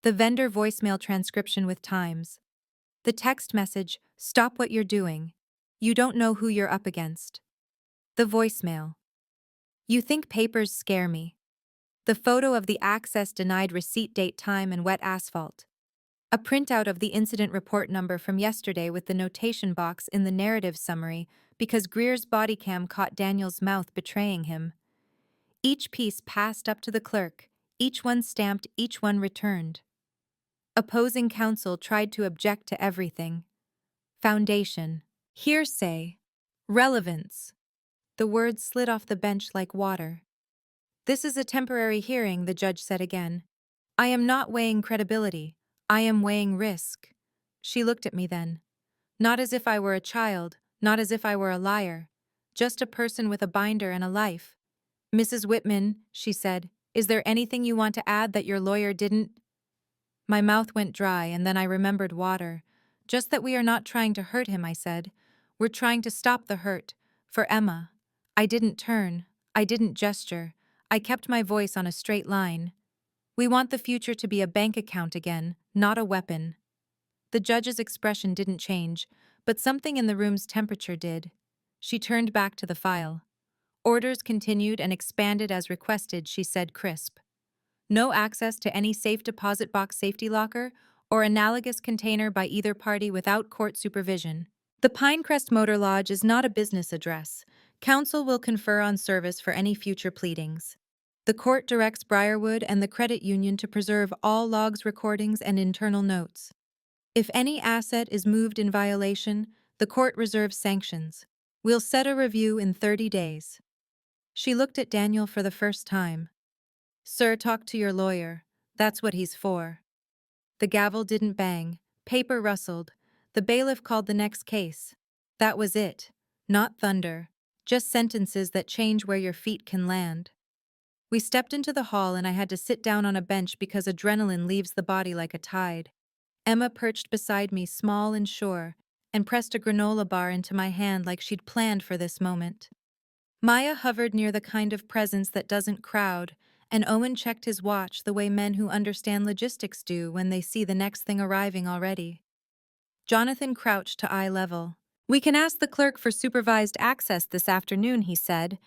The vendor voicemail transcription with times. The text message, "Stop what you're doing. You don't know who you're up against." The voicemail. "You think papers scare me." The photo of the access denied receipt, date, time, and wet asphalt. A printout of the incident report number from yesterday with the notation box in the narrative summary because Greer's body cam caught Daniel's mouth betraying him. Each piece passed up to the clerk, each one stamped, each one returned. Opposing counsel tried to object to everything. Foundation. Hearsay. Relevance. The words slid off the bench like water. "This is a temporary hearing," the judge said again. "I am not weighing credibility. I am weighing risk." She looked at me then. Not as if I were a child, not as if I were a liar. Just a person with a binder and a life. "Mrs. Whitman," she said, "is there anything you want to add that your lawyer didn't?" My mouth went dry and then I remembered water. "Just that we are not trying to hurt him," I said. "We're trying to stop the hurt. For Emma." I didn't turn. I didn't gesture. I kept my voice on a straight line. "We want the future to be a bank account again, not a weapon." The judge's expression didn't change, but something in the room's temperature did. She turned back to the file. "Orders continued and expanded as requested," she said crisp. "No access to any safe deposit box, safety locker, or analogous container by either party without court supervision. The Pinecrest Motor Lodge is not a business address. Counsel will confer on service for any future pleadings. The court directs Briarwood and the credit union to preserve all logs, recordings, and internal notes. If any asset is moved in violation, the court reserves sanctions. We'll set a review in 30 days. She looked at Daniel for the first time. Sir, talk to your lawyer. That's what he's for. The gavel didn't bang. Paper rustled. The bailiff called the next case. That was it. Not thunder. Just sentences that change where your feet can land. We stepped into the hall and I had to sit down on a bench because adrenaline leaves the body like a tide. Emma perched beside me, small and sure, and pressed a granola bar into my hand like she'd planned for this moment. Maya hovered near the kind of presence that doesn't crowd, and Owen checked his watch the way men who understand logistics do when they see the next thing arriving already. Jonathan crouched to eye level. "We can ask the clerk for supervised access this afternoon," he said.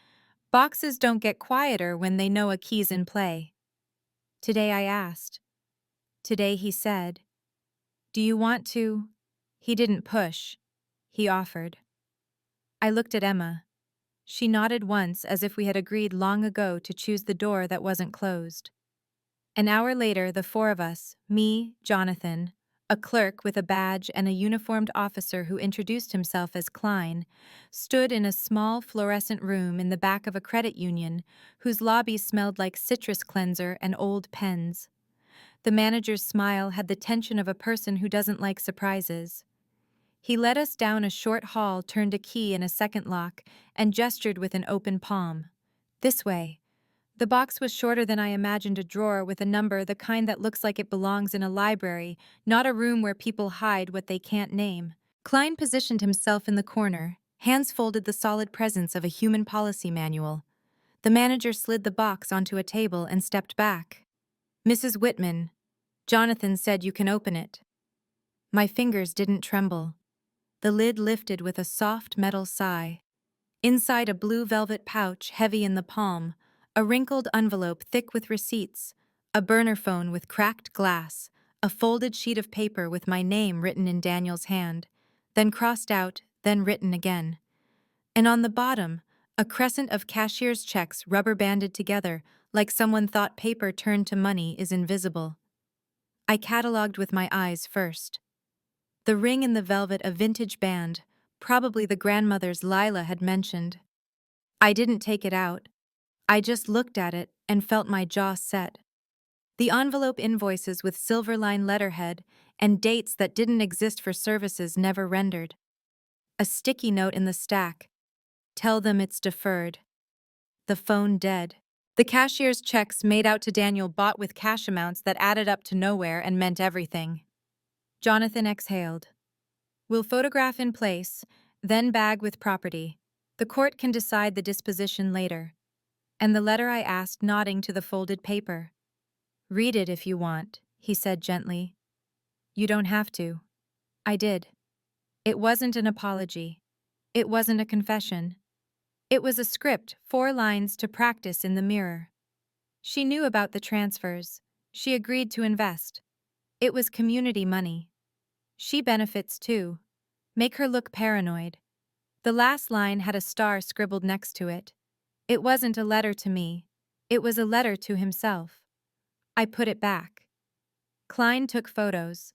"Boxes don't get quieter when they know a key's in play." Today I asked. Today he said. "Do you want to?" He didn't push. He offered. I looked at Emma. She nodded once as if we had agreed long ago to choose the door that wasn't closed. An hour later, the four of us, me, Jonathan, a clerk with a badge and a uniformed officer who introduced himself as Klein, stood in a small fluorescent room in the back of a credit union whose lobby smelled like citrus cleanser and old pens. The manager's smile had the tension of a person who doesn't like surprises. He led us down a short hall, turned a key in a second lock, and gestured with an open palm. "This way." The box was shorter than I imagined, a drawer with a number, the kind that looks like it belongs in a library, not a room where people hide what they can't name. Klein positioned himself in the corner, hands folded, the solid presence of a human policy manual. The manager slid the box onto a table and stepped back. "Mrs. Whitman, Jonathan said you can open it." My fingers didn't tremble. The lid lifted with a soft metal sigh. Inside, a blue velvet pouch, heavy in the palm, a wrinkled envelope thick with receipts, a burner phone with cracked glass, a folded sheet of paper with my name written in Daniel's hand, then crossed out, then written again. And on the bottom, a crescent of cashier's checks rubber-banded together like someone thought paper turned to money is invisible. I catalogued with my eyes first. The ring in the velvet, a vintage band, probably the grandmother's Lila had mentioned. I didn't take it out. I just looked at it and felt my jaw set. The envelope, invoices with silver-line letterhead and dates that didn't exist for services never rendered. A sticky note in the stack. "Tell them it's deferred." The phone dead. The cashier's checks made out to Daniel, bought with cash amounts that added up to nowhere and meant everything. Jonathan exhaled. "We'll photograph in place, then bag with property. The court can decide the disposition later." And the letter, I asked, nodding to the folded paper. "Read it if you want," he said gently. "You don't have to." I did. It wasn't an apology. It wasn't a confession. It was a script, 4 lines to practice in the mirror. She knew about the transfers. She agreed to invest. It was community money. She benefits too. Make her look paranoid. The last line had a star scribbled next to it. It wasn't a letter to me. It was a letter to himself. I put it back. Klein took photos.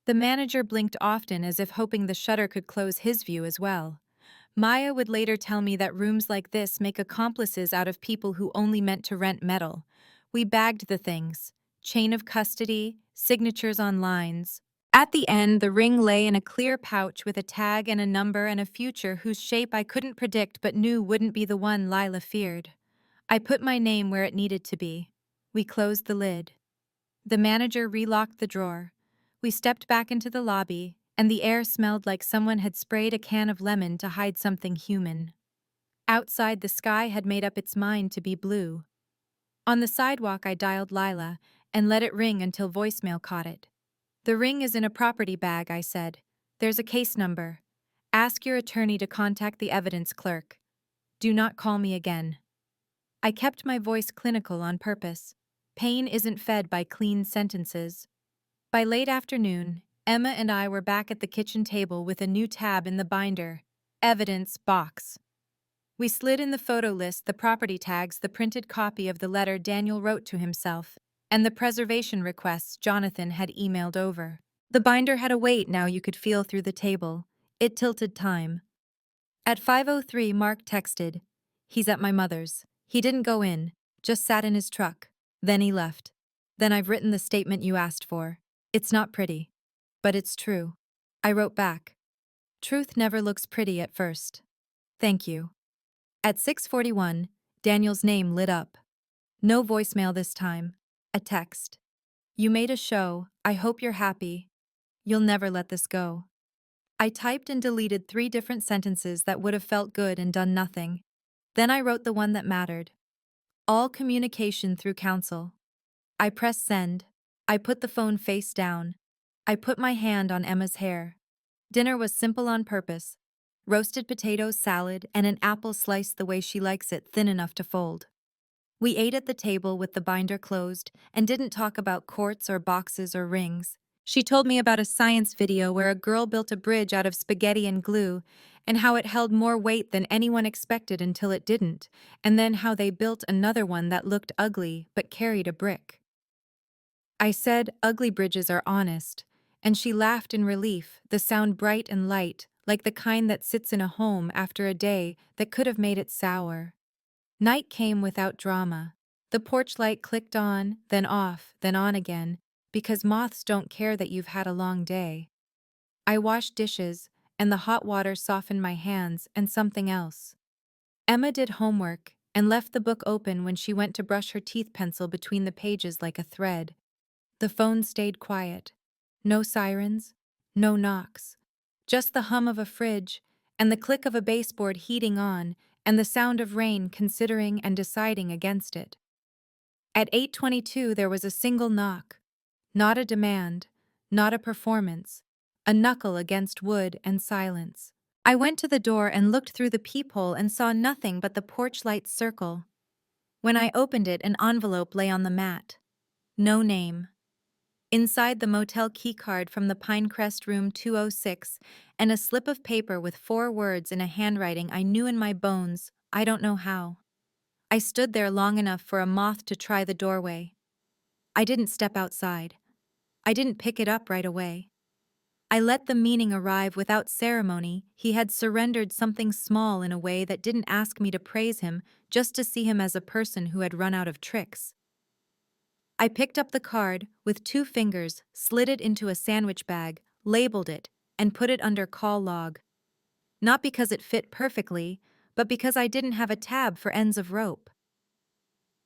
The manager blinked often as if hoping the shutter could close his view as well. Maya would later tell me that rooms like this make accomplices out of people who only meant to rent metal. We bagged the things. Chain of custody, signatures on lines. At the end, the ring lay in a clear pouch with a tag and a number and a future whose shape I couldn't predict but knew wouldn't be the one Lila feared. I put my name where it needed to be. We closed the lid. The manager relocked the drawer. We stepped back into the lobby, and the air smelled like someone had sprayed a can of lemon to hide something human. Outside, the sky had made up its mind to be blue. On the sidewalk, I dialed Lila and let it ring until voicemail caught it. "The ring is in a property bag," I said. "There's a case number. Ask your attorney to contact the evidence clerk. Do not call me again." I kept my voice clinical on purpose. Pain isn't fed by clean sentences. By late afternoon, Emma and I were back at the kitchen table with a new tab in the binder. Evidence box. We slid in the photo list the property tags, the printed copy of the letter Daniel wrote to himself, and the preservation requests Jonathan had emailed over. The binder had a weight now you could feel through the table. It tilted time. At 5:03, Mark texted, "He's at my mother's. He didn't go in, just sat in his truck. Then he left. Then I've written the statement you asked for. It's not pretty. But it's true." I wrote back, "Truth never looks pretty at first. Thank you." At 6:41, Daniel's name lit up. No voicemail this time. A text. "You made a show. I hope you're happy. You'll never let this go." I typed and deleted 3 different sentences that would have felt good and done nothing. Then I wrote the one that mattered. All communication through counsel. I pressed send. I put the phone face down. I put my hand on Emma's hair. Dinner was simple on purpose. Roasted potatoes, salad, and an apple sliced the way she likes it, thin enough to fold. We ate at the table with the binder closed and didn't talk about courts or boxes or rings. She told me about a science video where a girl built a bridge out of spaghetti and glue, and how it held more weight than anyone expected until it didn't, and then how they built another one that looked ugly but carried a brick. I said ugly bridges are honest, and she laughed in relief, the sound bright and light, like the kind that sits in a home after a day that could have made it sour. Night came without drama. The porch light clicked on, then off, then on again, because moths don't care that you've had a long day. I washed dishes, and the hot water softened my hands and something else. Emma did homework and left the book open when she went to brush her teeth pencil between the pages like a thread. The phone stayed quiet. No sirens, no knocks. Just the hum of a fridge, and the click of a baseboard heating on, and the sound of rain considering and deciding against it. At 8:22 there was a single knock. Not a demand, not a performance, a knuckle against wood and silence. I went to the door and looked through the peephole and saw nothing but the porch light's circle. When I opened it, an envelope lay on the mat. No name. Inside, the motel keycard from the Pinecrest room 206 and a slip of paper with 4 words in a handwriting I knew in my bones, I don't know how. I stood there long enough for a moth to try the doorway. I didn't step outside. I didn't pick it up right away. I let the meaning arrive without ceremony. He had surrendered something small in a way that didn't ask me to praise him, just to see him as a person who had run out of tricks. I picked up the card with 2 fingers, slid it into a sandwich bag, labeled it, and put it under call log. Not because it fit perfectly, but because I didn't have a tab for ends of rope.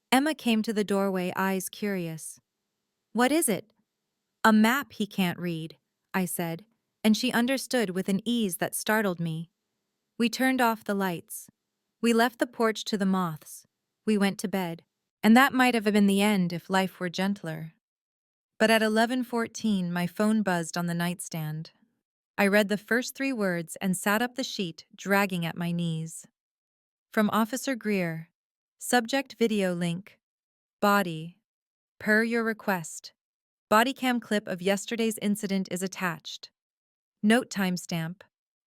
Emma came to the doorway, eyes curious. "What is it?" "A map he can't read," I said, and she understood with an ease that startled me. We turned off the lights. We left the porch to the moths. We went to bed. And that might have been the end if life were gentler. But at 11:14, my phone buzzed on the nightstand. I read the first 3 words and sat up the sheet, dragging at my knees. From Officer Greer. Subject video link. Body. Per your request. Bodycam clip of yesterday's incident is attached. Note timestamp.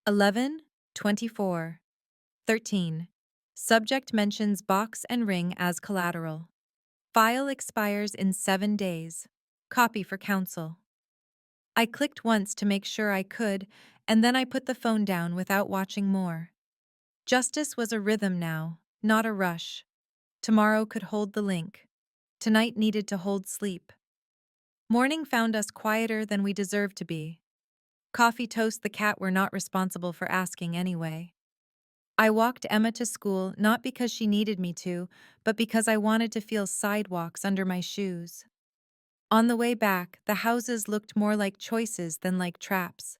11:24:13. Subject mentions box and ring as collateral. File expires in 7 days. Copy for counsel. I clicked once to make sure I could, and then I put the phone down without watching more. Justice was a rhythm now, not a rush. Tomorrow could hold the link. Tonight needed to hold sleep. Morning found us quieter than we deserved to be. Coffee toast the cat we're not responsible for asking anyway. I walked Emma to school not because she needed me to, but because I wanted to feel sidewalks under my shoes. On the way back, the houses looked more like choices than like traps.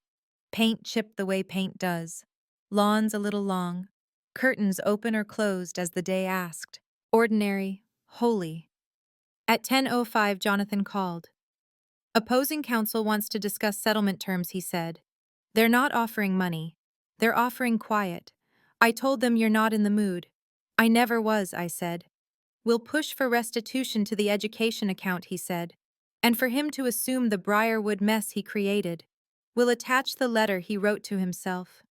Paint chipped the way paint does. Lawns a little long. Curtains open or closed as the day asked. Ordinary, holy. At 10:05, Jonathan called. "Opposing counsel wants to discuss settlement terms," he said. "They're not offering money. They're offering quiet. I told them you're not in the mood." "I never was," I said. "We'll push for restitution to the education account," he said. "And for him to assume the Briarwood mess he created. We'll attach the letter he wrote to himself."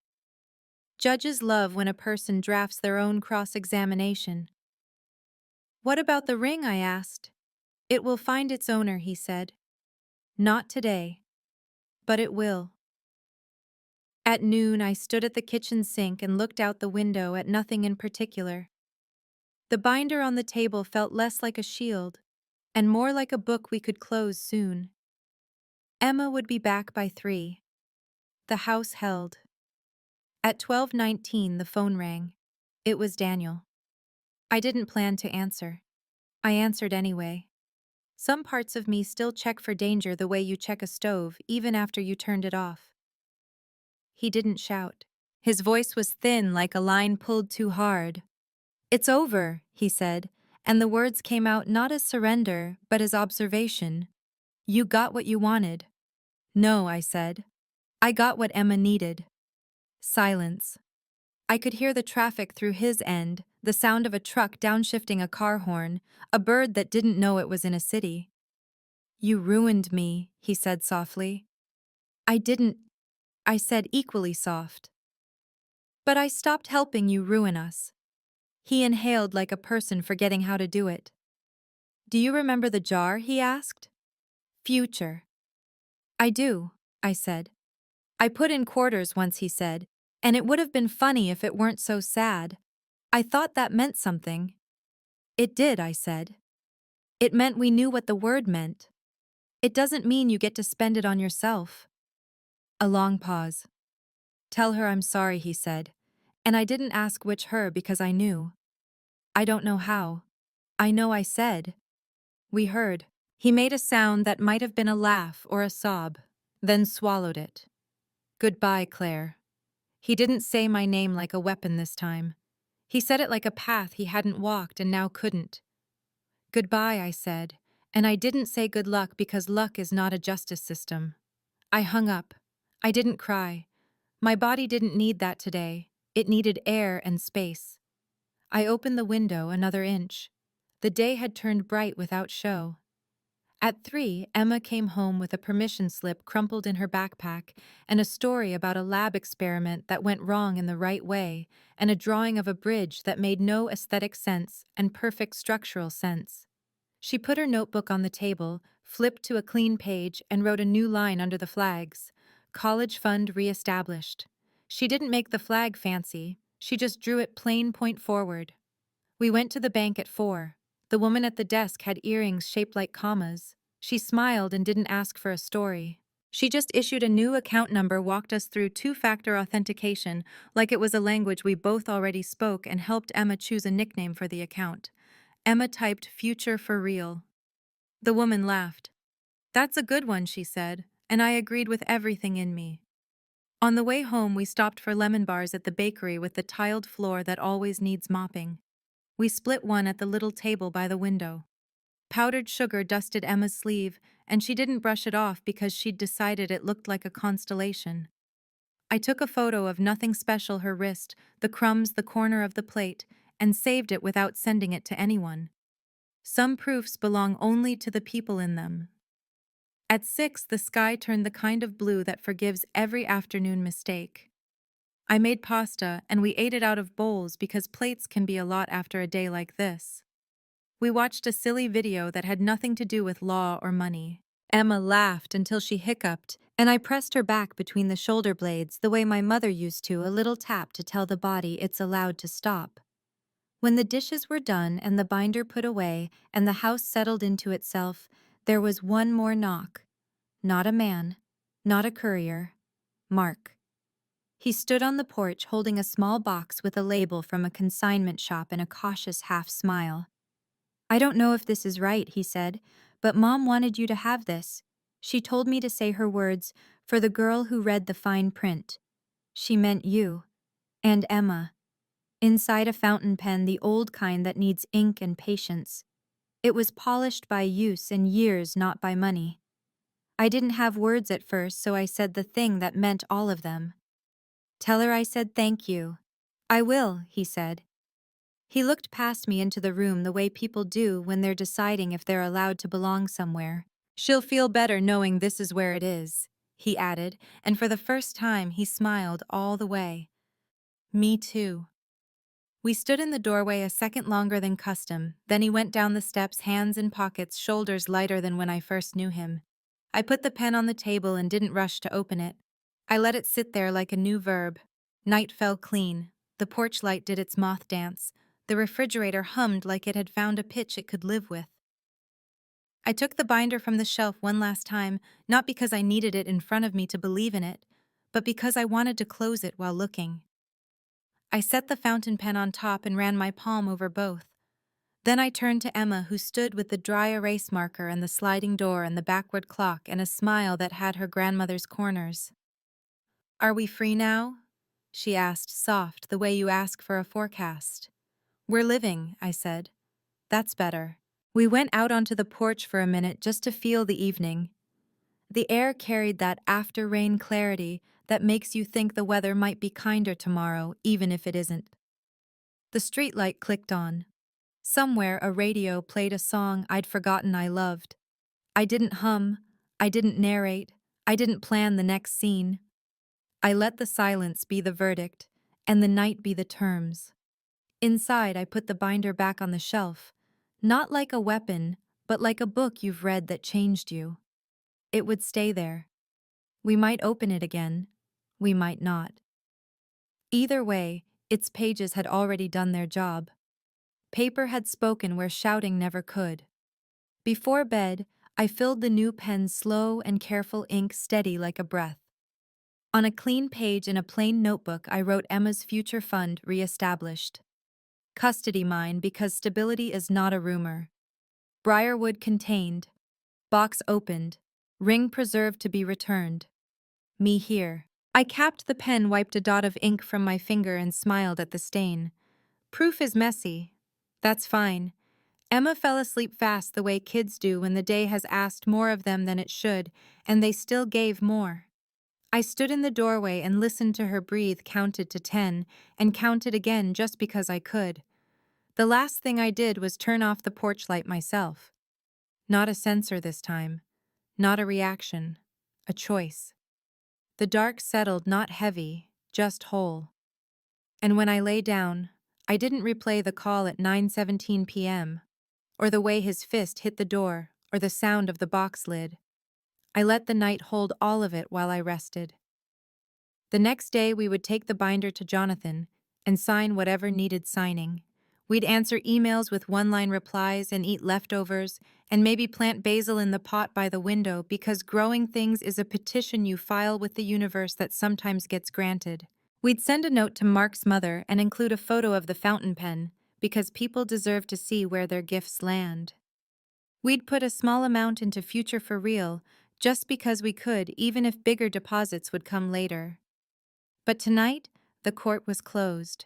Judges love when a person drafts their own cross-examination. What about the ring? I asked. It will find its owner, he said. Not today. But it will. At noon, I stood at the kitchen sink and looked out the window at nothing in particular. The binder on the table felt less like a shield, and more like a book we could close soon. Emma would be back by 3. The house held. At 12:19, the phone rang. It was Daniel. I didn't plan to answer. I answered anyway. Some parts of me still check for danger the way you check a stove, even after you turned it off. He didn't shout. His voice was thin, like a line pulled too hard. "It's over," he said, and the words came out not as surrender, but as observation. "You got what you wanted." "No," I said. "I got what Emma needed." Silence. I could hear the traffic through his end, the sound of a truck downshifting a car horn, a bird that didn't know it was in a city. "You ruined me," he said softly. "I didn't," I said equally soft. "But I stopped helping you ruin us." He inhaled like a person forgetting how to do it. "Do you remember the jar?" he asked. "Future." "I do," I said. "I put in quarters once," he said, "and it would have been funny if it weren't so sad. I thought that meant something." "It did," I said. "It meant we knew what the word meant. It doesn't mean you get to spend it on yourself." A long pause. "Tell her I'm sorry," he said, and I didn't ask which her because I knew. I don't know how. I know I said. We heard. He made a sound that might have been a laugh or a sob, then swallowed it. "Goodbye, Claire." He didn't say my name like a weapon this time. He said it like a path he hadn't walked and now couldn't. "Goodbye," I said, and I didn't say good luck because luck is not a justice system. I hung up. I didn't cry. My body didn't need that today. It needed air and space. I opened the window another inch. The day had turned bright without show. At 3, Emma came home with a permission slip crumpled in her backpack and a story about a lab experiment that went wrong in the right way and a drawing of a bridge that made no aesthetic sense and perfect structural sense. She put her notebook on the table, flipped to a clean page, and wrote a new line under the flags. "College fund reestablished." She didn't make the flag fancy. She just drew it plain point forward. We went to the bank at 4. The woman at the desk had earrings shaped like commas. She smiled and didn't ask for a story. She just issued a new account number, walked us through two-factor authentication like it was a language we both already spoke, and helped Emma choose a nickname for the account. Emma typed "future for real." The woman laughed. "That's a good one," she said, and I agreed with everything in me. On the way home, we stopped for lemon bars at the bakery with the tiled floor that always needs mopping. We split one at the little table by the window. Powdered sugar dusted Emma's sleeve, and she didn't brush it off because she'd decided it looked like a constellation. I took a photo of nothing special, her wrist, the crumbs, the corner of the plate, and saved it without sending it to anyone. Some proofs belong only to the people in them. At 6, the sky turned the kind of blue that forgives every afternoon mistake. I made pasta, and we ate it out of bowls because plates can be a lot after a day like this. We watched a silly video that had nothing to do with law or money. Emma laughed until she hiccuped, and I pressed her back between the shoulder blades the way my mother used to, a little tap to tell the body it's allowed to stop. When the dishes were done and the binder put away and the house settled into itself, there was one more knock. Not a man, not a courier. Mark. He stood on the porch holding a small box with a label from a consignment shop and a cautious half-smile. "I don't know if this is right," he said, "but Mom wanted you to have this. She told me to say her words, for the girl who read the fine print. She meant you. And Emma. Inside a fountain pen, the old kind that needs ink and patience. It was polished by use and years, not by money." I didn't have words at first, so I said the thing that meant all of them. "Tell her I said thank you." "I will," he said. He looked past me into the room the way people do when they're deciding if they're allowed to belong somewhere. "She'll feel better knowing this is where it is," he added, and for the first time he smiled all the way. Me too. We stood in the doorway a second longer than custom, then he went down the steps, hands in pockets, shoulders lighter than when I first knew him. I put the pen on the table and didn't rush to open it. I let it sit there like a new verb. Night fell clean. The porch light did its moth dance. The refrigerator hummed like it had found a pitch it could live with. I took the binder from the shelf one last time, not because I needed it in front of me to believe in it, but because I wanted to close it while looking. I set the fountain pen on top and ran my palm over both. Then I turned to Emma, who stood with the dry erase marker and the sliding door and the backward clock and a smile that had her grandmother's corners. "Are we free now?" she asked, soft, the way you ask for a forecast. "We're living," I said. "That's better." We went out onto the porch for a minute just to feel the evening. The air carried that after-rain clarity that makes you think the weather might be kinder tomorrow, even if it isn't. The streetlight clicked on. Somewhere a radio played a song I'd forgotten I loved. I didn't hum, I didn't narrate, I didn't plan the next scene. I let the silence be the verdict, and the night be the terms. Inside, I put the binder back on the shelf, not like a weapon, but like a book you've read that changed you. It would stay there. We might open it again, we might not. Either way, its pages had already done their job. Paper had spoken where shouting never could. Before bed, I filled the new pen's slow and careful ink steady like a breath. On a clean page in a plain notebook, I wrote Emma's future fund reestablished. Custody mine because stability is not a rumor. Briarwood contained. Box opened. Ring preserved to be returned. Me here. I capped the pen, wiped a dot of ink from my finger and smiled at the stain. Proof is messy. That's fine. Emma fell asleep fast the way kids do when the day has asked more of them than it should, and they still gave more. I stood in the doorway and listened to her breathe, counted to 10, and counted again just because I could. The last thing I did was turn off the porch light myself. Not a sensor this time. Not a reaction. A choice. The dark settled, not heavy, just whole. And when I lay down, I didn't replay the call at 9:17 p.m., or the way his fist hit the door, or the sound of the box lid. I let the night hold all of it while I rested. The next day we would take the binder to Jonathan and sign whatever needed signing. We'd answer emails with one-line replies and eat leftovers and maybe plant basil in the pot by the window because growing things is a petition you file with the universe that sometimes gets granted. We'd send a note to Mark's mother and include a photo of the fountain pen because people deserve to see where their gifts land. We'd put a small amount into future for real just because we could, even if bigger deposits would come later. But tonight, the court was closed.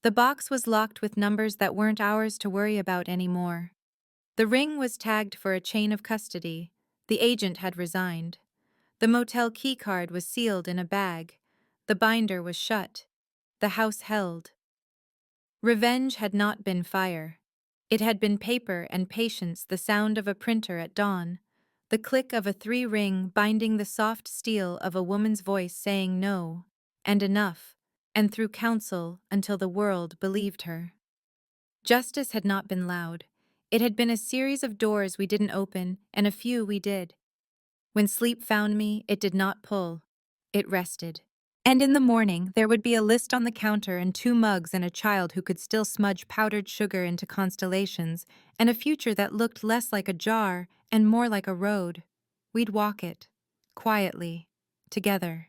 The box was locked with numbers that weren't ours to worry about anymore. The ring was tagged for a chain of custody. The agent had resigned. The motel keycard was sealed in a bag. The binder was shut. The house held. Revenge had not been fire. It had been paper and patience, the sound of a printer at dawn, the click of a 3-ring binding the soft steel of a woman's voice saying no, and enough, and through counsel until the world believed her. Justice had not been loud. It had been a series of doors we didn't open, and a few we did. When sleep found me, it did not pull. It rested. And in the morning, there would be a list on the counter and 2 mugs and a child who could still smudge powdered sugar into constellations, and a future that looked less like a jar and more like a road. We'd walk it, quietly, together.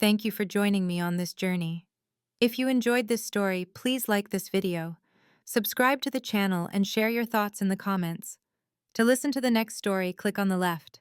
Thank you for joining me on this journey. If you enjoyed this story, please like this video, subscribe to the channel, and share your thoughts in the comments. To listen to the next story, click on the left.